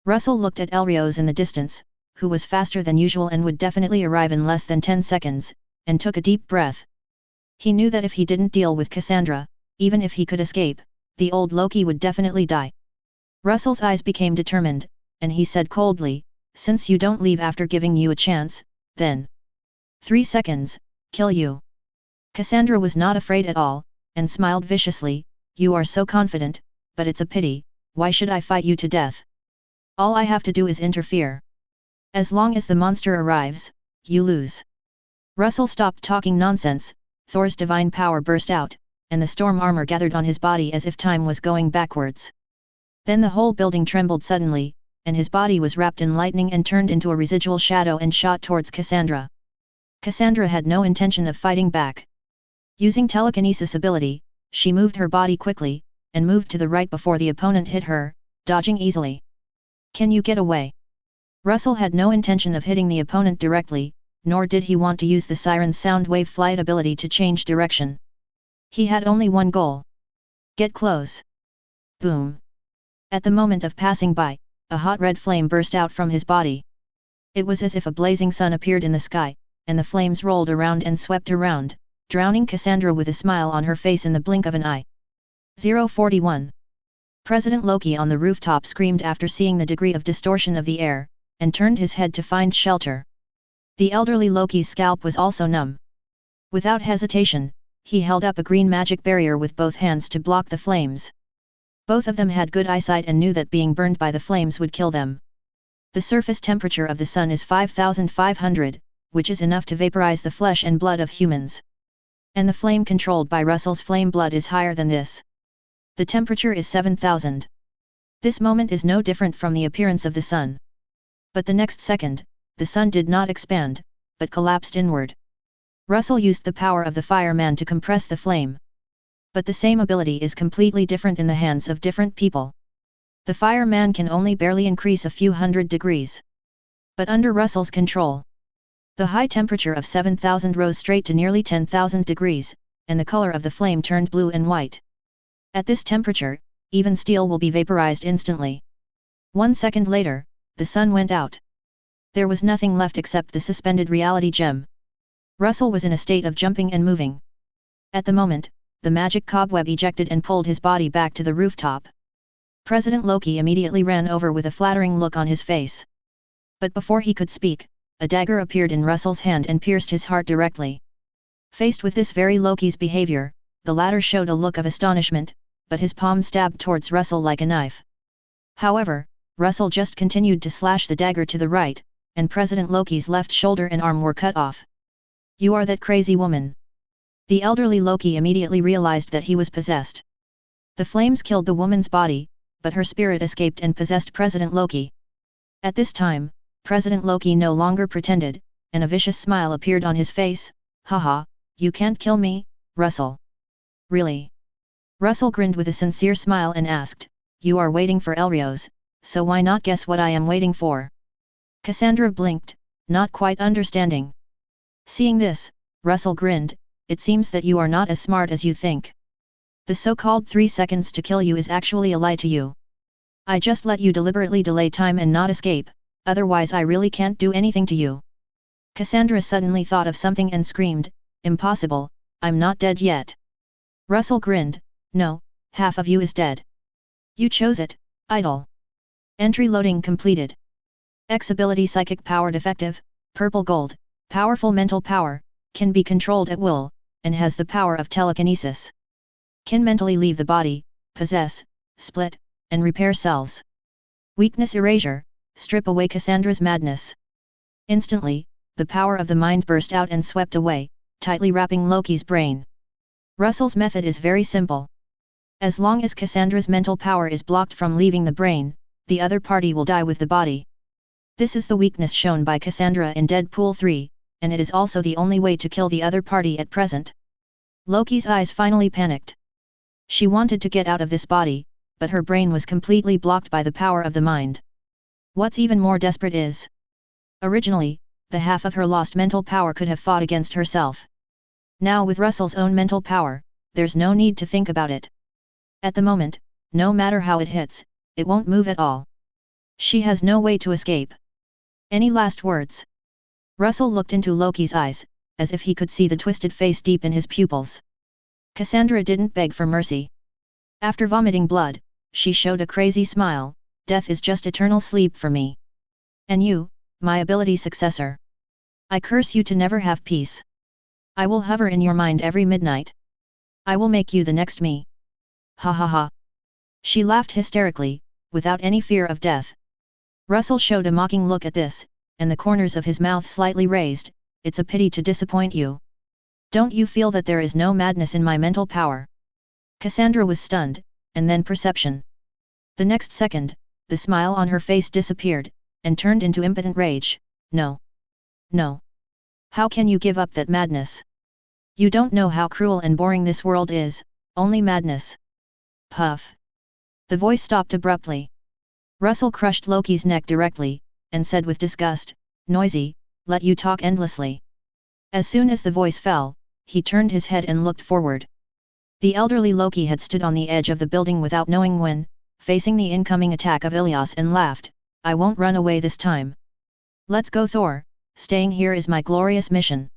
Russell looked at Elrios in the distance, who was faster than usual and would definitely arrive in less than 10 seconds, and took a deep breath. He knew that if he didn't deal with Cassandra, even if he could escape, the old Loki would definitely die. Russell's eyes became determined, and he said coldly, since you don't leave after giving you a chance, then 3 seconds, kill you. Cassandra was not afraid at all, and smiled viciously, you are so confident, but it's a pity, why should I fight you to death? All I have to do is interfere. As long as the monster arrives, you lose. Russell stopped talking nonsense, Thor's divine power burst out, and the storm armor gathered on his body as if time was going backwards. Then the whole building trembled suddenly, and his body was wrapped in lightning and turned into a residual shadow and shot towards Cassandra. Cassandra had no intention of fighting back. Using telekinesis ability, she moved her body quickly, and moved to the right before the opponent hit her, dodging easily. Can you get away? Russell had no intention of hitting the opponent directly, nor did he want to use the siren's sound wave flight ability to change direction. He had only one goal. Get close. Boom. At the moment of passing by, a hot red flame burst out from his body. It was as if a blazing sun appeared in the sky, and the flames rolled around and swept around, drowning Cassandra with a smile on her face in the blink of an eye. 041. President Loki on the rooftop screamed after seeing the degree of distortion of the air, and turned his head to find shelter. The elderly Loki's scalp was also numb. Without hesitation, he held up a green magic barrier with both hands to block the flames. Both of them had good eyesight and knew that being burned by the flames would kill them. The surface temperature of the sun is 5,500, which is enough to vaporize the flesh and blood of humans. And the flame controlled by Russell's flame blood is higher than this. The temperature is 7,000. This moment is no different from the appearance of the sun. But the next second, the sun did not expand, but collapsed inward. Russell used the power of the fireman to compress the flame. But the same ability is completely different in the hands of different people. The fireman can only barely increase a few hundred degrees. But under Russell's control, the high temperature of 7,000 rose straight to nearly 10,000 degrees, and the color of the flame turned blue and white. At this temperature, even steel will be vaporized instantly. 1 second later, the sun went out. There was nothing left except the suspended reality gem. Russell was in a state of jumping and moving. At the moment, the magic cobweb ejected and pulled his body back to the rooftop. President Loki immediately ran over with a flattering look on his face. But before he could speak, a dagger appeared in Russell's hand and pierced his heart directly. Faced with this very Loki's behavior, the latter showed a look of astonishment, but his palm stabbed towards Russell like a knife. However, Russell just continued to slash the dagger to the right, and President Loki's left shoulder and arm were cut off. You are that crazy woman. The elderly Loki immediately realized that he was possessed. The flames killed the woman's body, but her spirit escaped and possessed President Loki. At this time, President Loki no longer pretended, and a vicious smile appeared on his face. Haha, you can't kill me, Russell. Really? Russell grinned with a sincere smile and asked, you are waiting for Elrios, so why not guess what I am waiting for? Cassandra blinked, not quite understanding. Seeing this, Russell grinned, it seems that you are not as smart as you think. The so-called 3 seconds to kill you is actually a lie to you. I just let you deliberately delay time and not escape, otherwise I really can't do anything to you. Cassandra suddenly thought of something and screamed, impossible, I'm not dead yet. Russell grinned, no, half of you is dead. You chose it, idle. Entry loading completed. X ability psychic power defective, purple gold, powerful mental power, can be controlled at will, and has the power of telekinesis. Can mentally leave the body, possess, split, and repair cells. Weakness erasure, strip away Cassandra's madness. Instantly, the power of the mind burst out and swept away, tightly wrapping Loki's brain. Russell's method is very simple. As long as Cassandra's mental power is blocked from leaving the brain, the other party will die with the body. This is the weakness shown by Cassandra in Deadpool 3, and it is also the only way to kill the other party at present. Loki's eyes finally panicked. She wanted to get out of this body, but her brain was completely blocked by the power of the mind. What's even more desperate is, originally, the half of her lost mental power could have fought against herself. Now with Russell's own mental power, there's no need to think about it. At the moment, no matter how it hits, it won't move at all. She has no way to escape. Any last words? Russell looked into Loki's eyes, as if he could see the twisted face deep in his pupils. Cassandra didn't beg for mercy. After vomiting blood, she showed a crazy smile. Death is just eternal sleep for me. And you, my ability successor. I curse you to never have peace. I will hover in your mind every midnight. I will make you the next me. Ha ha ha. She laughed hysterically, without any fear of death. Russell showed a mocking look at this, and the corners of his mouth slightly raised. It's a pity to disappoint you. Don't you feel that there is no madness in my mental power? Cassandra was stunned, and then perception. The next second, the smile on her face disappeared, and turned into impotent rage. No. No. How can you give up that madness? You don't know how cruel and boring this world is, only madness. Puff. The voice stopped abruptly. Russell crushed Loki's neck directly, and said with disgust, noisy, let you talk endlessly. As soon as the voice fell, he turned his head and looked forward. The elderly Loki had stood on the edge of the building without knowing when, facing the incoming attack of Ilias, and laughed, I won't run away this time. Let's go, Thor, staying here is my glorious mission.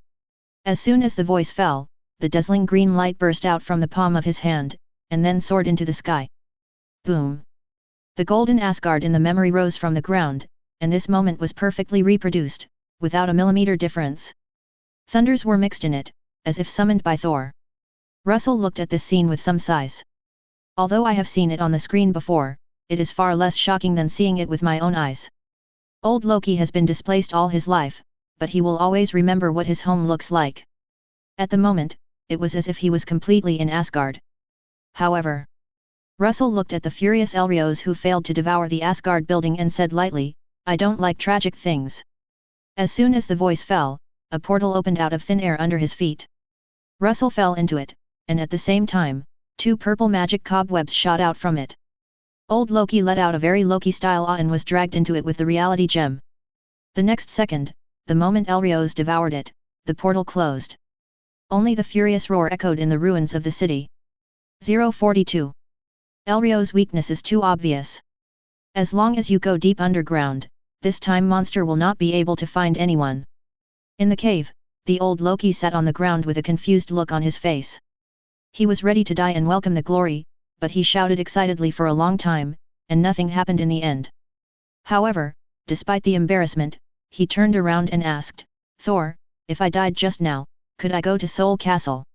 As soon as the voice fell, the dazzling green light burst out from the palm of his hand, and then soared into the sky. Boom! The golden Asgard in the memory rose from the ground, and this moment was perfectly reproduced, without a millimeter difference. Thunders were mixed in it, as if summoned by Thor. Russell looked at this scene with some sighs. Although I have seen it on the screen before, it is far less shocking than seeing it with my own eyes. Old Loki has been displaced all his life, but he will always remember what his home looks like. At the moment, it was as if he was completely in Asgard. However, Russell looked at the furious Elrios who failed to devour the Asgard building and said lightly, I don't like tragic things. As soon as the voice fell, a portal opened out of thin air under his feet. Russell fell into it, and at the same time, 2 purple magic cobwebs shot out from it. Old Loki let out a very Loki-style ah and was dragged into it with the reality gem. The next second, the moment Elrios devoured it, the portal closed. Only the furious roar echoed in the ruins of the city. 042. Elrios' weakness is too obvious. As long as you go deep underground, this time monster will not be able to find anyone. In the cave, the old Loki sat on the ground with a confused look on his face. He was ready to die and welcome the glory, but he shouted excitedly for a long time, and nothing happened in the end. However, despite the embarrassment, he turned around and asked, Thor, if I died just now, could I go to Soul Castle?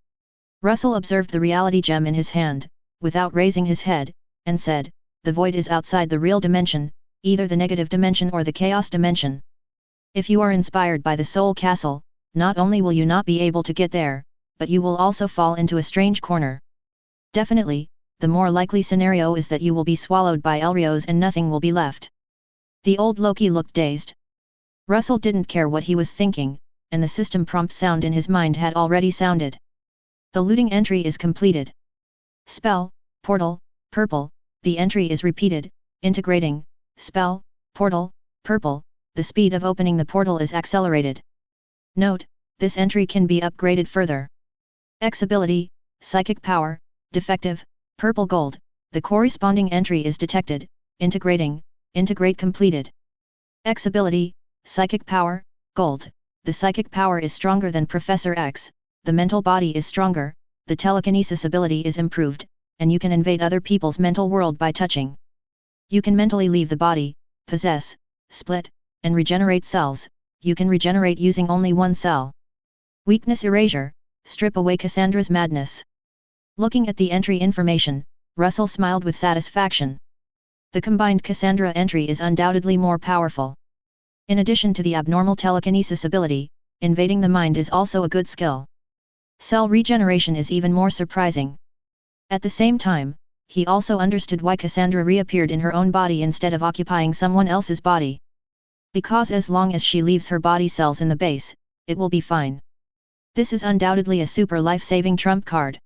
Russell observed the reality gem in his hand, without raising his head, and said, the void is outside the real dimension, either the negative dimension or the chaos dimension. If you are inspired by the Soul Castle, not only will you not be able to get there, but you will also fall into a strange corner. Definitely, the more likely scenario is that you will be swallowed by Elrios and nothing will be left. The old Loki looked dazed. Russell didn't care what he was thinking, and the system prompt sound in his mind had already sounded. The looting entry is completed. Spell, portal, purple, the entry is repeated, integrating, spell, portal, purple, the speed of opening the portal is accelerated. Note, this entry can be upgraded further. X ability, psychic power, defective, purple gold, the corresponding entry is detected, integrating, integrate completed. X ability, psychic power, gold, the psychic power is stronger than Professor X, the mental body is stronger, the telekinesis ability is improved, and you can invade other people's mental world by touching. You can mentally leave the body, possess, split, and regenerate cells, you can regenerate using only one cell. Weakness erasure, strip away Cassandra's madness. Looking at the entry information, Russell smiled with satisfaction. The combined Cassandra entry is undoubtedly more powerful. In addition to the abnormal telekinesis ability, invading the mind is also a good skill. Cell regeneration is even more surprising. At the same time, he also understood why Cassandra reappeared in her own body instead of occupying someone else's body. Because as long as she leaves her body cells in the base, it will be fine. This is undoubtedly a super life-saving trump card.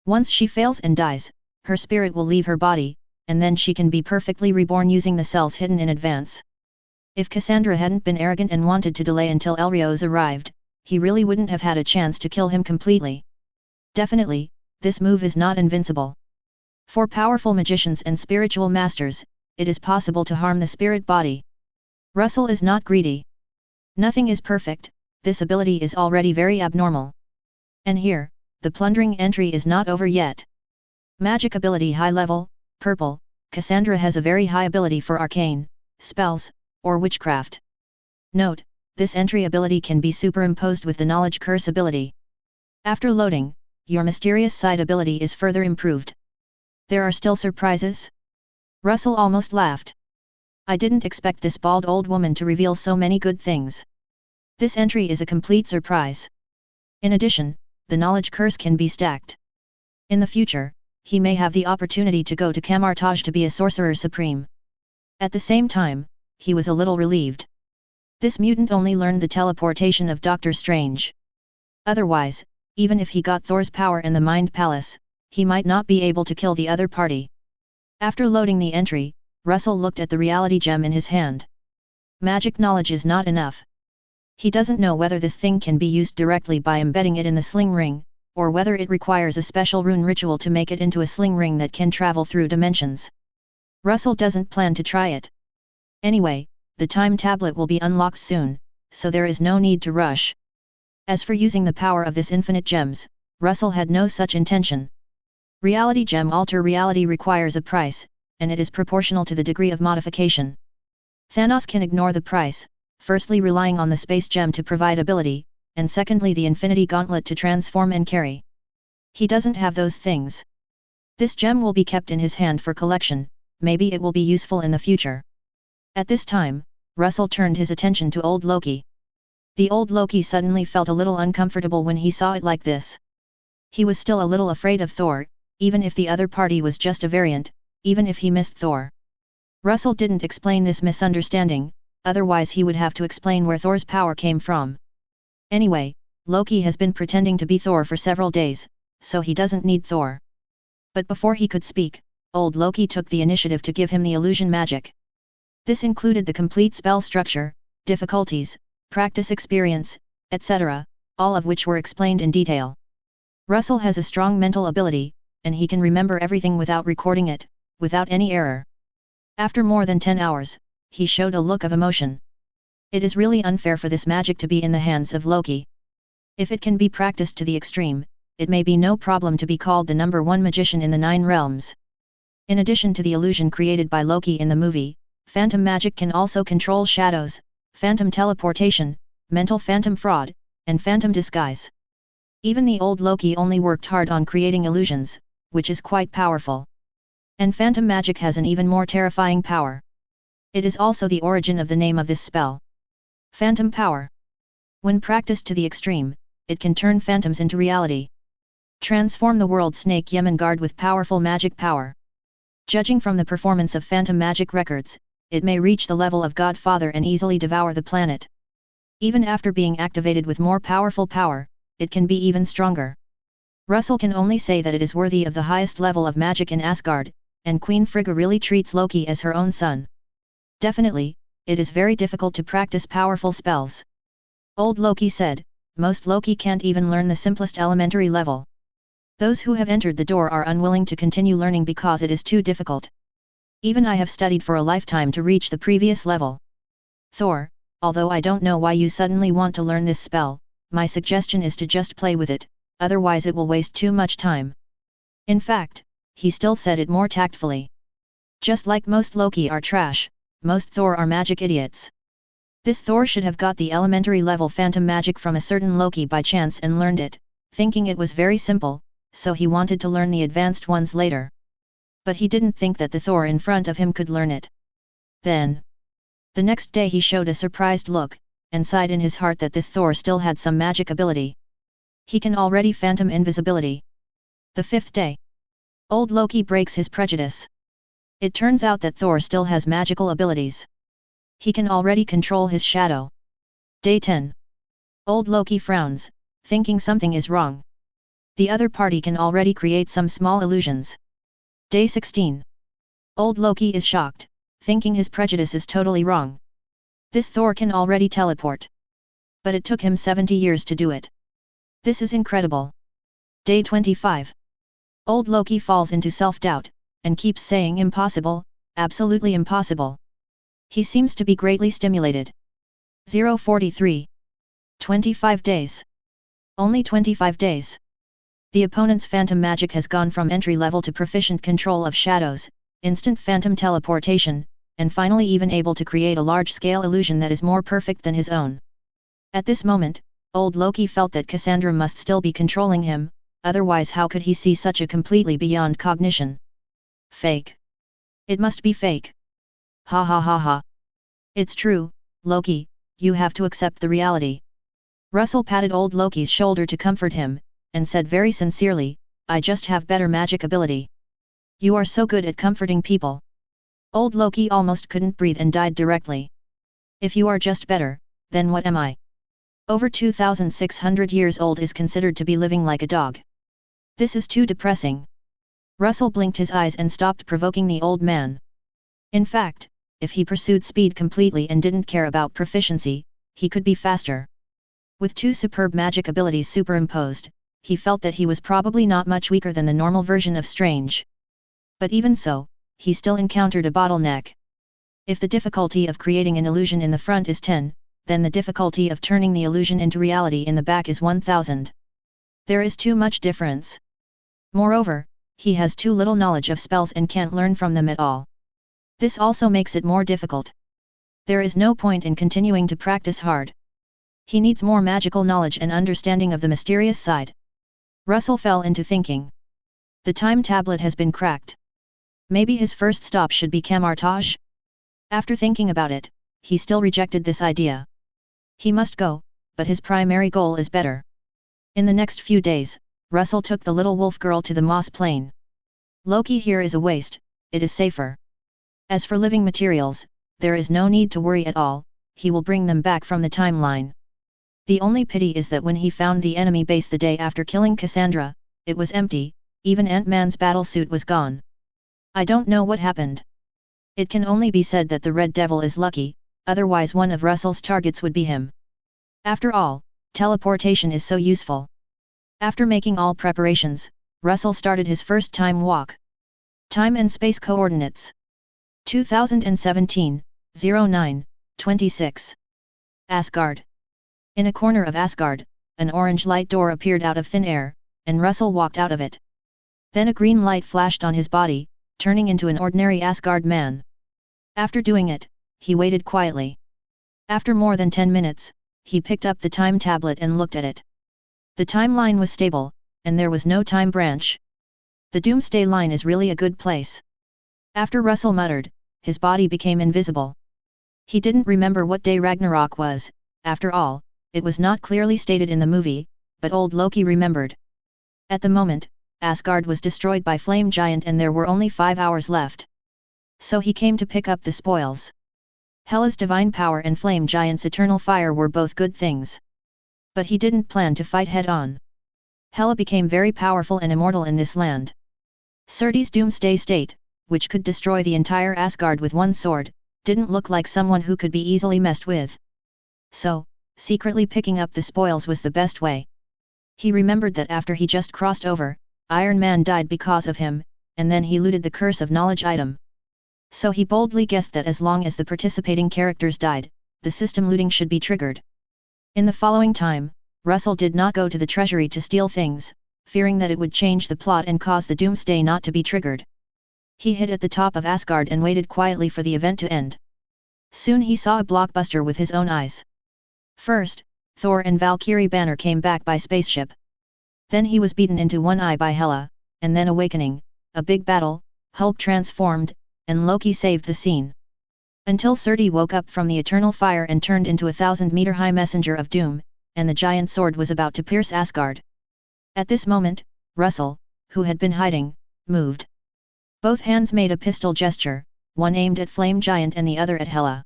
Once she fails and dies, her spirit will leave her body, and then she can be perfectly reborn using the cells hidden in advance. If Cassandra hadn't been arrogant and wanted to delay until Elrios arrived, he really wouldn't have had a chance to kill him completely. Definitely, this move is not invincible. For powerful magicians and spiritual masters, it is possible to harm the spirit body. Russell is not greedy. Nothing is perfect, this ability is already very abnormal. And here, the plundering entry is not over yet. Magic ability high level, purple, Cassandra has a very high ability for arcane, spells, or witchcraft. Note, this entry ability can be superimposed with the knowledge curse ability. After loading, your mysterious side ability is further improved. There are still surprises? Russell almost laughed. I didn't expect this bald old woman to reveal so many good things. This entry is a complete surprise. In addition, the knowledge curse can be stacked. In the future, he may have the opportunity to go to Camartage to be a sorcerer supreme. At the same time, he was a little relieved. This mutant only learned the teleportation of Doctor Strange. Otherwise, even if he got Thor's power and the Mind Palace, he might not be able to kill the other party. After loading the entry, Russell looked at the reality gem in his hand. Magic knowledge is not enough. He doesn't know whether this thing can be used directly by embedding it in the sling ring, or whether it requires a special rune ritual to make it into a sling ring that can travel through dimensions. Russell doesn't plan to try it. Anyway, the time tablet will be unlocked soon, so there is no need to rush. As for using the power of this infinite gems, Russell had no such intention. Reality gem alter reality requires a price, and it is proportional to the degree of modification. Thanos can ignore the price, firstly relying on the space gem to provide ability, and secondly the infinity gauntlet to transform and carry. He doesn't have those things. This gem will be kept in his hand for collection, maybe it will be useful in the future. At this time, Russell turned his attention to old Loki. The old Loki suddenly felt a little uncomfortable when he saw it like this. He was still a little afraid of Thor, even if the other party was just a variant, even if he missed Thor. Russell didn't explain this misunderstanding, otherwise he would have to explain where Thor's power came from. Anyway, Loki has been pretending to be Thor for several days, so he doesn't need Thor. But before he could speak, old Loki took the initiative to give him the illusion magic. This included the complete spell structure, difficulties, practice experience, etc., all of which were explained in detail. Russell has a strong mental ability, and he can remember everything without recording it, without any error. After more than 10 hours, he showed a look of emotion. It is really unfair for this magic to be in the hands of Loki. If it can be practiced to the extreme, it may be no problem to be called the #1 magician in the 9 realms. In addition to the illusion created by Loki in the movie, phantom magic can also control shadows, phantom teleportation, mental phantom fraud, and phantom disguise. Even the old Loki only worked hard on creating illusions, which is quite powerful. And phantom magic has an even more terrifying power. It is also the origin of the name of this spell. Phantom power. When practiced to the extreme, it can turn phantoms into reality. Transform the world Snake Yemengard with powerful magic power. Judging from the performance of phantom magic records, it may reach the level of Godfather and easily devour the planet. Even after being activated with more powerful power, it can be even stronger. Russell can only say that it is worthy of the highest level of magic in Asgard, and Queen Frigga really treats Loki as her own son. Definitely, it is very difficult to practice powerful spells. Old Loki said, most Loki can't even learn the simplest elementary level. Those who have entered the door are unwilling to continue learning because it is too difficult. Even I have studied for a lifetime to reach the previous level. Thor, although I don't know why you suddenly want to learn this spell, my suggestion is to just play with it, otherwise it will waste too much time. In fact, he still said it more tactfully. Just like most Loki are trash, most Thor are magic idiots. This Thor should have got the elementary level phantom magic from a certain Loki by chance and learned it, thinking it was very simple, so he wanted to learn the advanced ones later. But he didn't think that the Thor in front of him could learn it. Then, the next day he showed a surprised look, and sighed in his heart that this Thor still had some magic ability. He can already phantom invisibility. The 5th day. Old Loki breaks his prejudice. It turns out that Thor still has magical abilities. He can already control his shadow. Day 10. Old Loki frowns, thinking something is wrong. The other party can already create some small illusions. Day 16. Old Loki is shocked, thinking his prejudice is totally wrong. This Thor can already teleport. But it took him 70 years to do it. This is incredible. Day 25. Old Loki falls into self-doubt, and keeps saying impossible, absolutely impossible. He seems to be greatly stimulated. 043. 25 days. Only 25 days. The opponent's phantom magic has gone from entry level to proficient control of shadows, instant phantom teleportation, and finally even able to create a large-scale illusion that is more perfect than his own. At this moment, old Loki felt that Cassandra must still be controlling him, otherwise how could he see such a completely beyond cognition? Fake. It must be fake. Ha ha ha ha. It's true, Loki, you have to accept the reality. Russell patted old Loki's shoulder to comfort him, and said very sincerely, I just have better magic ability. You are so good at comforting people. Old Loki almost couldn't breathe and died directly. If you are just better, then what am I? Over 2,600 years old is considered to be living like a dog. This is too depressing. Russell blinked his eyes and stopped provoking the old man. In fact, if he pursued speed completely and didn't care about proficiency, he could be faster. With two superb magic abilities superimposed, he felt that he was probably not much weaker than the normal version of Strange. But even so, he still encountered a bottleneck. If the difficulty of creating an illusion in the front is 10, then the difficulty of turning the illusion into reality in the back is 1000. There is too much difference. Moreover, he has too little knowledge of spells and can't learn from them at all. This also makes it more difficult. There is no point in continuing to practice hard. He needs more magical knowledge and understanding of the mysterious side. Russell fell into thinking. The time tablet has been cracked. Maybe his first stop should be Camartage? After thinking about it, he still rejected this idea. He must go, but his primary goal is better. In the next few days, Russell took the little wolf girl to the Moss Plain. Loki here is a waste, it is safer. As for living materials, there is no need to worry at all, he will bring them back from the timeline. The only pity is that when he found the enemy base the day after killing Cassandra, it was empty, even Ant-Man's battlesuit was gone. I don't know what happened. It can only be said that the Red Devil is lucky, otherwise one of Russell's targets would be him. After all, teleportation is so useful. After making all preparations, Russell started his first time walk. Time and space coordinates. 2017, 09/26. Asgard. In a corner of Asgard, an orange light door appeared out of thin air, and Russell walked out of it. Then a green light flashed on his body, turning into an ordinary Asgard man. After doing it, he waited quietly. After more than 10 minutes, he picked up the time tablet and looked at it. The timeline was stable, and there was no time branch. The Doomsday line is really a good place. After Russell muttered, his body became invisible. He didn't remember what day Ragnarok was, after all, it was not clearly stated in the movie, but old Loki remembered. At the moment, Asgard was destroyed by Flame Giant and there were only 5 hours left. So he came to pick up the spoils. Hela's divine power and Flame Giant's eternal fire were both good things. But he didn't plan to fight head-on. Hela became very powerful and immortal in this land. Surt's Doomsday State, which could destroy the entire Asgard with one sword, didn't look like someone who could be easily messed with. So, secretly picking up the spoils was the best way. He remembered that after he just crossed over, Iron Man died because of him, and then he looted the Curse of Knowledge item. So he boldly guessed that as long as the participating characters died, the system looting should be triggered. In the following time, Russell did not go to the treasury to steal things, fearing that it would change the plot and cause the Doomsday not to be triggered. He hid at the top of Asgard and waited quietly for the event to end. Soon he saw a blockbuster with his own eyes. First, Thor and Valkyrie Banner came back by spaceship. Then he was beaten into one eye by Hela, and then awakening, a big battle, Hulk transformed, and Loki saved the scene. Until Surtur woke up from the eternal fire and turned into a 1,000-meter-high messenger of doom, and the giant sword was about to pierce Asgard. At this moment, Russell, who had been hiding, moved. Both hands made a pistol gesture, one aimed at Flame Giant and the other at Hela.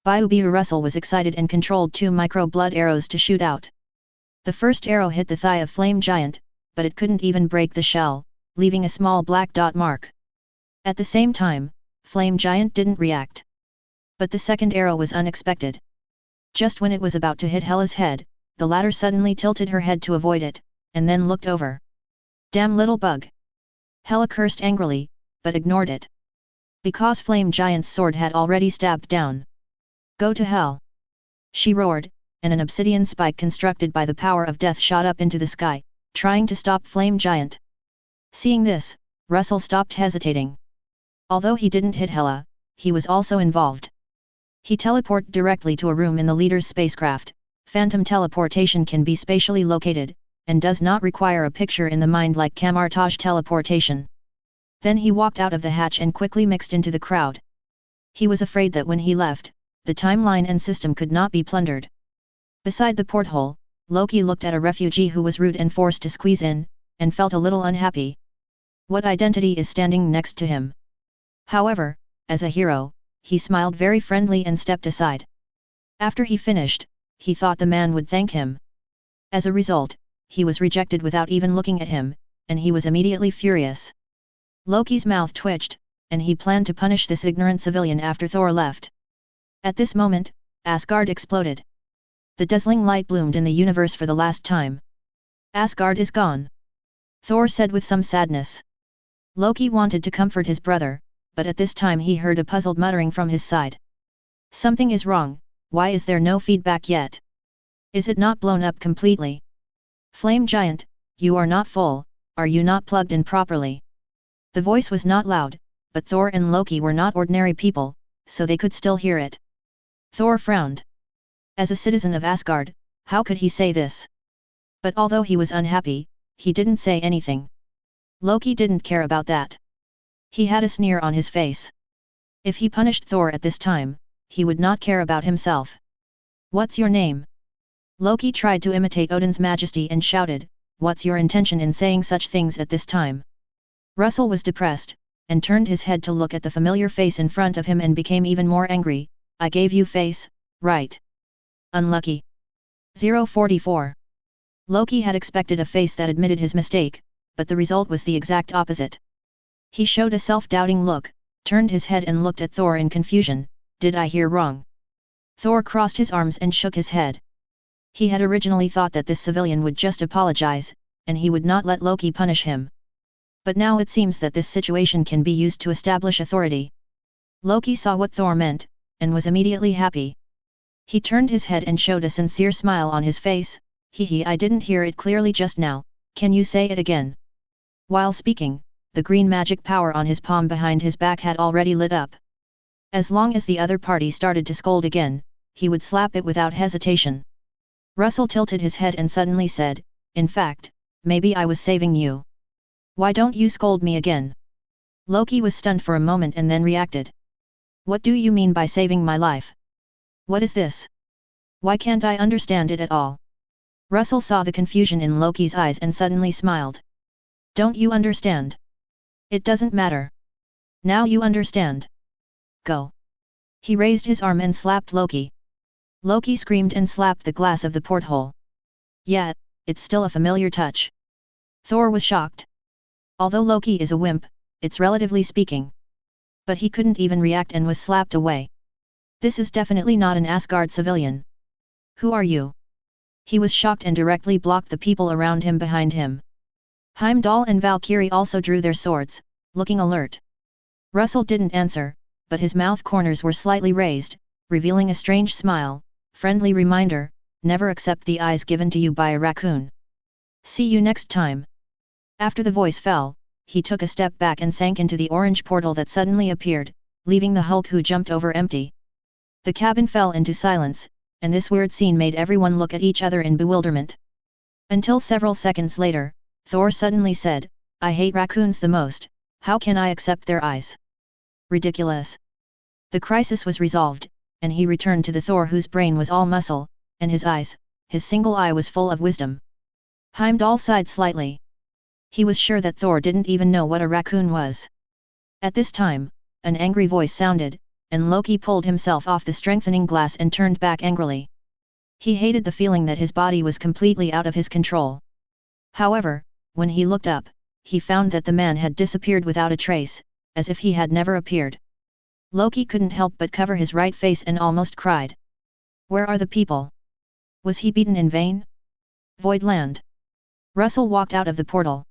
Byubiu Russell was excited and controlled 2 micro-blood arrows to shoot out. The first arrow hit the thigh of Flame Giant, but it couldn't even break the shell, leaving a small black dot mark. At the same time, Flame Giant didn't react. But the second arrow was unexpected. Just when it was about to hit Hela's head, the latter suddenly tilted her head to avoid it, and then looked over. Damn little bug! Hela cursed angrily, but ignored it. Because Flame Giant's sword had already stabbed down. Go to hell! She roared, and an obsidian spike constructed by the power of death shot up into the sky, trying to stop Flame Giant. Seeing this, Russell stopped hesitating. Although he didn't hit Hela, he was also involved. He teleported directly to a room in the leader's spacecraft. Phantom teleportation can be spatially located, and does not require a picture in the mind like camartage teleportation. Then he walked out of the hatch and quickly mixed into the crowd. He was afraid that when he left, the timeline and system could not be plundered. Beside the porthole, Loki looked at a refugee who was rude and forced to squeeze in, and felt a little unhappy. What identity is standing next to him? However, as a hero, he smiled very friendly and stepped aside. After he finished, he thought the man would thank him. As a result, he was rejected without even looking at him, and he was immediately furious. Loki's mouth twitched, and he planned to punish this ignorant civilian after Thor left. At this moment, Asgard exploded. The dazzling light bloomed in the universe for the last time. Asgard is gone, Thor said with some sadness. Loki wanted to comfort his brother, but at this time he heard a puzzled muttering from his side. Something is wrong, why is there no feedback yet? Is it not blown up completely? Flame Giant, you are not full, are you not plugged in properly? The voice was not loud, but Thor and Loki were not ordinary people, so they could still hear it. Thor frowned. As a citizen of Asgard, how could he say this? But although he was unhappy, he didn't say anything. Loki didn't care about that. He had a sneer on his face. If he punished Thor at this time, he would not care about himself. What's your name? Loki tried to imitate Odin's majesty and shouted, what's your intention in saying such things at this time? Russell was depressed, and turned his head to look at the familiar face in front of him and became even more angry. I gave you face, right? Unlucky. 044. Loki had expected a face that admitted his mistake, but the result was the exact opposite. He showed a self-doubting look, turned his head and looked at Thor in confusion. Did I hear wrong? Thor crossed his arms and shook his head. He had originally thought that this civilian would just apologize, and he would not let Loki punish him. But now it seems that this situation can be used to establish authority. Loki saw what Thor meant, and was immediately happy. He turned his head and showed a sincere smile on his face. I didn't hear it clearly just now, can you say it again? While speaking, the green magic power on his palm behind his back had already lit up. As long as the other party started to scold again, he would slap it without hesitation. Russell tilted his head and suddenly said, in fact, maybe I was saving you. Why don't you scold me again? Loki was stunned for a moment and then reacted. What do you mean by saving my life? What is this? Why can't I understand it at all? Russell saw the confusion in Loki's eyes and suddenly smiled. Don't you understand? It doesn't matter. Now you understand. Go. He raised his arm and slapped Loki. Loki screamed and slapped the glass of the porthole. Yeah, it's still a familiar touch. Thor was shocked. Although Loki is a wimp, it's relatively speaking. But he couldn't even react and was slapped away. This is definitely not an Asgard civilian. Who are you? He was shocked and directly blocked the people around him behind him. Heimdall and Valkyrie also drew their swords, looking alert. Russell didn't answer, but his mouth corners were slightly raised, revealing a strange smile. Friendly reminder, never accept the eyes given to you by a raccoon. See you next time. After the voice fell, he took a step back and sank into the orange portal that suddenly appeared, leaving the Hulk who jumped over empty. The cabin fell into silence, and this weird scene made everyone look at each other in bewilderment. Until several seconds later, Thor suddenly said, I hate raccoons the most, how can I accept their eyes? Ridiculous. The crisis was resolved, and he returned to the Thor whose brain was all muscle, and his eyes, his single eye was full of wisdom. Heimdall sighed slightly. He was sure that Thor didn't even know what a raccoon was. At this time, an angry voice sounded, and Loki pulled himself off the strengthening glass and turned back angrily. He hated the feeling that his body was completely out of his control. However, when he looked up, he found that the man had disappeared without a trace, as if he had never appeared. Loki couldn't help but cover his right face and almost cried. Where are the people? Was he beaten in vain? Void land. Russell walked out of the portal.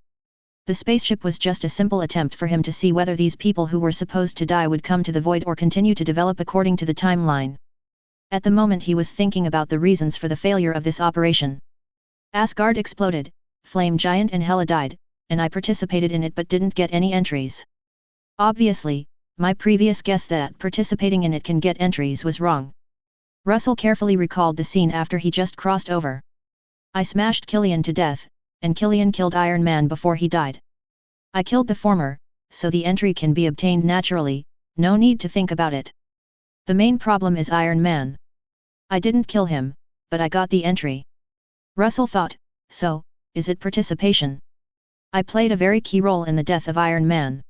The spaceship was just a simple attempt for him to see whether these people who were supposed to die would come to the void or continue to develop according to the timeline. At the moment he was thinking about the reasons for the failure of this operation. Asgard exploded, Flame Giant and Hela died, and I participated in it but didn't get any entries. Obviously, my previous guess that participating in it can get entries was wrong. Russell carefully recalled the scene after he just crossed over. I smashed Killian to death, and Killian killed Iron Man before he died. I killed the former, so the entry can be obtained naturally, no need to think about it. The main problem is Iron Man. I didn't kill him, but I got the entry. Russell thought, so, is it participation? I played a very key role in the death of Iron Man.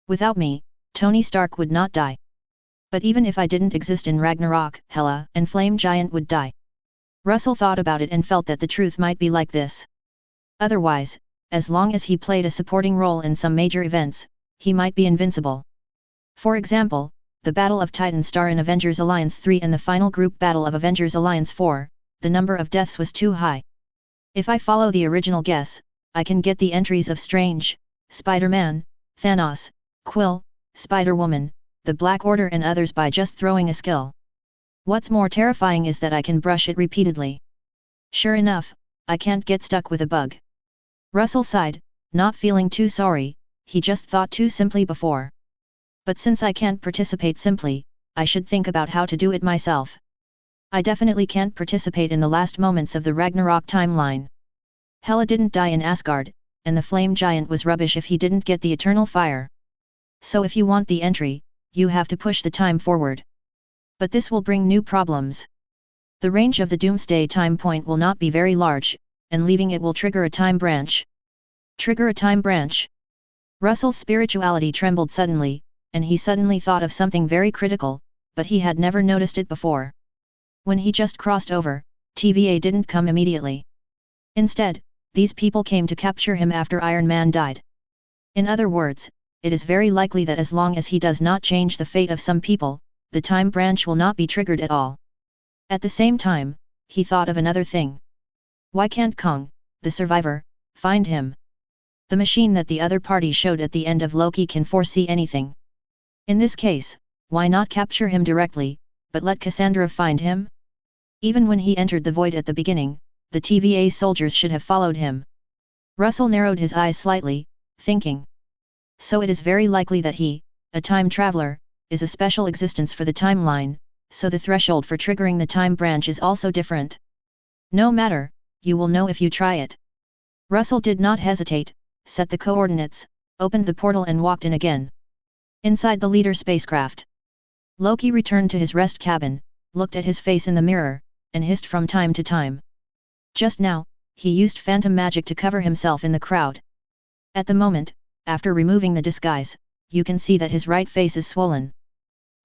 Without me, Tony Stark would not die. But even if I didn't exist in Ragnarok, Hela and Flame Giant would die. Russell thought about it and felt that the truth might be like this. Otherwise, as long as he played a supporting role in some major events, he might be invincible. For example, the Battle of Titan Star in Avengers Alliance 3 and the final group battle of Avengers Alliance 4, the number of deaths was too high. If I follow the original guess, I can get the entries of Strange, Spider-Man, Thanos, Quill, Spider-Woman, the Black Order and others by just throwing a skill. What's more terrifying is that I can brush it repeatedly. Sure enough, I can't get stuck with a bug. Russell sighed, not feeling too sorry, he just thought too simply before. But since I can't participate simply, I should think about how to do it myself. I definitely can't participate in the last moments of the Ragnarok timeline. Hela didn't die in Asgard, and the Flame Giant was rubbish if he didn't get the Eternal Fire. So if you want the entry, you have to push the time forward. But this will bring new problems. The range of the Doomsday time point will not be very large, and leaving it will trigger a time branch. Trigger a time branch? Russell's spirituality trembled suddenly, and he suddenly thought of something very critical, but he had never noticed it before. When he just crossed over, TVA didn't come immediately. Instead, these people came to capture him after Iron Man died. In other words, it is very likely that as long as he does not change the fate of some people, the time branch will not be triggered at all. At the same time, he thought of another thing. Why can't Kong, the survivor, find him? The machine that the other party showed at the end of Loki can foresee anything. In this case, why not capture him directly, but let Cassandra find him? Even when he entered the void at the beginning, the TVA soldiers should have followed him. Russell narrowed his eyes slightly, thinking. So it is very likely that he, a time traveler, is a special existence for the timeline, so the threshold for triggering the time branch is also different. No matter, you will know if you try it. Russell did not hesitate, set the coordinates, opened the portal and walked in again. Inside the leader spacecraft. Loki returned to his rest cabin, looked at his face in the mirror, and hissed from time to time. Just now, he used phantom magic to cover himself in the crowd. At the moment, after removing the disguise, you can see that his right face is swollen.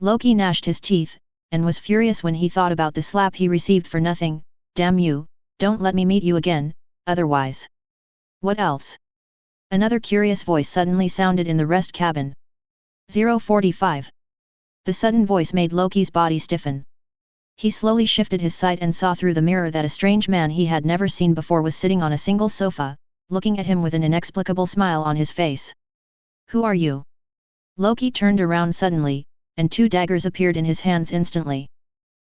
Loki gnashed his teeth, and was furious when he thought about the slap he received for nothing. Damn you, don't let me meet you again, otherwise. What else? Another curious voice suddenly sounded in the rest cabin. 045. The sudden voice made Loki's body stiffen. He slowly shifted his sight and saw through the mirror that a strange man he had never seen before was sitting on a single sofa, looking at him with an inexplicable smile on his face. Who are you? Loki turned around suddenly, and 2 daggers appeared in his hands instantly.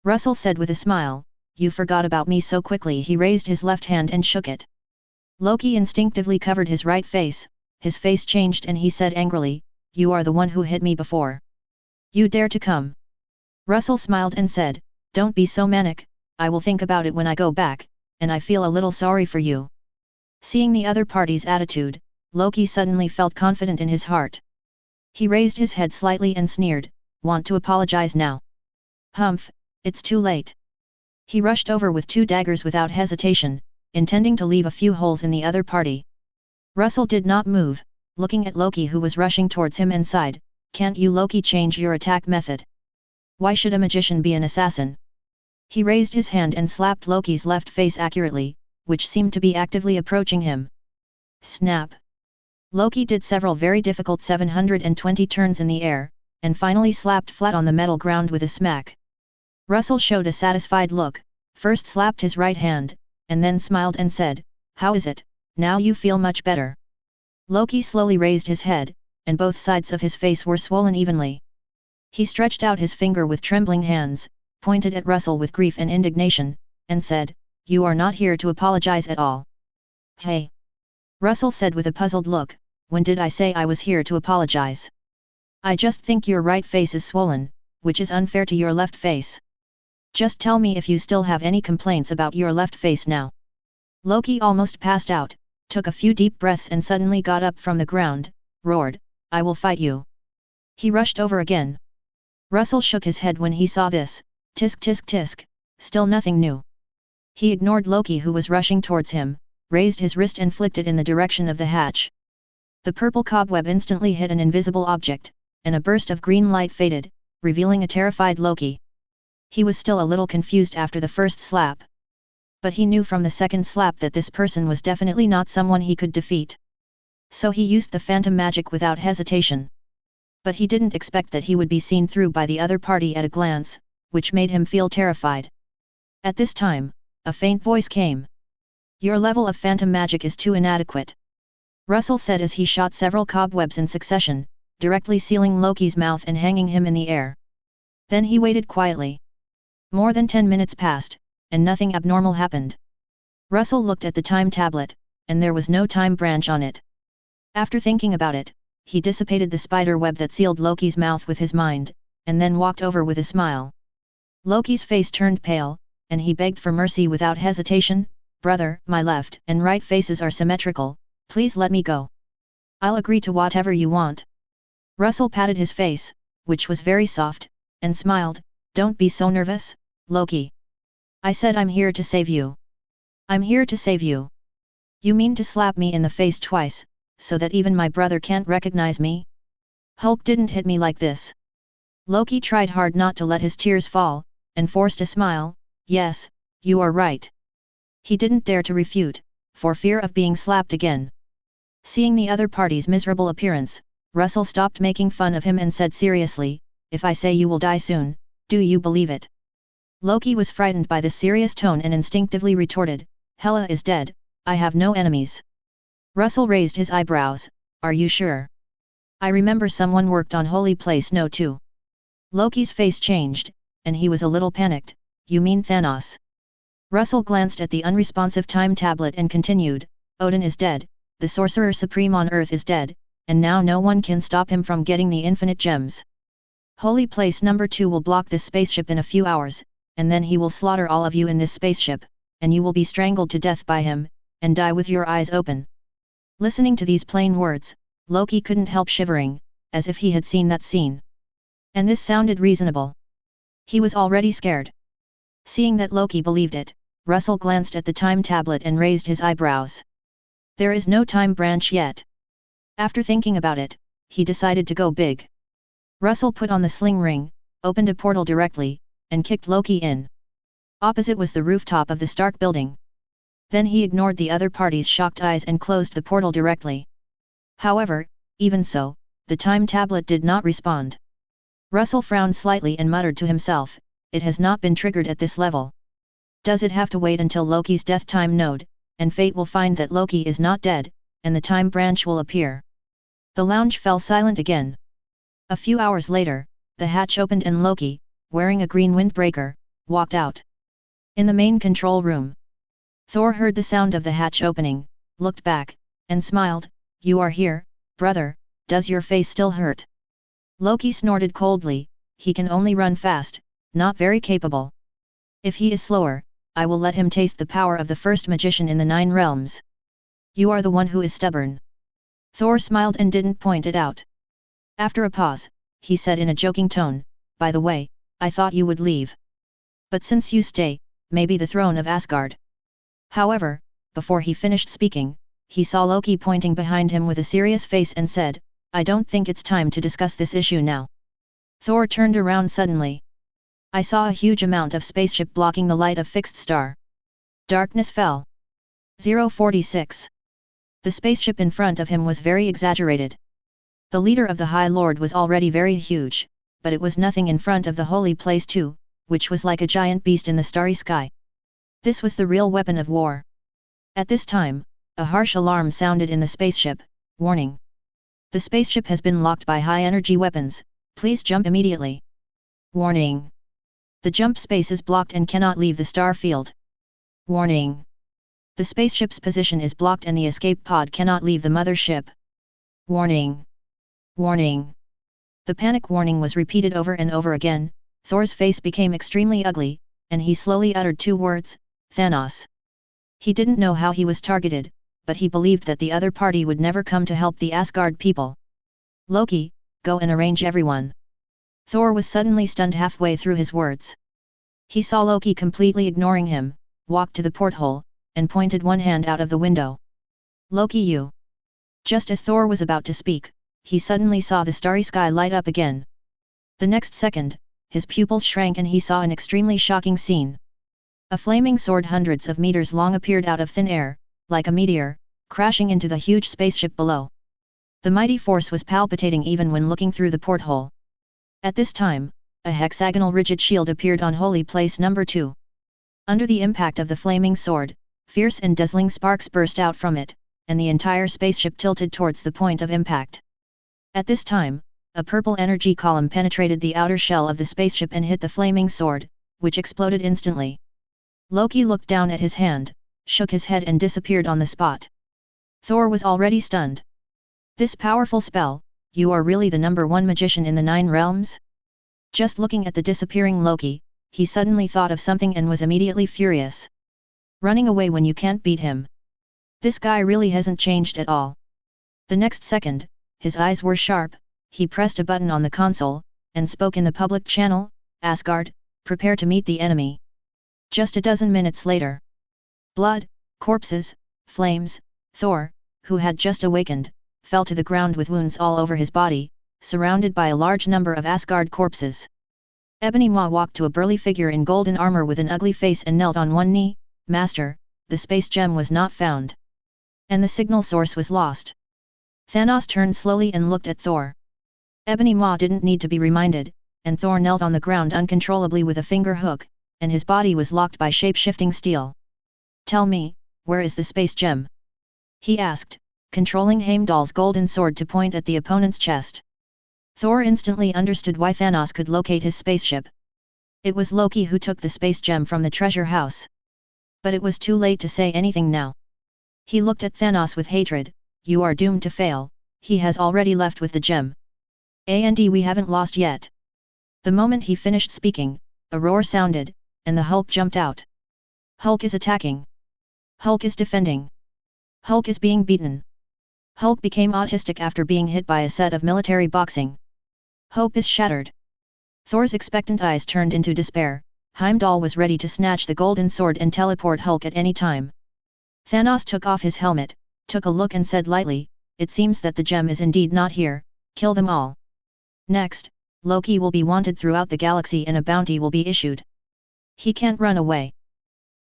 Russell said with a smile, you forgot about me so quickly. He raised his left hand and shook it. Loki instinctively covered his right face, his face changed and he said angrily, you are the one who hit me before. You dare to come? Russell smiled and said, don't be so manic, I will think about it when I go back, and I feel a little sorry for you. Seeing the other party's attitude, Loki suddenly felt confident in his heart. He raised his head slightly and sneered, want to apologize now? Humph, it's too late. He rushed over with 2 daggers without hesitation, intending to leave a few holes in the other party. Russell did not move, looking at Loki who was rushing towards him and sighed, can't you Loki change your attack method? Why should a magician be an assassin? He raised his hand and slapped Loki's left face accurately, which seemed to be actively approaching him. Snap! Loki did several very difficult 720 turns in the air, and finally slapped flat on the metal ground with a smack. Russell showed a satisfied look, first slapped his right hand, and then smiled and said, "How is it, now you feel much better?" Loki slowly raised his head, and both sides of his face were swollen evenly. He stretched out his finger with trembling hands, pointed at Russell with grief and indignation, and said, "You are not here to apologize at all." "Hey!" Russell said with a puzzled look, "When did I say I was here to apologize? I just think your right face is swollen, which is unfair to your left face. Just tell me if you still have any complaints about your left face now." Loki almost passed out, took a few deep breaths and suddenly got up from the ground, roared, "I will fight you." He rushed over again. Russell shook his head when he saw this, tisk tisk tisk, still nothing new. He ignored Loki who was rushing towards him, raised his wrist and flicked it in the direction of the hatch. The purple cobweb instantly hit an invisible object, and a burst of green light faded, revealing a terrified Loki. He was still a little confused after the first slap. But he knew from the second slap that this person was definitely not someone he could defeat. So he used the phantom magic without hesitation. But he didn't expect that he would be seen through by the other party at a glance, which made him feel terrified. At this time, a faint voice came. "Your level of phantom magic is too inadequate," Russell said as he shot several cobwebs in succession, directly sealing Loki's mouth and hanging him in the air. Then he waited quietly. More than 10 minutes passed, and nothing abnormal happened. Russell looked at the time tablet, and there was no time branch on it. After thinking about it, he dissipated the spider web that sealed Loki's mouth with his mind, and then walked over with a smile. Loki's face turned pale, and he begged for mercy without hesitation, "Brother, my left and right faces are symmetrical, please let me go. I'll agree to whatever you want." Russell patted his face, which was very soft, and smiled, "Don't be so nervous, Loki. I said I'm here to save you. I'm here to save you. You mean to slap me in the face twice, so that even my brother can't recognize me? Hulk didn't hit me like this." Loki tried hard not to let his tears fall, and forced a smile, "Yes, you are right." He didn't dare to refute, for fear of being slapped again. Seeing the other party's miserable appearance, Russell stopped making fun of him and said seriously, "If I say you will die soon, do you believe it?" Loki was frightened by this serious tone and instinctively retorted, "Hela is dead, I have no enemies." Russell raised his eyebrows, "Are you sure? I remember someone worked on Holy Place No. 2. Loki's face changed, and he was a little panicked, "You mean Thanos?" Russell glanced at the unresponsive time tablet and continued, "Odin is dead, the Sorcerer Supreme on Earth is dead, and now no one can stop him from getting the infinite gems. Holy Place No. 2 will block this spaceship in a few hours, and then he will slaughter all of you in this spaceship, and you will be strangled to death by him, and die with your eyes open." Listening to these plain words, Loki couldn't help shivering, as if he had seen that scene. And this sounded reasonable. He was already scared. Seeing that Loki believed it, Russell glanced at the time tablet and raised his eyebrows. "There is no time branch yet." After thinking about it, he decided to go big. Russell put on the sling ring, opened a portal directly, and kicked Loki in. Opposite was the rooftop of the Stark building. Then he ignored the other party's shocked eyes and closed the portal directly. However, even so, the time tablet did not respond. Russell frowned slightly and muttered to himself, "It has not been triggered at this level. Does it have to wait until Loki's death time node, and fate will find that Loki is not dead, and the time branch will appear?" The lounge fell silent again. A few hours later, the hatch opened and Loki, wearing a green windbreaker, walked out. In the main control room, Thor heard the sound of the hatch opening, looked back, and smiled, "You are here, brother, does your face still hurt?" Loki snorted coldly, "He can only run fast, not very capable. If he is slower, I will let him taste the power of the first magician in the 9 realms. You are the one who is stubborn." Thor smiled and didn't point it out. After a pause, he said in a joking tone, "By the way, I thought you would leave. But since you stay, maybe the throne of Asgard." However, before he finished speaking, he saw Loki pointing behind him with a serious face and said, "I don't think it's time to discuss this issue now." Thor turned around suddenly. "I saw a huge amount of spaceship blocking the light of fixed star." Darkness fell. 046. The spaceship in front of him was very exaggerated. The leader of the High Lord was already very huge, but it was nothing in front of the holy place too, which was like a giant beast in the starry sky. This was the real weapon of war. At this time, a harsh alarm sounded in the spaceship. Warning! The spaceship has been locked by high-energy weapons, please jump immediately. Warning! The jump space is blocked and cannot leave the star field. Warning! The spaceship's position is blocked and the escape pod cannot leave the mothership. Warning! Warning! The panic warning was repeated over and over again. Thor's face became extremely ugly, and he slowly uttered two words, Thanos. He didn't know how he was targeted, but he believed that the other party would never come to help the Asgard people. Loki, go and arrange everyone. Thor was suddenly stunned halfway through his words. He saw Loki completely ignoring him, walked to the porthole, and pointed one hand out of the window. Loki, you! Just as Thor was about to speak, he suddenly saw the starry sky light up again. The next second, his pupils shrank and he saw an extremely shocking scene. A flaming sword hundreds of meters long appeared out of thin air, like a meteor, crashing into the huge spaceship below. The mighty force was palpitating even when looking through the porthole. At this time, a hexagonal rigid shield appeared on holy place number 2. Under the impact of the flaming sword, fierce and dazzling sparks burst out from it, and the entire spaceship tilted towards the point of impact. At this time, a purple energy column penetrated the outer shell of the spaceship and hit the flaming sword, which exploded instantly. Loki looked down at his hand, shook his head and disappeared on the spot. Thor was already stunned. This powerful spell, you are really the number one magician in the 9 realms? Just looking at the disappearing Loki, he suddenly thought of something and was immediately furious. Running away when you can't beat him. This guy really hasn't changed at all. The next second, his eyes were sharp, he pressed a button on the console, and spoke in the public channel, Asgard, prepare to meet the enemy. Just a dozen minutes later. Blood, corpses, flames, Thor, who had just awakened, fell to the ground with wounds all over his body, surrounded by a large number of Asgard corpses. Ebony Maw walked to a burly figure in golden armor with an ugly face and knelt on one knee, Master, the space gem was not found. And the signal source was lost. Thanos turned slowly and looked at Thor. Ebony Maw didn't need to be reminded, and Thor knelt on the ground uncontrollably with a finger hook, and his body was locked by shape-shifting steel. Tell me, where is the space gem? He asked, controlling Heimdall's golden sword to point at the opponent's chest. Thor instantly understood why Thanos could locate his spaceship. It was Loki who took the space gem from the treasure house. But it was too late to say anything now. He looked at Thanos with hatred, you are doomed to fail, he has already left with the gem. And we haven't lost yet. The moment he finished speaking, a roar sounded, and the Hulk jumped out. Hulk is attacking. Hulk is defending. Hulk is being beaten. Hulk became autistic after being hit by a set of military boxing. Hope is shattered. Thor's expectant eyes turned into despair. Heimdall was ready to snatch the golden sword and teleport Hulk at any time. Thanos took off his helmet, took a look and said lightly, it seems that the gem is indeed not here, kill them all. Next, Loki will be wanted throughout the galaxy and a bounty will be issued. He can't run away.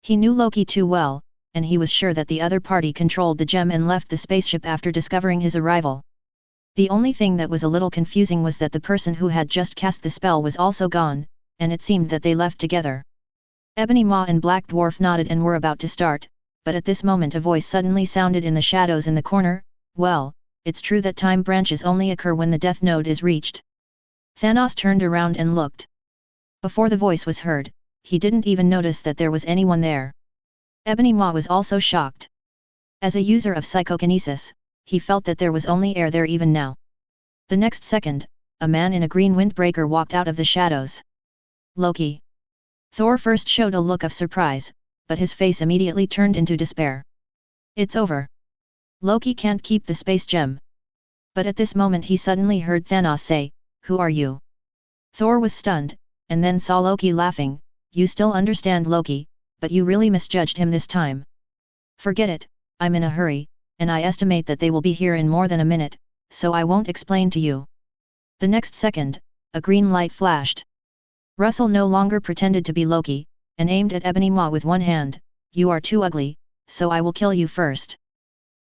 He knew Loki too well, and he was sure that the other party controlled the gem and left the spaceship after discovering his arrival. The only thing that was a little confusing was that the person who had just cast the spell was also gone, and it seemed that they left together. Ebony Maw and Black Dwarf nodded and were about to start, but at this moment a voice suddenly sounded in the shadows in the corner, well, it's true that time branches only occur when the death node is reached. Thanos turned around and looked. Before the voice was heard, he didn't even notice that there was anyone there. Ebony Maw was also shocked. As a user of psychokinesis, he felt that there was only air there even now. The next second, a man in a green windbreaker walked out of the shadows. Loki. Thor first showed a look of surprise, but his face immediately turned into despair. It's over. Loki can't keep the space gem. But at this moment he suddenly heard Thanos say, who are you? Thor was stunned, and then saw Loki laughing, you still understand Loki, but you really misjudged him this time. Forget it, I'm in a hurry, and I estimate that they will be here in more than a minute, so I won't explain to you. The next second, a green light flashed. Russell no longer pretended to be Loki, and aimed at Ebony Maw with one hand, you are too ugly, so I will kill you first.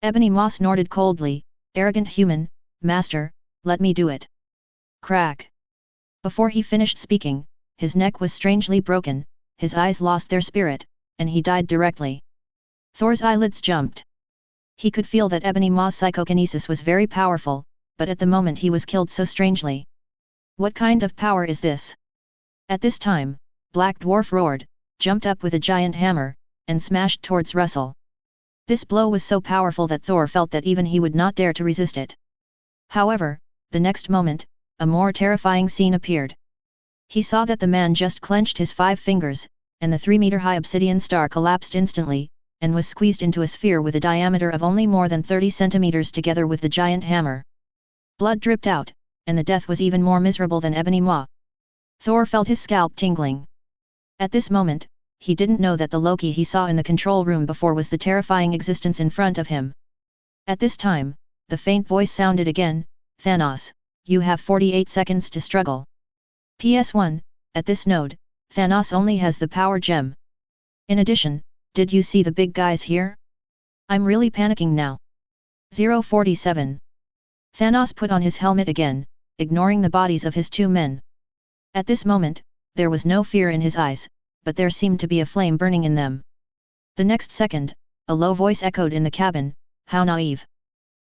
Ebony Maw snorted coldly, arrogant human, master, let me do it. Crack. Before he finished speaking, his neck was strangely broken, his eyes lost their spirit, and he died directly. Thor's eyelids jumped. He could feel that Ebony Maw's psychokinesis was very powerful, but at the moment he was killed so strangely. What kind of power is this? At this time, Black Dwarf roared, jumped up with a giant hammer, and smashed towards Russell. This blow was so powerful that Thor felt that even he would not dare to resist it. However, the next moment, a more terrifying scene appeared. He saw that the man just clenched his 5 fingers, and the 3-meter-high obsidian star collapsed instantly, and was squeezed into a sphere with a diameter of only more than 30 centimeters together with the giant hammer. Blood dripped out, and the death was even more miserable than Ebony Maw. Thor felt his scalp tingling. At this moment, he didn't know that the Loki he saw in the control room before was the terrifying existence in front of him. At this time, the faint voice sounded again, Thanos, you have 48 seconds to struggle. PS1, at this node, Thanos only has the power gem. In addition, did you see the big guys here? I'm really panicking now. 047. Thanos put on his helmet again, ignoring the bodies of his 2 men. At this moment, there was no fear in his eyes, but there seemed to be a flame burning in them. The next second, a low voice echoed in the cabin, how naive.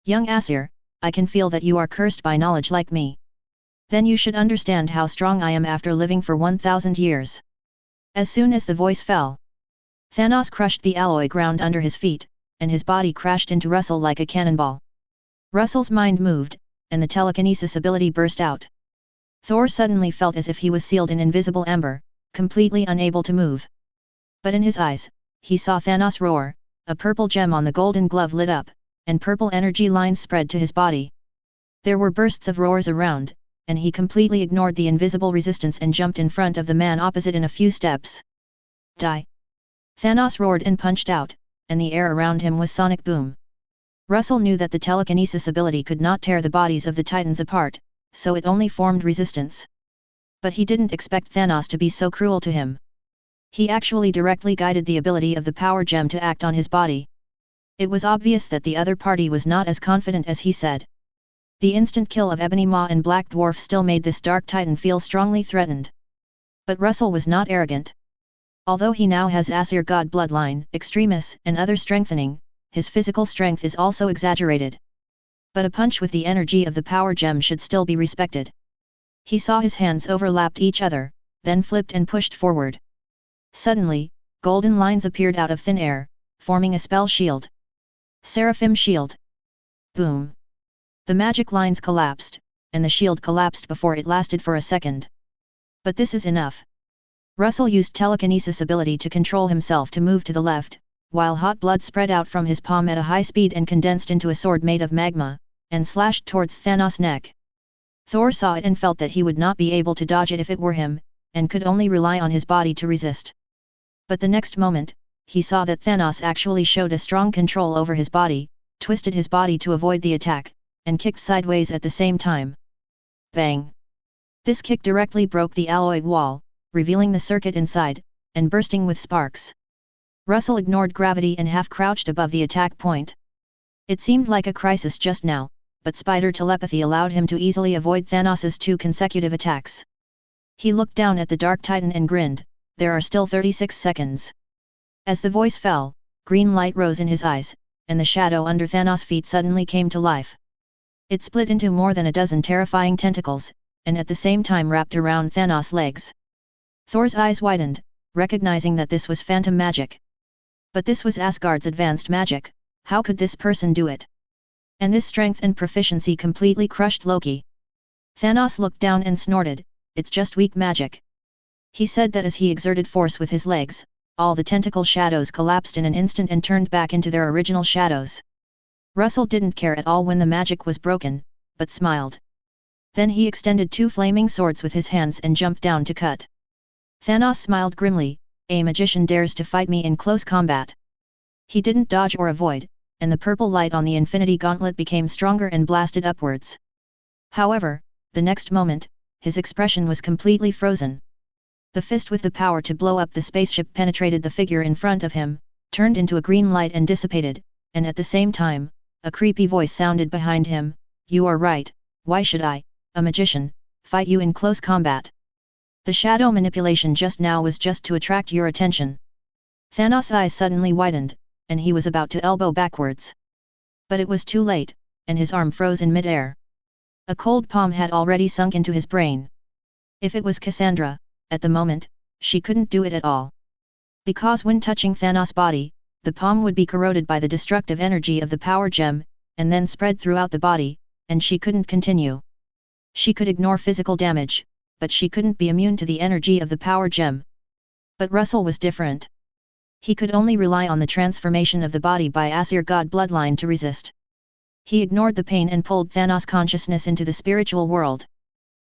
Young Aesir, I can feel that you are cursed by knowledge like me. Then you should understand how strong I am after living for 1,000 years. As soon as the voice fell, Thanos crushed the alloy ground under his feet, and his body crashed into Russell like a cannonball. Russell's mind moved, and the telekinesis ability burst out. Thor suddenly felt as if he was sealed in invisible ember, completely unable to move. But in his eyes, he saw Thanos roar, a purple gem on the golden glove lit up, and purple energy lines spread to his body. There were bursts of roars around, and he completely ignored the invisible resistance and jumped in front of the man opposite in a few steps. Die! Thanos roared and punched out, and the air around him was sonic boom. Russell knew that the telekinesis ability could not tear the bodies of the Titans apart, so it only formed resistance. But he didn't expect Thanos to be so cruel to him. He actually directly guided the ability of the power gem to act on his body. It was obvious that the other party was not as confident as he said. The instant kill of Ebony Maw and Black Dwarf still made this Dark Titan feel strongly threatened. But Russell was not arrogant. Although he now has Aesir god bloodline, Extremis, and other strengthening, his physical strength is also exaggerated. But a punch with the energy of the power gem should still be respected. He saw his hands overlapped each other, then flipped and pushed forward. Suddenly, golden lines appeared out of thin air, forming a spell shield. Seraphim Shield. Boom! The magic lines collapsed, and the shield collapsed before it lasted for a second. But this is enough. Russell used telekinesis ability to control himself to move to the left, while hot blood spread out from his palm at a high speed and condensed into a sword made of magma, and slashed towards Thanos' neck. Thor saw it and felt that he would not be able to dodge it if it were him, and could only rely on his body to resist. But the next moment, he saw that Thanos actually showed a strong control over his body, twisted his body to avoid the attack, and kicked sideways at the same time. Bang! This kick directly broke the alloy wall, revealing the circuit inside, and bursting with sparks. Russell ignored gravity and half-crouched above the attack point. It seemed like a crisis just now, but spider telepathy allowed him to easily avoid Thanos' 2 consecutive attacks. He looked down at the Dark Titan and grinned, there are still 36 seconds. As the voice fell, green light rose in his eyes, and the shadow under Thanos' feet suddenly came to life. It split into more than a dozen terrifying tentacles, and at the same time wrapped around Thanos' legs. Thor's eyes widened, recognizing that this was phantom magic. But this was Asgard's advanced magic, how could this person do it? And this strength and proficiency completely crushed Loki. Thanos looked down and snorted, it's just weak magic. He said that as he exerted force with his legs, all the tentacle shadows collapsed in an instant and turned back into their original shadows. Russell didn't care at all when the magic was broken, but smiled. Then he extended 2 flaming swords with his hands and jumped down to cut. Thanos smiled grimly, a magician dares to fight me in close combat. He didn't dodge or avoid, and the purple light on the Infinity Gauntlet became stronger and blasted upwards. However, the next moment, his expression was completely frozen. The fist with the power to blow up the spaceship penetrated the figure in front of him, turned into a green light and dissipated, and at the same time, a creepy voice sounded behind him, you are right, why should I, a magician, fight you in close combat? The shadow manipulation just now was just to attract your attention. Thanos' eyes suddenly widened, and he was about to elbow backwards. But it was too late, and his arm froze in mid-air. A cold palm had already sunk into his brain. If it was Cassandra, at the moment, she couldn't do it at all. Because when touching Thanos' body, the palm would be corroded by the destructive energy of the power gem, and then spread throughout the body, and she couldn't continue. She could ignore physical damage, but she couldn't be immune to the energy of the power gem. But Russell was different. He could only rely on the transformation of the body by Aesir god bloodline to resist. He ignored the pain and pulled Thanos' consciousness into the spiritual world.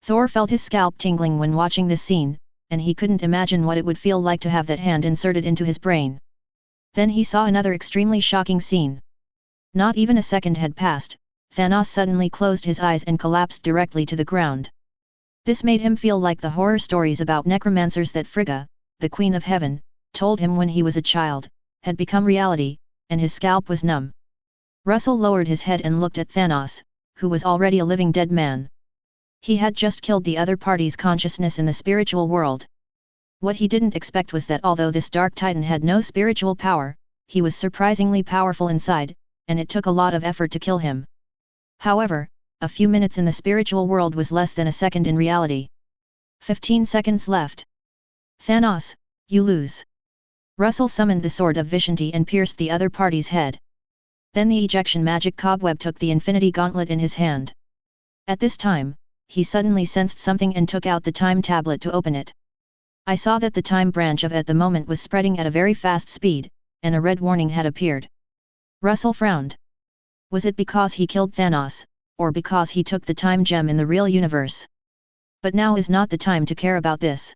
Thor felt his scalp tingling when watching this scene, and he couldn't imagine what it would feel like to have that hand inserted into his brain. Then he saw another extremely shocking scene. Not even a second had passed, Thanos suddenly closed his eyes and collapsed directly to the ground. This made him feel like the horror stories about necromancers that Frigga, the Queen of Heaven, told him when he was a child, had become reality, and his scalp was numb. Russell lowered his head and looked at Thanos, who was already a living dead man. He had just killed the other party's consciousness in the spiritual world. What he didn't expect was that although this dark titan had no spiritual power, he was surprisingly powerful inside, and it took a lot of effort to kill him. However, a few minutes in the spiritual world was less than a second in reality. 15 seconds left. Thanos, you lose. Russell summoned the sword of Vishanti and pierced the other party's head. Then the ejection magic cobweb took the infinity gauntlet in his hand. At this time, he suddenly sensed something and took out the time tablet to open it. I saw that the time branch of at the moment was spreading at a very fast speed, and a red warning had appeared. Russell frowned. Was it because he killed Thanos, or because he took the time gem in the real universe? But now is not the time to care about this.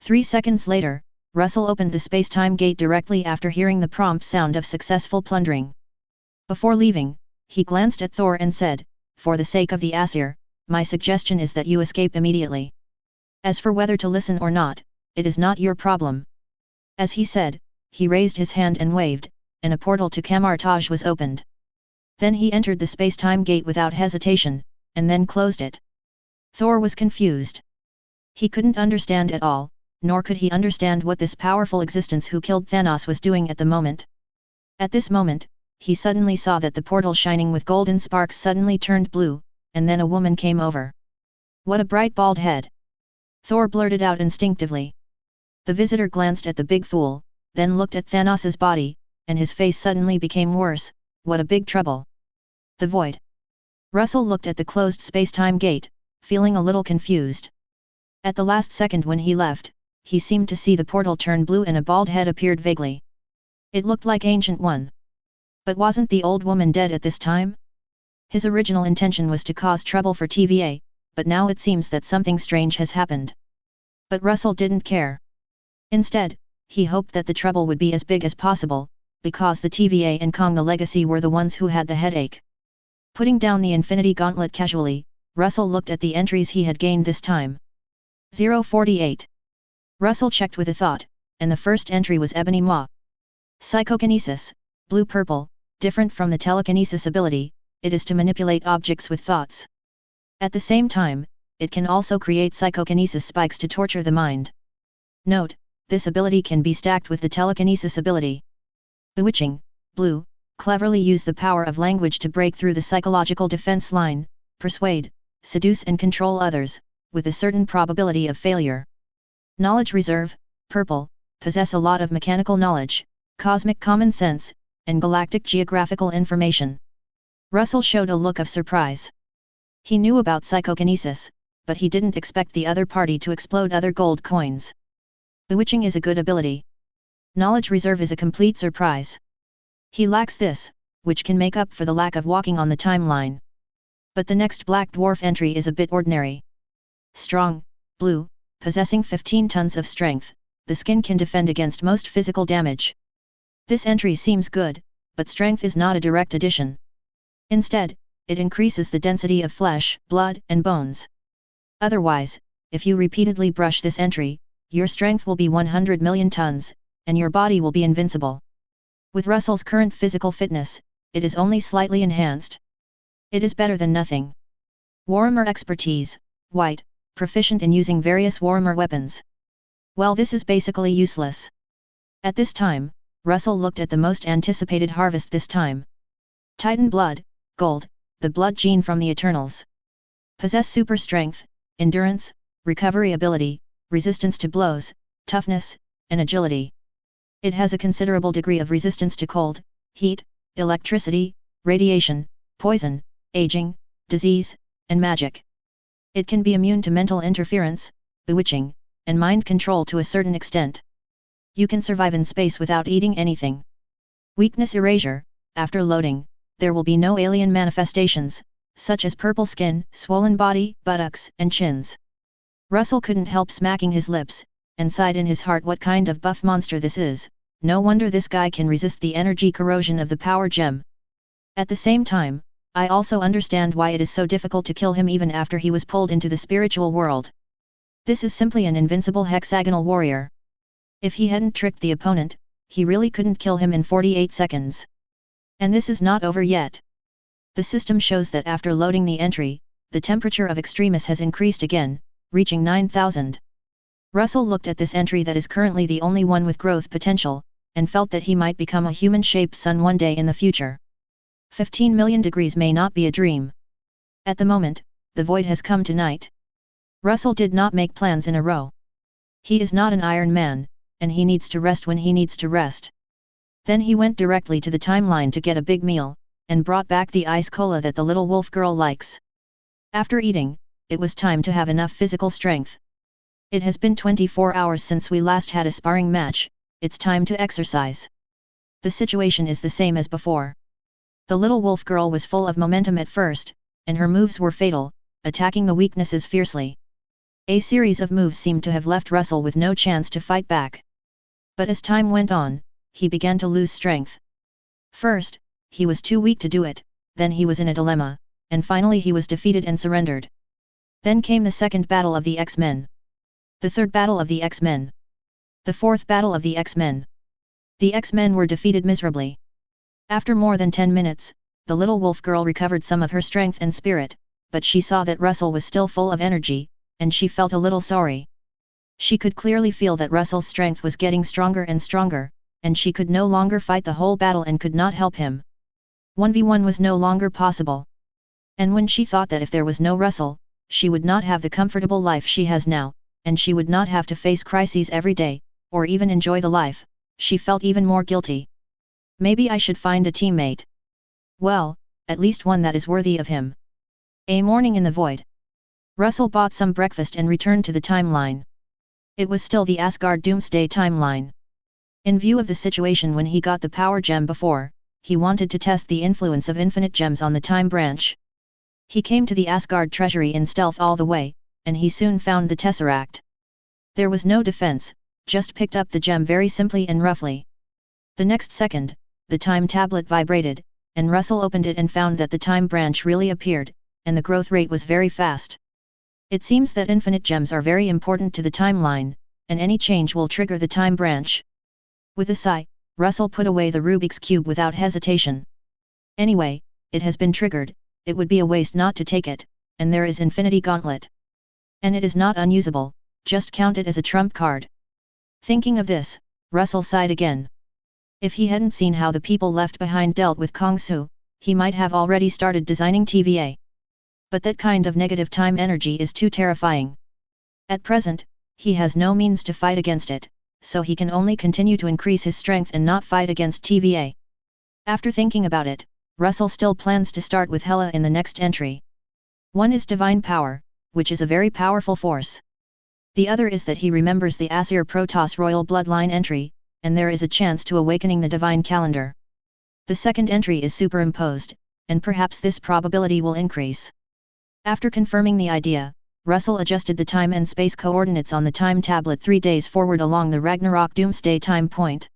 3 seconds later, Russell opened the space-time gate directly after hearing the prompt sound of successful plundering. Before leaving, he glanced at Thor and said, "For the sake of the Aesir, my suggestion is that you escape immediately. As for whether to listen or not, it is not your problem." As he said, he raised his hand and waved, and a portal to Kamar-Taj was opened. Then he entered the space-time gate without hesitation, and then closed it. Thor was confused. He couldn't understand at all, nor could he understand what this powerful existence who killed Thanos was doing at the moment. At this moment, he suddenly saw that the portal shining with golden sparks suddenly turned blue, and then a woman came over. "What a bright bald head!" Thor blurted out instinctively. The visitor glanced at the big fool, then looked at Thanos's body, and his face suddenly became worse. "What a big trouble!" The void. Russell looked at the closed space-time gate, feeling a little confused. At the last second when he left, he seemed to see the portal turn blue and a bald head appeared vaguely. It looked like Ancient One. But wasn't the old woman dead at this time? His original intention was to cause trouble for TVA, but now it seems that something strange has happened. But Russell didn't care. Instead, he hoped that the trouble would be as big as possible, because the TVA and Kong the Legacy were the ones who had the headache. Putting down the Infinity Gauntlet casually, Russell looked at the entries he had gained this time. 048. Russell checked with a thought, and the first entry was Ebony Maw. Psychokinesis, blue-purple, different from the telekinesis ability, it is to manipulate objects with thoughts. At the same time, it can also create psychokinesis spikes to torture the mind. Note, this ability can be stacked with the telekinesis ability. Bewitching, blue, cleverly use the power of language to break through the psychological defense line, persuade, seduce and control others, with a certain probability of failure. Knowledge reserve, purple, possess a lot of mechanical knowledge, cosmic common sense, and galactic geographical information. Russell showed a look of surprise. He knew about psychokinesis, but he didn't expect the other party to explode other gold coins. Bewitching is a good ability. Knowledge reserve is a complete surprise. He lacks this, which can make up for the lack of walking on the timeline. But the next Black Dwarf entry is a bit ordinary. Strong, blue, possessing 15 tons of strength, the skin can defend against most physical damage. This entry seems good, but strength is not a direct addition. Instead, it increases the density of flesh, blood, and bones. Otherwise, if you repeatedly brush this entry, your strength will be 100 million tons, and your body will be invincible. With Russell's current physical fitness, it is only slightly enhanced. It is better than nothing. Warhammer expertise, white, proficient in using various Warhammer weapons. Well, this is basically useless. At this time, Russell looked at the most anticipated harvest this time. Titan blood, gold, the blood gene from the Eternals. Possess super strength, endurance, recovery ability, resistance to blows, toughness, and agility. It has a considerable degree of resistance to cold, heat, electricity, radiation, poison, aging, disease, and magic. It can be immune to mental interference, bewitching, and mind control to a certain extent. You can survive in space without eating anything. Weakness erasure, after loading, there will be no alien manifestations, such as purple skin, swollen body, buttocks, and chins. Russell couldn't help smacking his lips, and sighed in his heart, what kind of buff monster this is, no wonder this guy can resist the energy corrosion of the power gem. At the same time, I also understand why it is so difficult to kill him even after he was pulled into the spiritual world. This is simply an invincible hexagonal warrior. If he hadn't tricked the opponent, he really couldn't kill him in 48 seconds. And this is not over yet. The system shows that after loading the entry, the temperature of Extremis has increased again, reaching 9,000. Russell looked at this entry that is currently the only one with growth potential, and felt that he might become a human-shaped sun one day in the future. 15 million degrees may not be a dream. At the moment, the void has come tonight. Russell did not make plans in a row. He is not an Iron Man, and he needs to rest when he needs to rest. Then he went directly to the timeline to get a big meal, and brought back the ice cola that the little wolf girl likes. After eating, it was time to have enough physical strength. It has been 24 hours since we last had a sparring match, it's time to exercise. The situation is the same as before. The little wolf girl was full of momentum at first, and her moves were fatal, attacking the weaknesses fiercely. A series of moves seemed to have left Russell with no chance to fight back. But as time went on, he began to lose strength. First, he was too weak to do it, then he was in a dilemma, and finally he was defeated and surrendered. Then came the second battle of the X-Men. The third battle of the X-Men. The fourth battle of the X-Men. The X-Men were defeated miserably. After more than 10 minutes, the little wolf girl recovered some of her strength and spirit, but she saw that Russell was still full of energy, and she felt a little sorry. She could clearly feel that Russell's strength was getting stronger and stronger, and she could no longer fight the whole battle and could not help him. 1v1 was no longer possible. And when she thought that if there was no Russell, she would not have the comfortable life she has now, and she would not have to face crises every day, or even enjoy the life, she felt even more guilty. Maybe I should find a teammate. Well, at least one that is worthy of him. A morning in the void. Russell bought some breakfast and returned to the timeline. It was still the Asgard Doomsday timeline. In view of the situation when he got the power gem before, he wanted to test the influence of infinite gems on the time branch. He came to the Asgard treasury in stealth all the way, and he soon found the Tesseract. There was no defense, just picked up the gem very simply and roughly. The next second, the time tablet vibrated, and Russell opened it and found that the time branch really appeared, and the growth rate was very fast. It seems that infinite gems are very important to the timeline, and any change will trigger the time branch. With a sigh, Russell put away the Rubik's Cube without hesitation. Anyway, it has been triggered, it would be a waste not to take it, and there is Infinity Gauntlet. And it is not unusable, just count it as a trump card. Thinking of this, Russell sighed again. If he hadn't seen how the people left behind dealt with Kong Su, he might have already started designing TVA. But that kind of negative time energy is too terrifying. At present, he has no means to fight against it, so he can only continue to increase his strength and not fight against TVA. After thinking about it, Russell still plans to start with Hela in the next entry. One is Divine Power, which is a very powerful force. The other is that he remembers the Aesir Protoss Royal Bloodline entry, and there is a chance to awakening the Divine Calendar. The second entry is superimposed, and perhaps this probability will increase. After confirming the idea, Russell adjusted the time and space coordinates on the time tablet 3 days forward along the Ragnarok Doomsday time point.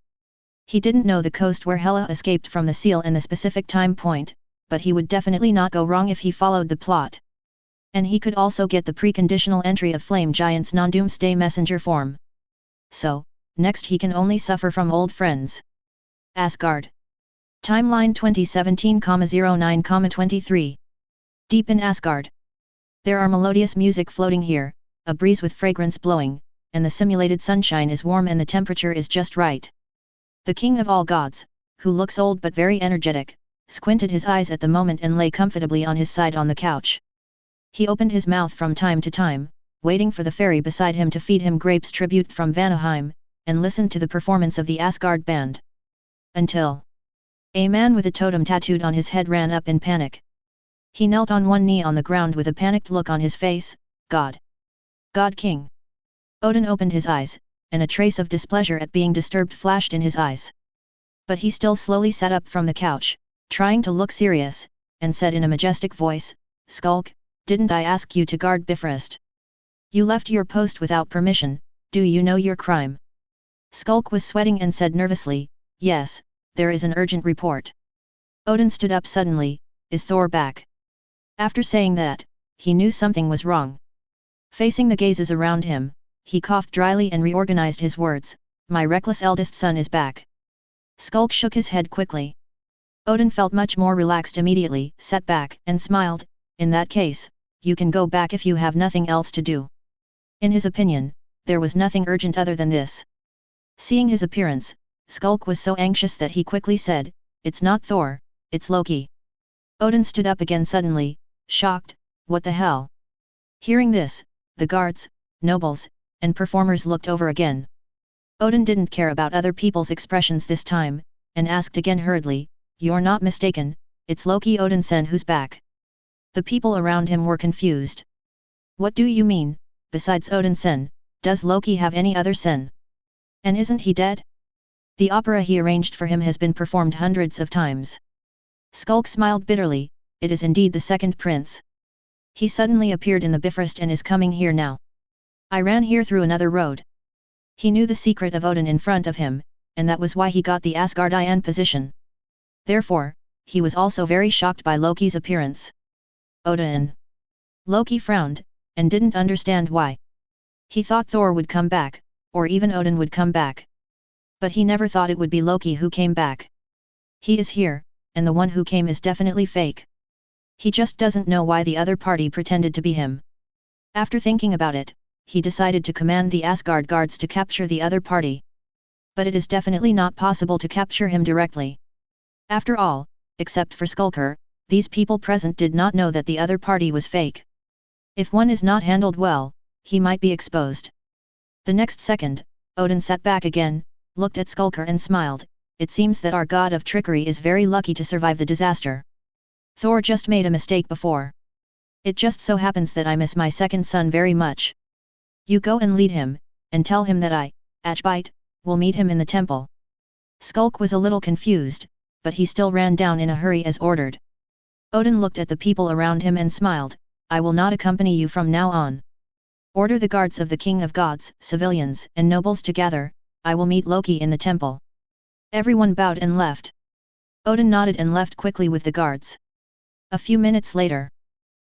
He didn't know the coast where Hela escaped from the seal and the specific time point, but he would definitely not go wrong if he followed the plot. And he could also get the preconditional entry of Flame Giant's non-Doomsday messenger form. So, next he can only suffer from old friends. Asgard. Timeline 2017,09,23. Deep in Asgard. There are melodious music floating here, a breeze with fragrance blowing, and the simulated sunshine is warm and the temperature is just right. The king of all gods, who looks old but very energetic, squinted his eyes at the moment and lay comfortably on his side on the couch. He opened his mouth from time to time, waiting for the fairy beside him to feed him grapes tribute from Vanaheim, and listened to the performance of the Asgard band. Until a man with a totem tattooed on his head ran up in panic. He knelt on one knee on the ground with a panicked look on his face. God! God King! Odin opened his eyes, and a trace of displeasure at being disturbed flashed in his eyes. But he still slowly sat up from the couch, trying to look serious, and said in a majestic voice, "Skulk, didn't I ask you to guard Bifrost? You left your post without permission, do you know your crime?" Skulk was sweating and said nervously, "Yes, there is an urgent report." Odin stood up suddenly. "Is Thor back?" After saying that, he knew something was wrong. Facing the gazes around him, he coughed dryly and reorganized his words, "My reckless eldest son is back." Skulk shook his head quickly. Odin felt much more relaxed immediately, sat back, and smiled. "In that case, you can go back if you have nothing else to do." In his opinion, there was nothing urgent other than this. Seeing his appearance, Skulk was so anxious that he quickly said, "It's not Thor, it's Loki." Odin stood up again suddenly, shocked. "What the hell?" Hearing this, the guards, nobles, and performers looked over again. Odin didn't care about other people's expressions this time, and asked again hurriedly, "You're not mistaken, it's Loki Odinson who's back." The people around him were confused. "What do you mean, besides Odinson, does Loki have any other son? And isn't he dead? The opera he arranged for him has been performed hundreds of times." Skulk smiled bitterly. "It is indeed the second prince. He suddenly appeared in the Bifrost and is coming here now. I ran here through another road." He knew the secret of Odin in front of him, and that was why he got the Asgardian position. Therefore, he was also very shocked by Loki's appearance. "Odin." Loki frowned, and didn't understand why. He thought Thor would come back, or even Odin would come back. But he never thought it would be Loki who came back. He is here, and the one who came is definitely fake. He just doesn't know why the other party pretended to be him. After thinking about it, he decided to command the Asgard guards to capture the other party. But it is definitely not possible to capture him directly. After all, except for Skulker, these people present did not know that the other party was fake. If one is not handled well, he might be exposed. The next second, Odin sat back again, looked at Skulker and smiled. "It seems that our god of trickery is very lucky to survive the disaster. Thor just made a mistake before. It just so happens that I miss my second son very much. You go and lead him, and tell him that I, Ashbite, will meet him in the temple." Skulk was a little confused, but he still ran down in a hurry as ordered. Odin looked at the people around him and smiled. "I will not accompany you from now on. Order the guards of the King of Gods, civilians and nobles to gather. I will meet Loki in the temple." Everyone bowed and left. Odin nodded and left quickly with the guards. A few minutes later,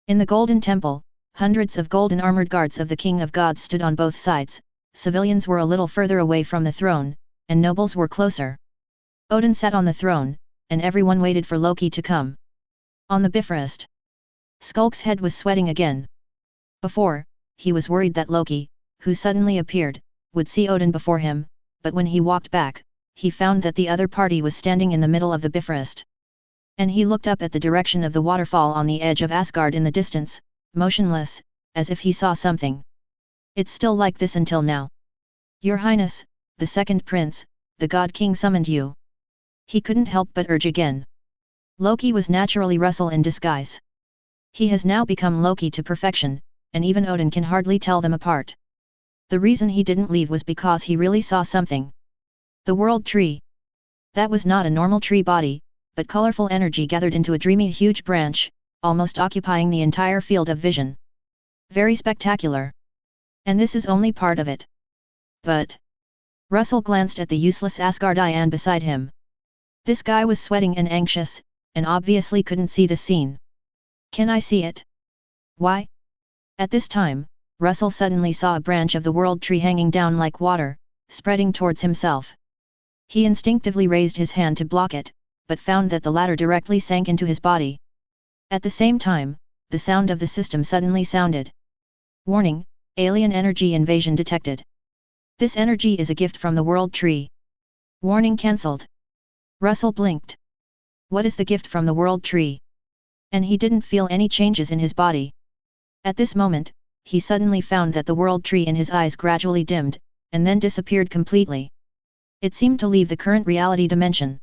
in the Golden Temple, hundreds of golden armored guards of the King of Gods stood on both sides. Civilians were a little further away from the throne, and nobles were closer. Odin sat on the throne, and everyone waited for Loki to come. On the Bifrost, Skulk's head was sweating again. Before, he was worried that Loki, who suddenly appeared, would see Odin before him, but when he walked back, he found that the other party was standing in the middle of the Bifrost. And he looked up at the direction of the waterfall on the edge of Asgard in the distance, motionless, as if he saw something. "It's still like this until now. Your Highness, the second prince, the God King summoned you." He couldn't help but urge again. Loki was naturally Russell in disguise. He has now become Loki to perfection, and even Odin can hardly tell them apart. The reason he didn't leave was because he really saw something. The World Tree. That was not a normal tree body, but colorful energy gathered into a dreamy huge branch, almost occupying the entire field of vision. Very spectacular. And this is only part of it. But Russell glanced at the useless Asgardian beside him. This guy was sweating and anxious, and obviously couldn't see the scene. "Can I see it?" "Why?" At this time, Russell suddenly saw a branch of the world tree hanging down like water, spreading towards himself. He instinctively raised his hand to block it, but found that the latter directly sank into his body. At the same time, the sound of the system suddenly sounded. Warning, alien energy invasion detected. This energy is a gift from the World Tree. Warning cancelled. Russell blinked. What is the gift from the World Tree? And he didn't feel any changes in his body. At this moment, he suddenly found that the World Tree in his eyes gradually dimmed, and then disappeared completely. It seemed to leave the current reality dimension.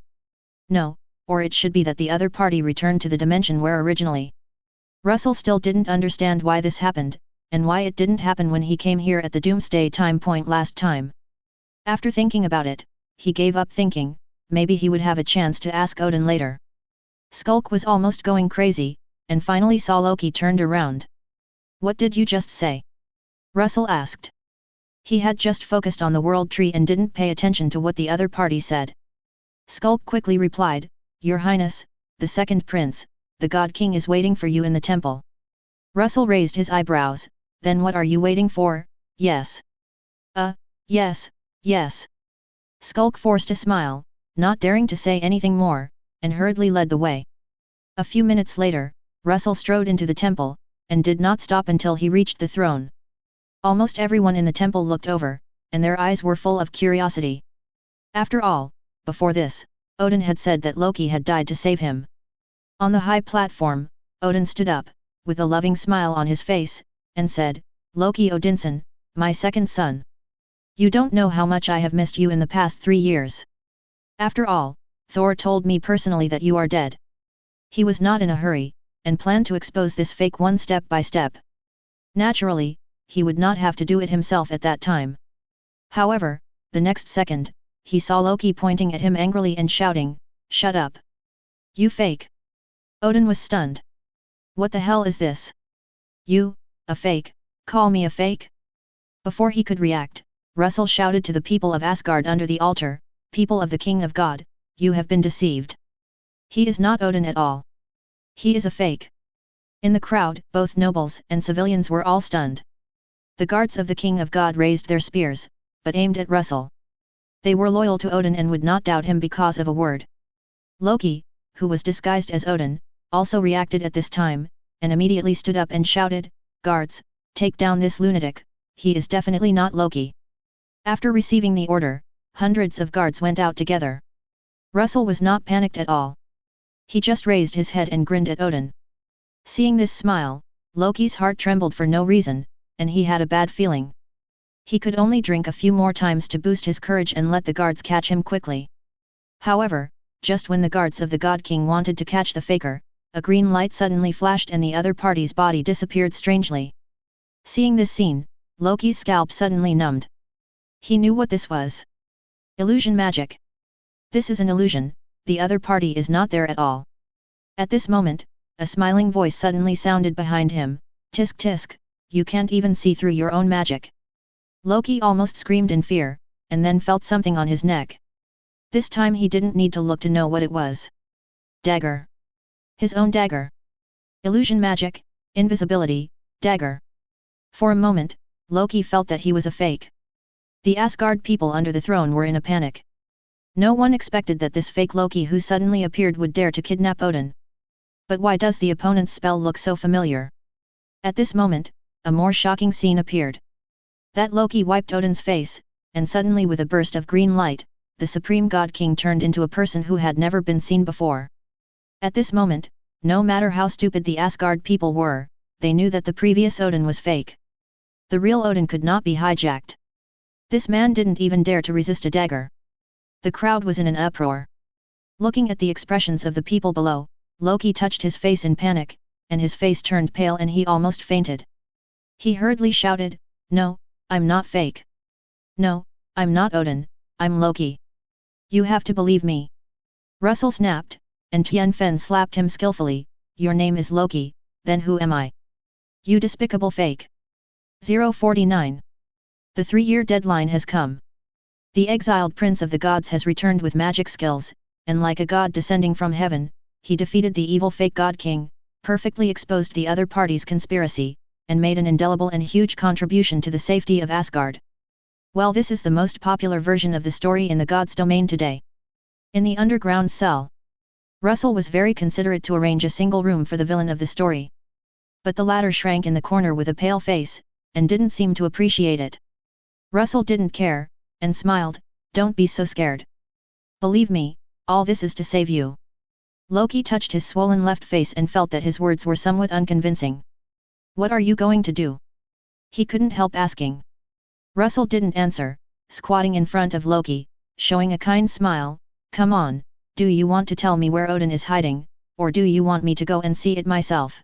No, or it should be that the other party returned to the dimension where originally. Russell still didn't understand why this happened, and why it didn't happen when he came here at the Doomsday time point last time. After thinking about it, he gave up thinking, maybe he would have a chance to ask Odin later. Skulk was almost going crazy, and finally saw Loki turned around. What did you just say? Russell asked. He had just focused on the World Tree and didn't pay attention to what the other party said. Skulk quickly replied, Your Highness, the second prince, the God King is waiting for you in the temple. Russell raised his eyebrows, then what are you waiting for? Yes. Yes, yes. Skulk forced a smile, not daring to say anything more, and hurriedly led the way. A few minutes later, Russell strode into the temple, and did not stop until he reached the throne. Almost everyone in the temple looked over, and their eyes were full of curiosity. After all, before this, Odin had said that Loki had died to save him. On the high platform, Odin stood up, with a loving smile on his face, and said, Loki Odinson, my second son. You don't know how much I have missed you in the past 3 years. After all, Thor told me personally that you are dead. He was not in a hurry, and planned to expose this fake one step by step. Naturally, he would not have to do it himself at that time. However, the next second, he saw Loki pointing at him angrily and shouting, Shut up! You fake! Odin was stunned. What the hell is this? You, a fake, call me a fake? Before he could react, Russell shouted to the people of Asgard under the altar, People of the King of God, you have been deceived. He is not Odin at all. He is a fake. In the crowd, both nobles and civilians were all stunned. The guards of the King of God raised their spears, but aimed at Russell. They were loyal to Odin and would not doubt him because of a word. Loki, who was disguised as Odin, also reacted at this time, and immediately stood up and shouted, Guards, take down this lunatic, he is definitely not Loki. After receiving the order, hundreds of guards went out together. Russell was not panicked at all. He just raised his head and grinned at Odin. Seeing this smile, Loki's heart trembled for no reason, and he had a bad feeling. He could only drink a few more times to boost his courage and let the guards catch him quickly. However, just when the guards of the God King wanted to catch the faker, a green light suddenly flashed and the other party's body disappeared strangely. Seeing this scene, Loki's scalp suddenly numbed. He knew what this was. Illusion magic. This is an illusion, the other party is not there at all. At this moment, a smiling voice suddenly sounded behind him, Tisk tisk, you can't even see through your own magic. Loki almost screamed in fear, and then felt something on his neck. This time he didn't need to look to know what it was. Dagger. His own dagger. Illusion magic, invisibility, dagger. For a moment, Loki felt that he was a fake. The Asgard people under the throne were in a panic. No one expected that this fake Loki who suddenly appeared would dare to kidnap Odin. But why does the opponent's spell look so familiar? At this moment, a more shocking scene appeared. That Loki wiped Odin's face, and suddenly with a burst of green light, the Supreme God King turned into a person who had never been seen before. At this moment, no matter how stupid the Asgard people were, they knew that the previous Odin was fake. The real Odin could not be hijacked. This man didn't even dare to resist a dagger. The crowd was in an uproar. Looking at the expressions of the people below, Loki touched his face in panic, and his face turned pale and he almost fainted. He hurriedly shouted, No, I'm not fake. No, I'm not Odin, I'm Loki. You have to believe me. Russell snapped, and Tianfen slapped him skillfully, Your name is Loki, then who am I? You despicable fake. 049. The 3-year deadline has come. The exiled prince of the gods has returned with magic skills, and like a god descending from heaven, he defeated the evil fake god king, perfectly exposed the other party's conspiracy, and made an indelible and huge contribution to the safety of Asgard. Well, this is the most popular version of the story in the gods' domain today. In the underground cell, Russell was very considerate to arrange a single room for the villain of the story. But the latter shrank in the corner with a pale face, and didn't seem to appreciate it. Russell didn't care, and smiled, "Don't be so scared. Believe me, all this is to save you." Loki touched his swollen left face and felt that his words were somewhat unconvincing. "What are you going to do?" he couldn't help asking. Russell didn't answer, squatting in front of Loki, showing a kind smile. "Come on, do you want to tell me where Odin is hiding, or do you want me to go and see it myself?"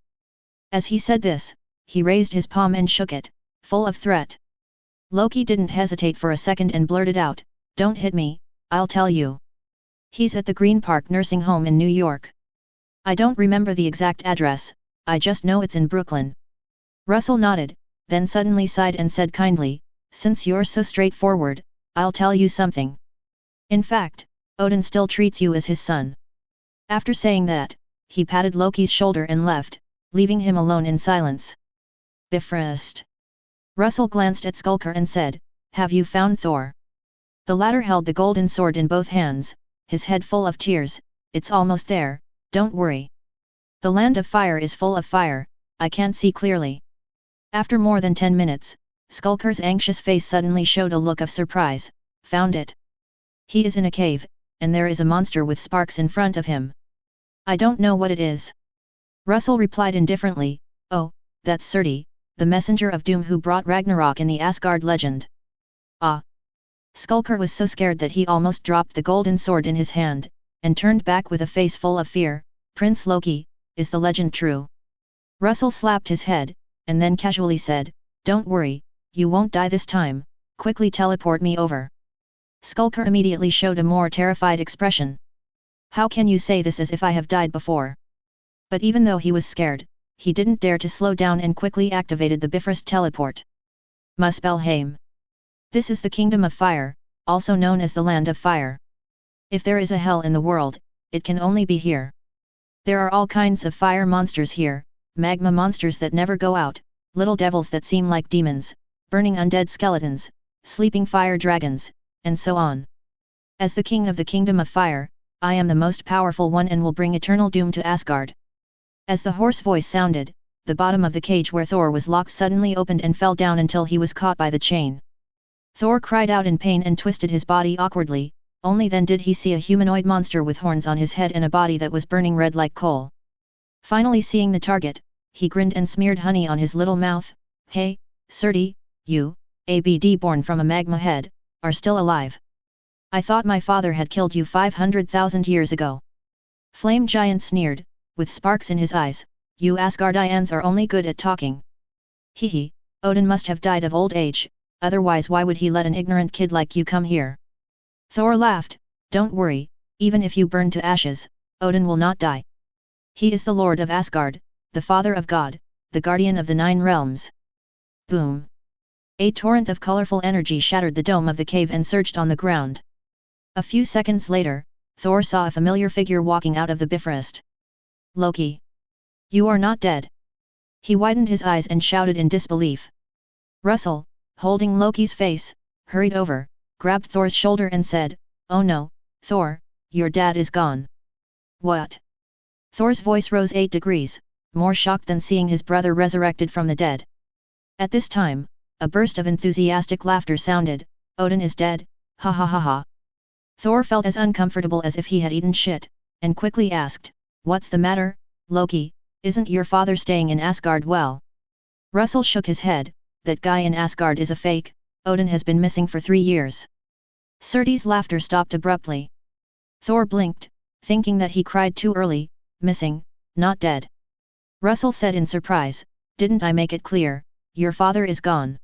As he said this, he raised his palm and shook it, full of threat. Loki didn't hesitate for a second and blurted out, "Don't hit me, I'll tell you. He's at the Green Park nursing home in New York. I don't remember the exact address, I just know it's in Brooklyn." Russell nodded, then suddenly sighed and said kindly, "Since you're so straightforward, I'll tell you something. In fact, Odin still treats you as his son." After saying that, he patted Loki's shoulder and left, leaving him alone in silence. Bifrost. Russell glanced at Skulker and said, "Have you found Thor?" The latter held the golden sword in both hands, his head full of tears. "It's almost there, don't worry. The land of fire is full of fire, I can't see clearly." After more than 10 minutes, Skulker's anxious face suddenly showed a look of surprise. "Found it. He is in a cave, and there is a monster with sparks in front of him. I don't know what it is." Russell replied indifferently, "Oh, that's Surti, the messenger of doom who brought Ragnarok in the Asgard legend." "Ah!" Skulker was so scared that he almost dropped the golden sword in his hand, and turned back with a face full of fear. "Prince Loki, is the legend true?" Russell slapped his head, and then casually said, "Don't worry, you won't die this time, quickly teleport me over." Skulker immediately showed a more terrified expression. "How can you say this as if I have died before?" But even though he was scared, he didn't dare to slow down and quickly activated the Bifrost teleport. Muspelheim. This is the Kingdom of Fire, also known as the Land of Fire. If there is a hell in the world, it can only be here. There are all kinds of fire monsters here, magma monsters that never go out, little devils that seem like demons, burning undead skeletons, sleeping fire dragons, and so on. As the king of the Kingdom of Fire, I am the most powerful one and will bring eternal doom to Asgard." As the hoarse voice sounded, the bottom of the cage where Thor was locked suddenly opened and fell down until he was caught by the chain. Thor cried out in pain and twisted his body awkwardly. Only then did he see a humanoid monster with horns on his head and a body that was burning red like coal. Finally seeing the target, he grinned and smeared honey on his little mouth. "Hey, Surti, you, ABD born from a magma head, are still alive. I thought my father had killed you 500,000 years ago." Flame Giant sneered, with sparks in his eyes, "You Asgardians are only good at talking. Hehe, Odin must have died of old age, otherwise why would he let an ignorant kid like you come here?" Thor laughed, "Don't worry, even if you burn to ashes, Odin will not die. He is the Lord of Asgard, the Father of God, the Guardian of the 9 realms." Boom! A torrent of colorful energy shattered the dome of the cave and surged on the ground. A few seconds later, Thor saw a familiar figure walking out of the Bifrost. "Loki! You are not dead!" He widened his eyes and shouted in disbelief. Russell, holding Loki's face, hurried over, grabbed Thor's shoulder and said, "Oh no, Thor, your dad is gone." "What?" Thor's voice rose 8 degrees, more shocked than seeing his brother resurrected from the dead. At this time, a burst of enthusiastic laughter sounded. "Odin is dead, ha ha ha ha." Thor felt as uncomfortable as if he had eaten shit, and quickly asked, "What's the matter, Loki, isn't your father staying in Asgard well?" Russell shook his head, "That guy in Asgard is a fake, Odin has been missing for 3 years. Surti's laughter stopped abruptly. Thor blinked, thinking that he cried too early. "Missing, not dead." Russell said in surprise, "Didn't I make it clear, your father is gone?"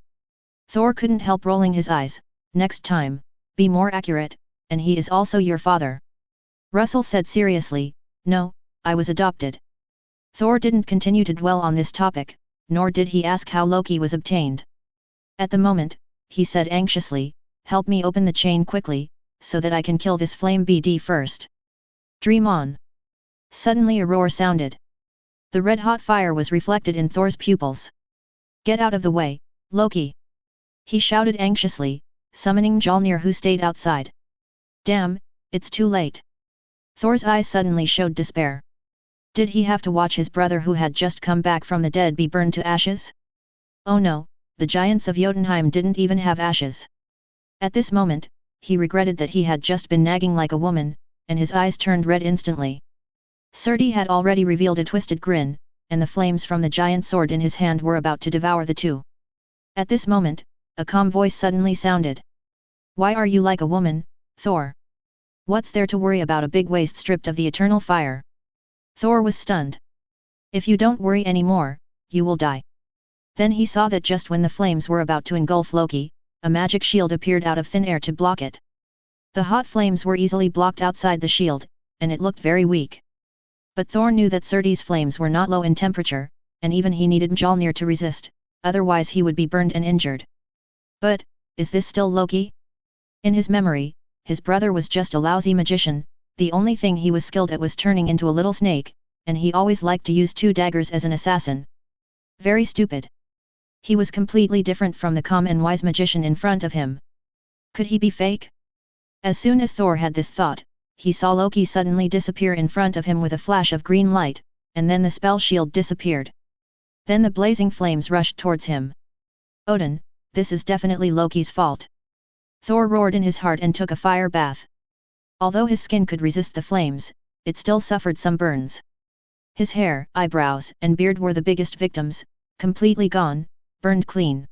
Thor couldn't help rolling his eyes. "Next time, be more accurate, and he is also your father." Russell said seriously, "No, I was adopted." Thor didn't continue to dwell on this topic, nor did he ask how Loki was obtained. At the moment, he said anxiously, "Help me open the chain quickly, so that I can kill this flame BD first." Dream on! Suddenly a roar sounded. The red-hot fire was reflected in Thor's pupils. "Get out of the way, Loki!" he shouted anxiously, summoning Mjolnir who stayed outside. "Damn, it's too late." Thor's eyes suddenly showed despair. Did he have to watch his brother who had just come back from the dead be burned to ashes? Oh no, the giants of Jotunheim didn't even have ashes. At this moment, he regretted that he had just been nagging like a woman, and his eyes turned red instantly. Surti had already revealed a twisted grin, and the flames from the giant sword in his hand were about to devour the two. At this moment, a calm voice suddenly sounded. Why are you like a woman, Thor? What's there to worry about a big waste stripped of the eternal fire? Thor was stunned. If you don't worry anymore, you will die. Then he saw that just when the flames were about to engulf Loki, a magic shield appeared out of thin air to block it. The hot flames were easily blocked outside the shield, and it looked very weak. But Thor knew that Surti's flames were not low in temperature, and even he needed Mjolnir to resist, otherwise he would be burned and injured. But, is this still Loki? In his memory, his brother was just a lousy magician, the only thing he was skilled at was turning into a little snake, and he always liked to use 2 daggers as an assassin. Very stupid. He was completely different from the calm and wise magician in front of him. Could he be fake? As soon as Thor had this thought, he saw Loki suddenly disappear in front of him with a flash of green light, and then the spell shield disappeared. Then the blazing flames rushed towards him. Odin, this is definitely Loki's fault. Thor roared in his heart and took a fire bath. Although his skin could resist the flames, it still suffered some burns. His hair, eyebrows, and beard were the biggest victims, completely gone, burned clean.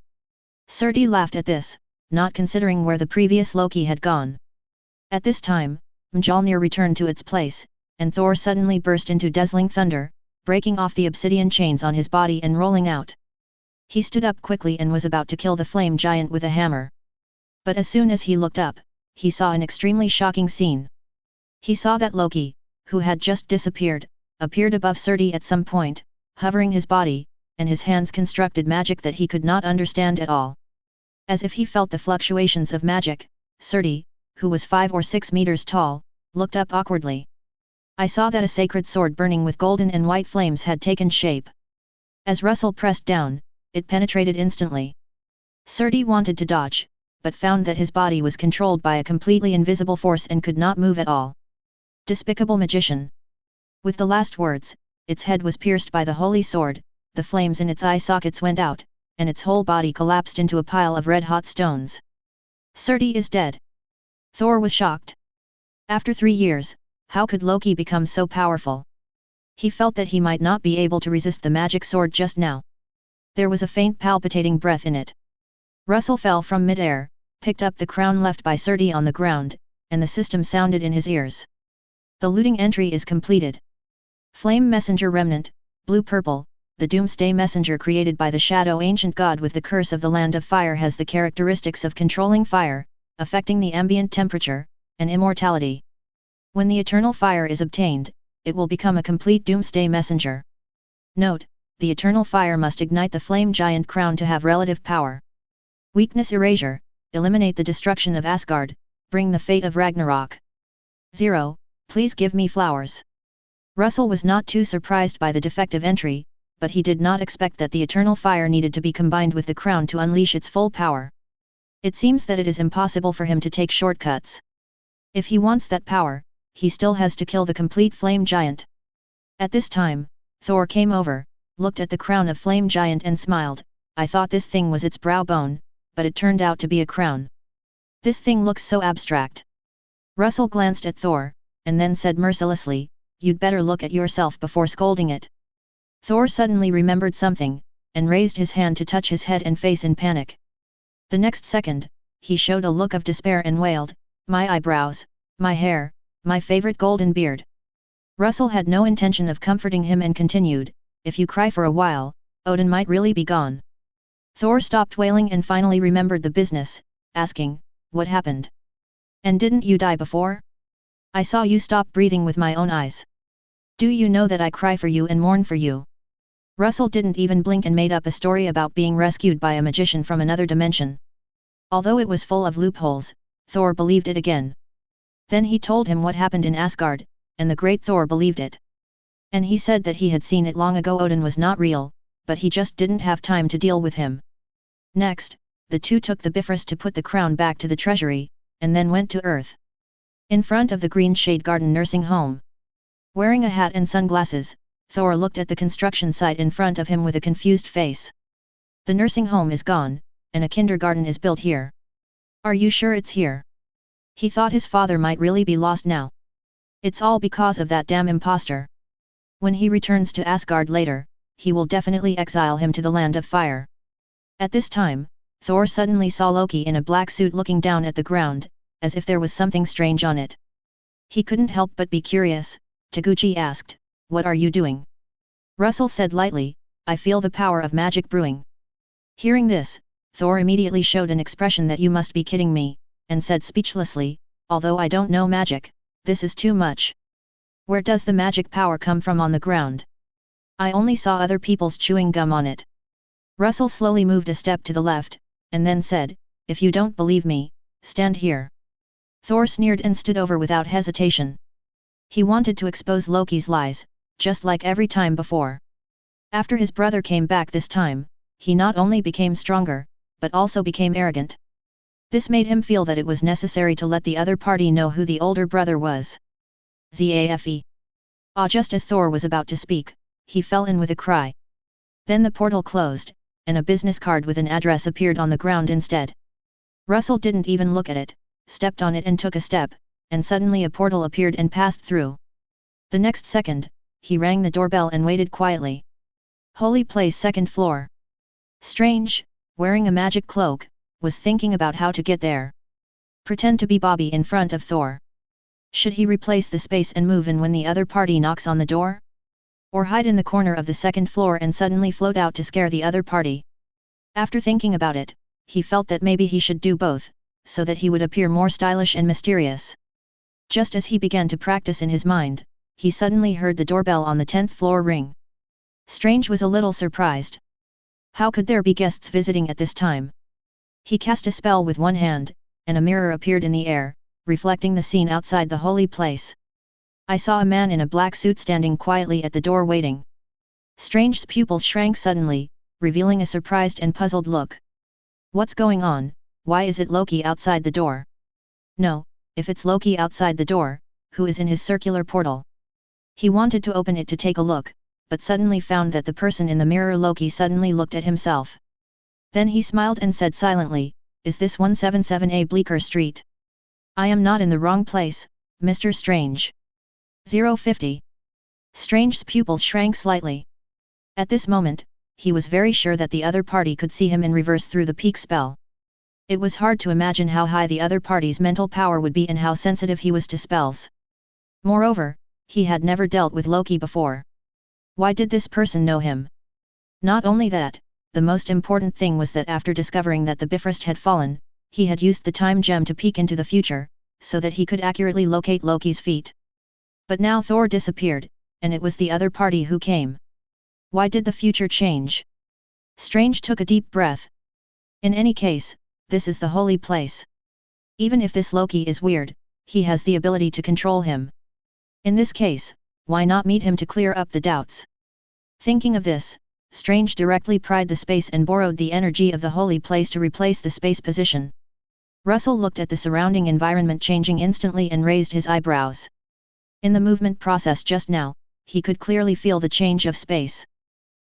Surti laughed at this, not considering where the previous Loki had gone. At this time, Mjolnir returned to its place, and Thor suddenly burst into dazzling thunder, breaking off the obsidian chains on his body and rolling out. He stood up quickly and was about to kill the flame giant with a hammer. But as soon as he looked up, he saw an extremely shocking scene. He saw that Loki, who had just disappeared, appeared above Surti at some point, hovering his body, and his hands constructed magic that he could not understand at all. As if he felt the fluctuations of magic, Surti, who was 5 or 6 meters tall, looked up awkwardly. I saw that a sacred sword burning with golden and white flames had taken shape. As Russell pressed down, it penetrated instantly. Surti wanted to dodge, but found that his body was controlled by a completely invisible force and could not move at all. Despicable magician! With the last words, its head was pierced by the holy sword, the flames in its eye sockets went out, and its whole body collapsed into a pile of red-hot stones. Surti is dead. Thor was shocked. After 3 years, how could Loki become so powerful? He felt that he might not be able to resist the magic sword just now. There was a faint palpitating breath in it. Russell fell from mid-air, picked up the crown left by Surti on the ground, and the system sounded in his ears. The looting entry is completed. Flame Messenger Remnant, blue-purple, the Doomsday Messenger created by the Shadow Ancient God with the curse of the Land of Fire has the characteristics of controlling fire, affecting the ambient temperature, and immortality. When the eternal fire is obtained, it will become a complete Doomsday Messenger. Note, the eternal fire must ignite the flame giant crown to have relative power. Weakness Erasure, eliminate the destruction of Asgard, bring the fate of Ragnarok. 0, please give me flowers. Russell was not too surprised by the defective entry, but he did not expect that the eternal fire needed to be combined with the crown to unleash its full power. It seems that it is impossible for him to take shortcuts. If he wants that power, he still has to kill the complete flame giant. At this time, Thor came over, looked at the crown of flame giant and smiled. I thought this thing was its brow bone, but it turned out to be a crown. This thing looks so abstract. Russell glanced at Thor, and then said mercilessly, you'd better look at yourself before scolding it. Thor suddenly remembered something, and raised his hand to touch his head and face in panic. The next second, he showed a look of despair and wailed, my eyebrows, my hair, my favorite golden beard. Russell had no intention of comforting him and continued, if you cry for a while, Odin might really be gone. Thor stopped wailing and finally remembered the business, asking, what happened? And didn't you die before? I saw you stop breathing with my own eyes. Do you know that I cry for you and mourn for you? Russell didn't even blink and made up a story about being rescued by a magician from another dimension. Although it was full of loopholes, Thor believed it again. Then he told him what happened in Asgard, and the great Thor believed it. And he said that he had seen it long ago. Odin was not real, but he just didn't have time to deal with him. Next, the two took the Bifrost to put the crown back to the treasury, and then went to Earth. In front of the Green Shade Garden nursing home. Wearing a hat and sunglasses, Thor looked at the construction site in front of him with a confused face. The nursing home is gone, and a kindergarten is built here. Are you sure it's here? He thought his father might really be lost now. It's all because of that damn imposter. When he returns to Asgard later, he will definitely exile him to the land of fire. At this time, Thor suddenly saw Loki in a black suit looking down at the ground, as if there was something strange on it. He couldn't help but be curious. Taguchi asked, "What are you doing?" Russell said lightly, "I feel the power of magic brewing." Hearing this, Thor immediately showed an expression that "You must be kidding me," and said speechlessly, "Although I don't know magic, this is too much. Where does the magic power come from on the ground? I only saw other people's chewing gum on it." Russell slowly moved a step to the left, and then said, "If you don't believe me, stand here." Thor sneered and stood over without hesitation. He wanted to expose Loki's lies, just like every time before. After his brother came back this time, he not only became stronger, but also became arrogant. This made him feel that it was necessary to let the other party know who the older brother was. Zafe. Just as Thor was about to speak, he fell in with a cry. Then the portal closed, and a business card with an address appeared on the ground instead. Russell didn't even look at it, stepped on it and took a step, and suddenly a portal appeared and passed through. The next second, he rang the doorbell and waited quietly. Holy place, 2nd floor. Strange, wearing a magic cloak, was thinking about how to get there. Pretend to be Bobby in front of Thor. Should he replace the space and move in when the other party knocks on the door? Or hide in the corner of the 2nd floor and suddenly float out to scare the other party? After thinking about it, he felt that maybe he should do both, so that he would appear more stylish and mysterious. Just as he began to practice in his mind, he suddenly heard the doorbell on the 10th floor ring. Strange was a little surprised. How could there be guests visiting at this time? He cast a spell with one hand, and a mirror appeared in the air, reflecting the scene outside the holy place. I saw a man in a black suit standing quietly at the door waiting. Strange's pupils shrank suddenly, revealing a surprised and puzzled look. What's going on? Why is it Loki outside the door? No, if it's Loki outside the door, who is in his circular portal? He wanted to open it to take a look, but suddenly found that the person in the mirror Loki suddenly looked at himself. Then he smiled and said silently, "Is this 177A Bleecker Street? I am not in the wrong place, Mr. Strange." 050. Strange's pupils shrank slightly. At this moment, he was very sure that the other party could see him in reverse through the peak spell. It was hard to imagine how high the other party's mental power would be and how sensitive he was to spells. Moreover, he had never dealt with Loki before. Why did this person know him? Not only that, the most important thing was that after discovering that the Bifrost had fallen, he had used the time gem to peek into the future, so that he could accurately locate Loki's feet. But now Thor disappeared, and it was the other party who came. Why did the future change? Strange took a deep breath. In any case, this is the holy place. Even if this Loki is weird, he has the ability to control him. In this case, why not meet him to clear up the doubts? Thinking of this, Strange directly pried the space and borrowed the energy of the holy place to replace the space position. Russell looked at the surrounding environment changing instantly and raised his eyebrows. In the movement process just now, he could clearly feel the change of space.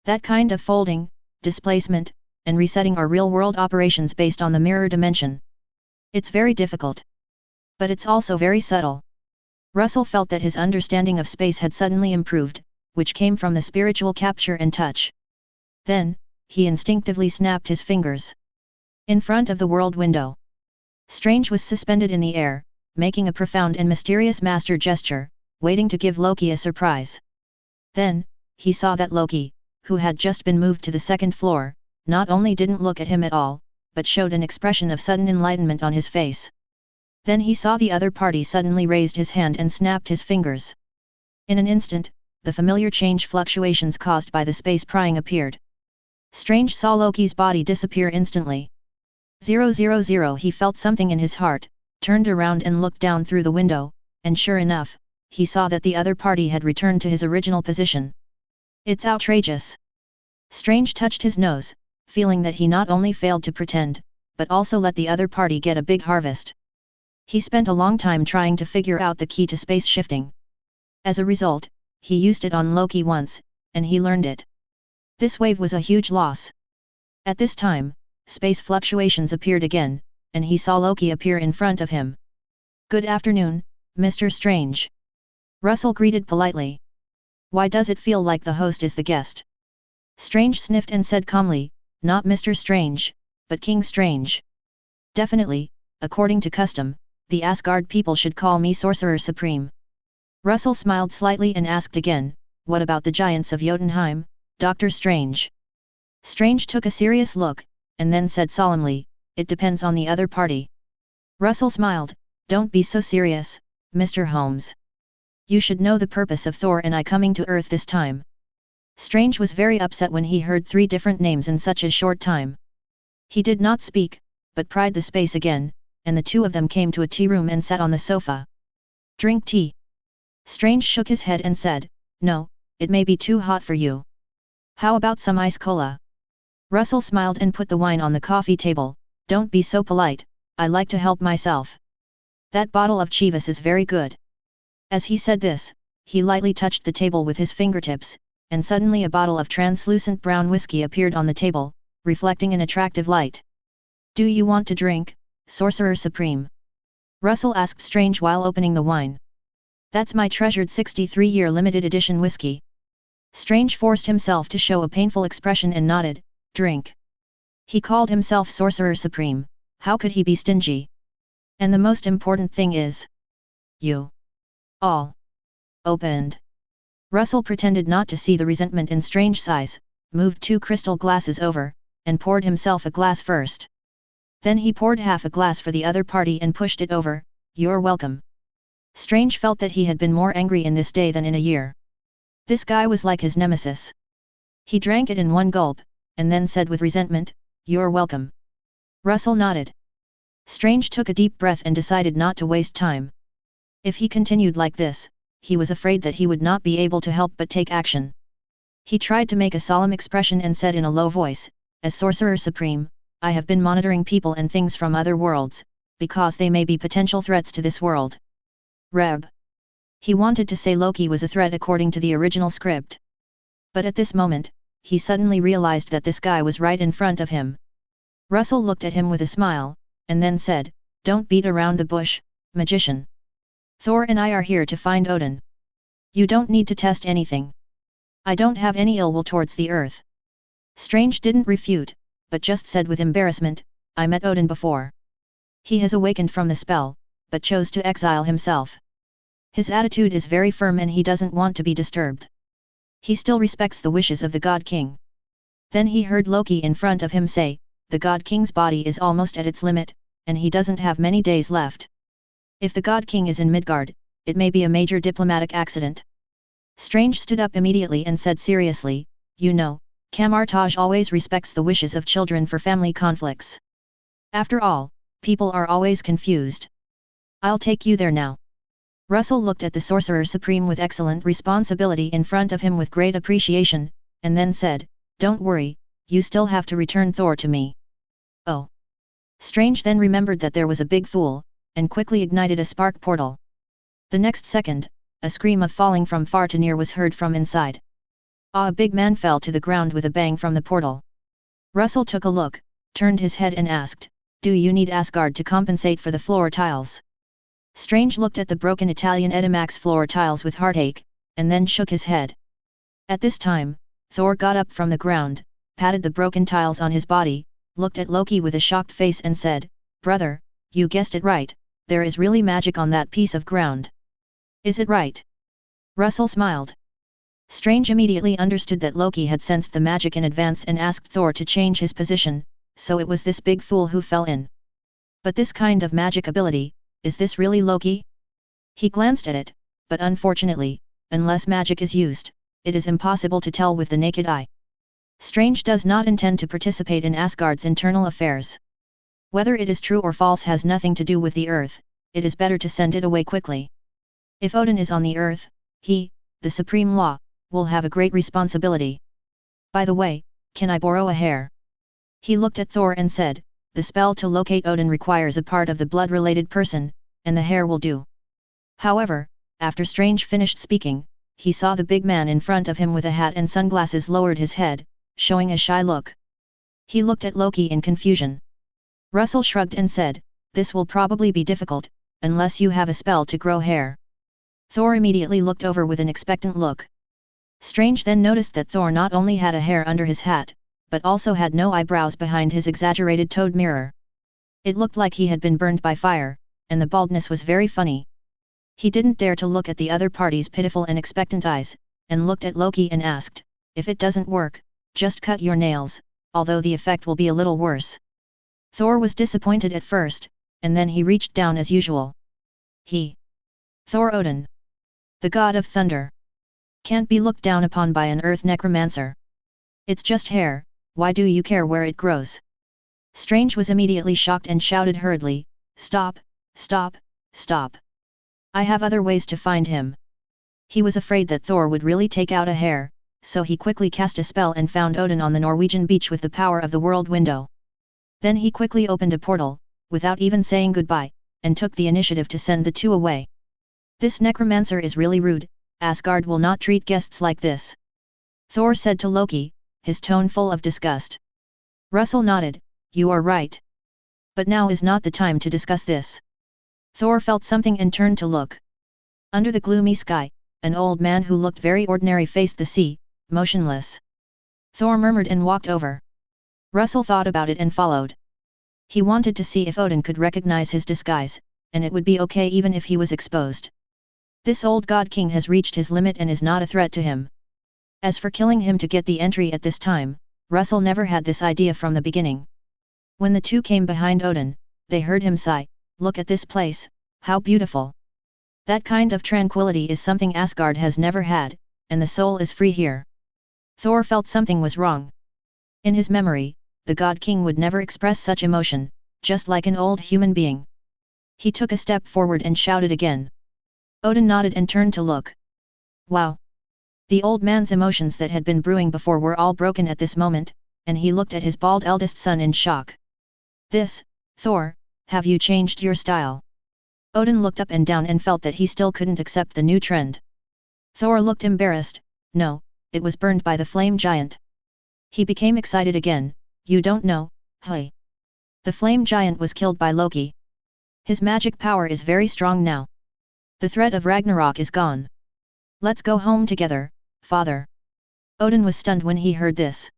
That kind of folding, displacement, and resetting are real-world operations based on the mirror dimension. It's very difficult. But it's also very subtle. Russell felt that his understanding of space had suddenly improved, which came from the spiritual capture and touch. Then, he instinctively snapped his fingers. In front of the world window, Strange was suspended in the air, making a profound and mysterious master gesture, waiting to give Loki a surprise. Then, he saw that Loki, who had just been moved to the 2nd floor, not only didn't look at him at all, but showed an expression of sudden enlightenment on his face. Then he saw the other party suddenly raised his hand and snapped his fingers. In an instant, the familiar change fluctuations caused by the space prying appeared. Strange saw Loki's body disappear instantly. 000 He felt something in his heart, turned around and looked down through the window, and sure enough, he saw that the other party had returned to his original position. It's outrageous. Strange touched his nose, feeling that he not only failed to pretend, but also let the other party get a big harvest. He spent a long time trying to figure out the key to space shifting. As a result, he used it on Loki once, and he learned it. This wave was a huge loss. At this time, space fluctuations appeared again, and he saw Loki appear in front of him. "Good afternoon, Mr. Strange." Russell greeted politely. "Why does it feel like the host is the guest?" Strange sniffed and said calmly, "Not Mr. Strange, but King Strange. Definitely, according to custom, the Asgard people should call me Sorcerer Supreme." Russell smiled slightly and asked again, "What about the giants of Jotunheim, Dr. Strange?" Strange took a serious look, and then said solemnly, "It depends on the other party." Russell smiled, "Don't be so serious, Mr. Holmes. You should know the purpose of Thor and I coming to Earth this time." Strange was very upset when he heard 3 different names in such a short time. He did not speak, but pried the space again, and the 2 of them came to a tea room and sat on the sofa. "Drink tea." Strange shook his head and said, "No, it may be too hot for you. How about some ice cola?" Russell smiled and put the wine on the coffee table. "Don't be so polite, I like to help myself. That bottle of Chivas is very good." As he said this, he lightly touched the table with his fingertips, and suddenly a bottle of translucent brown whiskey appeared on the table, reflecting an attractive light. "Do you want to drink, Sorcerer Supreme?" Russell asked Strange while opening the wine. "That's my treasured 63-year limited edition whiskey." Strange forced himself to show a painful expression and nodded, "Drink." He called himself Sorcerer Supreme, how could he be stingy? "And the most important thing is, you all opened." Russell pretended not to see the resentment in Strange's eyes, moved 2 crystal glasses over, and poured himself a glass first. Then he poured half a glass for the other party and pushed it over. "You're welcome." Strange felt that he had been more angry in this day than in a year. This guy was like his nemesis. He drank it in one gulp, and then said with resentment, "You're welcome." Russell nodded. Strange took a deep breath and decided not to waste time. If he continued like this, he was afraid that he would not be able to help but take action. He tried to make a solemn expression and said in a low voice, "As Sorcerer Supreme, I have been monitoring people and things from other worlds, because they may be potential threats to this world." Reb. He wanted to say Loki was a threat according to the original script. But at this moment, he suddenly realized that this guy was right in front of him. Russell looked at him with a smile, and then said, "Don't beat around the bush, magician. Thor and I are here to find Odin. You don't need to test anything. I don't have any ill will towards the earth." Strange didn't refute, but just said with embarrassment, "I met Odin before. He has awakened from the spell, but chose to exile himself. His attitude is very firm and he doesn't want to be disturbed. He still respects the wishes of the God King." Then he heard Loki in front of him say, "The God King's body is almost at its limit, and he doesn't have many days left. If the God King is in Midgard, it may be a major diplomatic accident." Strange stood up immediately and said seriously, "You know, Kamartaj always respects the wishes of children for family conflicts. After all, people are always confused. I'll take you there now." Russell looked at the Sorcerer Supreme with excellent responsibility in front of him with great appreciation, and then said, "Don't worry, you still have to return Thor to me." "Oh." Strange then remembered that there was a big fool, and quickly ignited a spark portal. The next second, a scream of falling from far to near was heard from inside. A big man fell to the ground with a bang from the portal. Russell took a look, turned his head and asked, "Do you need Asgard to compensate for the floor tiles?" Strange looked at the broken Italian Edimax floor tiles with heartache, and then shook his head. At this time, Thor got up from the ground, patted the broken tiles on his body, looked at Loki with a shocked face and said, "Brother, you guessed it right, there is really magic on that piece of ground. Is it right?" Russell smiled. Strange immediately understood that Loki had sensed the magic in advance and asked Thor to change his position, so it was this big fool who fell in. But this kind of magic ability, is this really Loki? He glanced at it, but unfortunately, unless magic is used, it is impossible to tell with the naked eye. Strange does not intend to participate in Asgard's internal affairs. Whether it is true or false has nothing to do with the earth, it is better to send it away quickly. If Odin is on the earth, he, the supreme law, will have a great responsibility. By the way, can I borrow a hair? He looked at Thor and said, "The spell to locate Odin requires a part of the blood-related person, and the hair will do." However, after Strange finished speaking, he saw the big man in front of him with a hat and sunglasses lowered his head, showing a shy look. He looked at Loki in confusion. Russell shrugged and said, "This will probably be difficult, unless you have a spell to grow hair." Thor immediately looked over with an expectant look. Strange then noticed that Thor not only had a hair under his hat, but also had no eyebrows behind his exaggerated toed mirror. It looked like he had been burned by fire, and the baldness was very funny. He didn't dare to look at the other party's pitiful and expectant eyes, and looked at Loki and asked, "If it doesn't work, just cut your nails, although the effect will be a little worse." Thor was disappointed at first, and then he reached down as usual. Thor Odin, the god of thunder, can't be looked down upon by an earth necromancer. It's just hair, why do you care where it grows? Strange was immediately shocked and shouted hurriedly, "Stop, stop, stop. I have other ways to find him." He was afraid that Thor would really take out a hair, so he quickly cast a spell and found Odin on the Norwegian beach with the power of the world window. Then he quickly opened a portal, without even saying goodbye, and took the initiative to send the two away. "This necromancer is really rude, Asgard will not treat guests like this," Thor said to Loki, his tone full of disgust. Russell nodded, "You are right. But now is not the time to discuss this." Thor felt something and turned to look. Under the gloomy sky, an old man who looked very ordinary faced the sea, motionless. Thor murmured and walked over. Russell thought about it and followed. He wanted to see if Odin could recognize his disguise, and it would be okay even if he was exposed. This old god king has reached his limit and is not a threat to him. As for killing him to get the entry at this time, Russell never had this idea from the beginning. When the two came behind Odin, they heard him sigh, "Look at this place, how beautiful. That kind of tranquility is something Asgard has never had, and the soul is free here." Thor felt something was wrong. In his memory, the god king would never express such emotion, just like an old human being. He took a step forward and shouted again. Odin nodded and turned to look. Wow! The old man's emotions that had been brewing before were all broken at this moment, and he looked at his bald eldest son in shock. "This, Thor, have you changed your style?" Odin looked up and down and felt that he still couldn't accept the new trend. Thor looked embarrassed. "No, it was burned by the flame giant." He became excited again. "You don't know, hey? The flame giant was killed by Loki. His magic power is very strong now. The threat of Ragnarok is gone. Let's go home together, father." Odin was stunned when he heard this.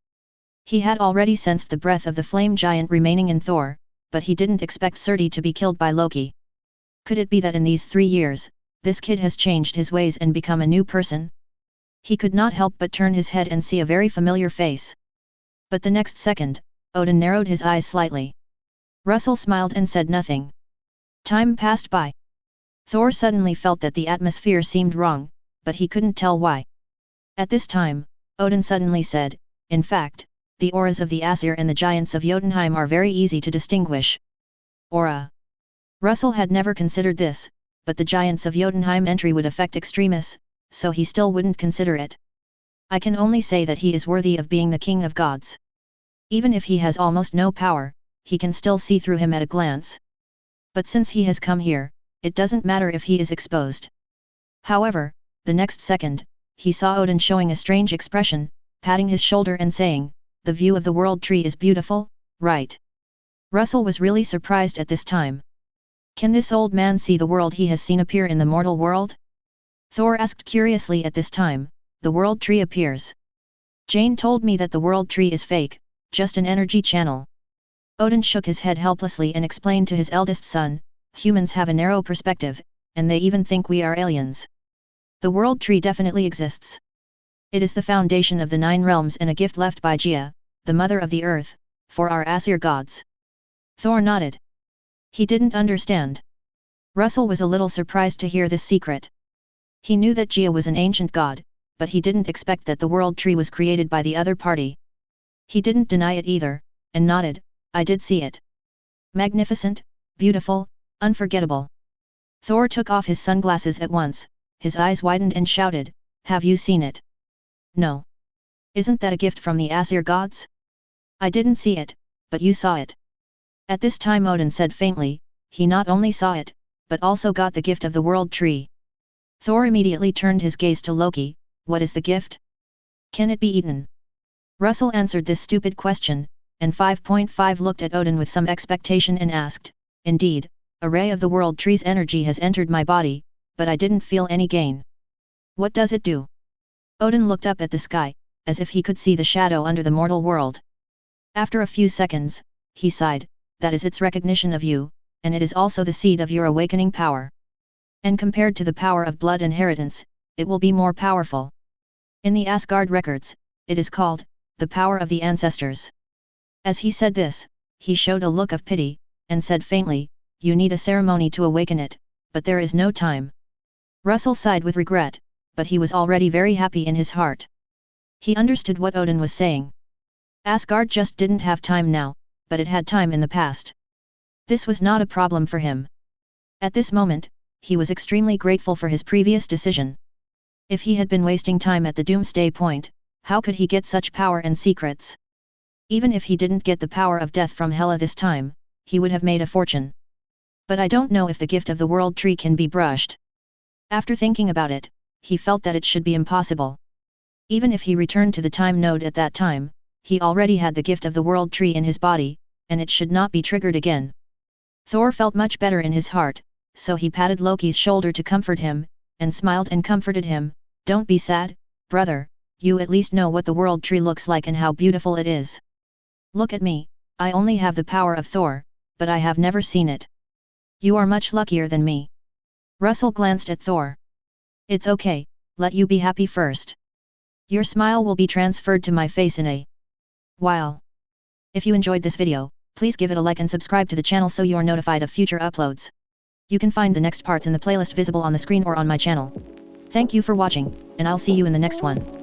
He had already sensed the breath of the flame giant remaining in Thor, but he didn't expect Surti to be killed by Loki. Could it be that in these 3 years, this kid has changed his ways and become a new person? He could not help but turn his head and see a very familiar face. But the next second, Odin narrowed his eyes slightly. Russell smiled and said nothing. Time passed by. Thor suddenly felt that the atmosphere seemed wrong, but he couldn't tell why. At this time, Odin suddenly said, "In fact, the auras of the Aesir and the giants of Jotunheim are very easy to distinguish." Aura. Russell had never considered this, but the giants of Jotunheim entry would affect Extremis, so he still wouldn't consider it. "I can only say that he is worthy of being the king of gods. Even if he has almost no power, he can still see through him at a glance. But since he has come here, it doesn't matter if he is exposed." However, the next second, he saw Odin showing a strange expression, patting his shoulder and saying, "The view of the world tree is beautiful, right?" Russell was really surprised at this time. Can this old man see the world he has seen appear in the mortal world? Thor asked curiously. At this time, the world tree appears. "Jane told me that the world tree is fake, just an energy channel." Odin shook his head helplessly and explained to his eldest son, "Humans have a narrow perspective, and they even think we are aliens. The world tree definitely exists. It is the foundation of the 9 realms and a gift left by Gaia, the mother of the earth, for our Aesir gods." Thor nodded. He didn't understand. Russell was a little surprised to hear this secret. He knew that Gaia was an ancient god, but he didn't expect that the world tree was created by the other party. He didn't deny it either, and nodded, "I did see it. Magnificent, beautiful, unforgettable." Thor took off his sunglasses at once, his eyes widened and shouted, "Have you seen it?" "No. Isn't that a gift from the Aesir gods?" "I didn't see it, but you saw it." At this time Odin said faintly, "He not only saw it, but also got the gift of the world tree." Thor immediately turned his gaze to Loki. What is the gift? Can it be eaten? Russell answered this stupid question, and 5.5 looked at Odin with some expectation and asked, indeed, a ray of the world tree's energy has entered my body, but I didn't feel any gain. What does it do? Odin looked up at the sky, as if he could see the shadow under the mortal world. After a few seconds, he sighed, that is its recognition of you, and it is also the seed of your awakening power. And compared to the power of blood inheritance, it will be more powerful. In the Asgard records, it is called, the power of the ancestors. As he said this, he showed a look of pity, and said faintly, you need a ceremony to awaken it, but there is no time. Russell sighed with regret, but he was already very happy in his heart. He understood what Odin was saying. Asgard just didn't have time now, but it had time in the past. This was not a problem for him. At this moment, he was extremely grateful for his previous decision. If he had been wasting time at the doomsday point, how could he get such power and secrets? Even if he didn't get the power of death from Hela this time, he would have made a fortune. But I don't know if the gift of the world tree can be brushed. After thinking about it, he felt that it should be impossible. Even if he returned to the time node at that time, he already had the gift of the world tree in his body, and it should not be triggered again. Thor felt much better in his heart, so he patted Loki's shoulder to comfort him, and smiled and comforted him, don't be sad, brother, you at least know what the world tree looks like and how beautiful it is. Look at me, I only have the power of Thor, but I have never seen it. You are much luckier than me. Russell glanced at Thor. It's okay, let you be happy first. Your smile will be transferred to my face in a while. If you enjoyed this video, please give it a like and subscribe to the channel so you are notified of future uploads. You can find the next parts in the playlist visible on the screen or on my channel. Thank you for watching, and I'll see you in the next one.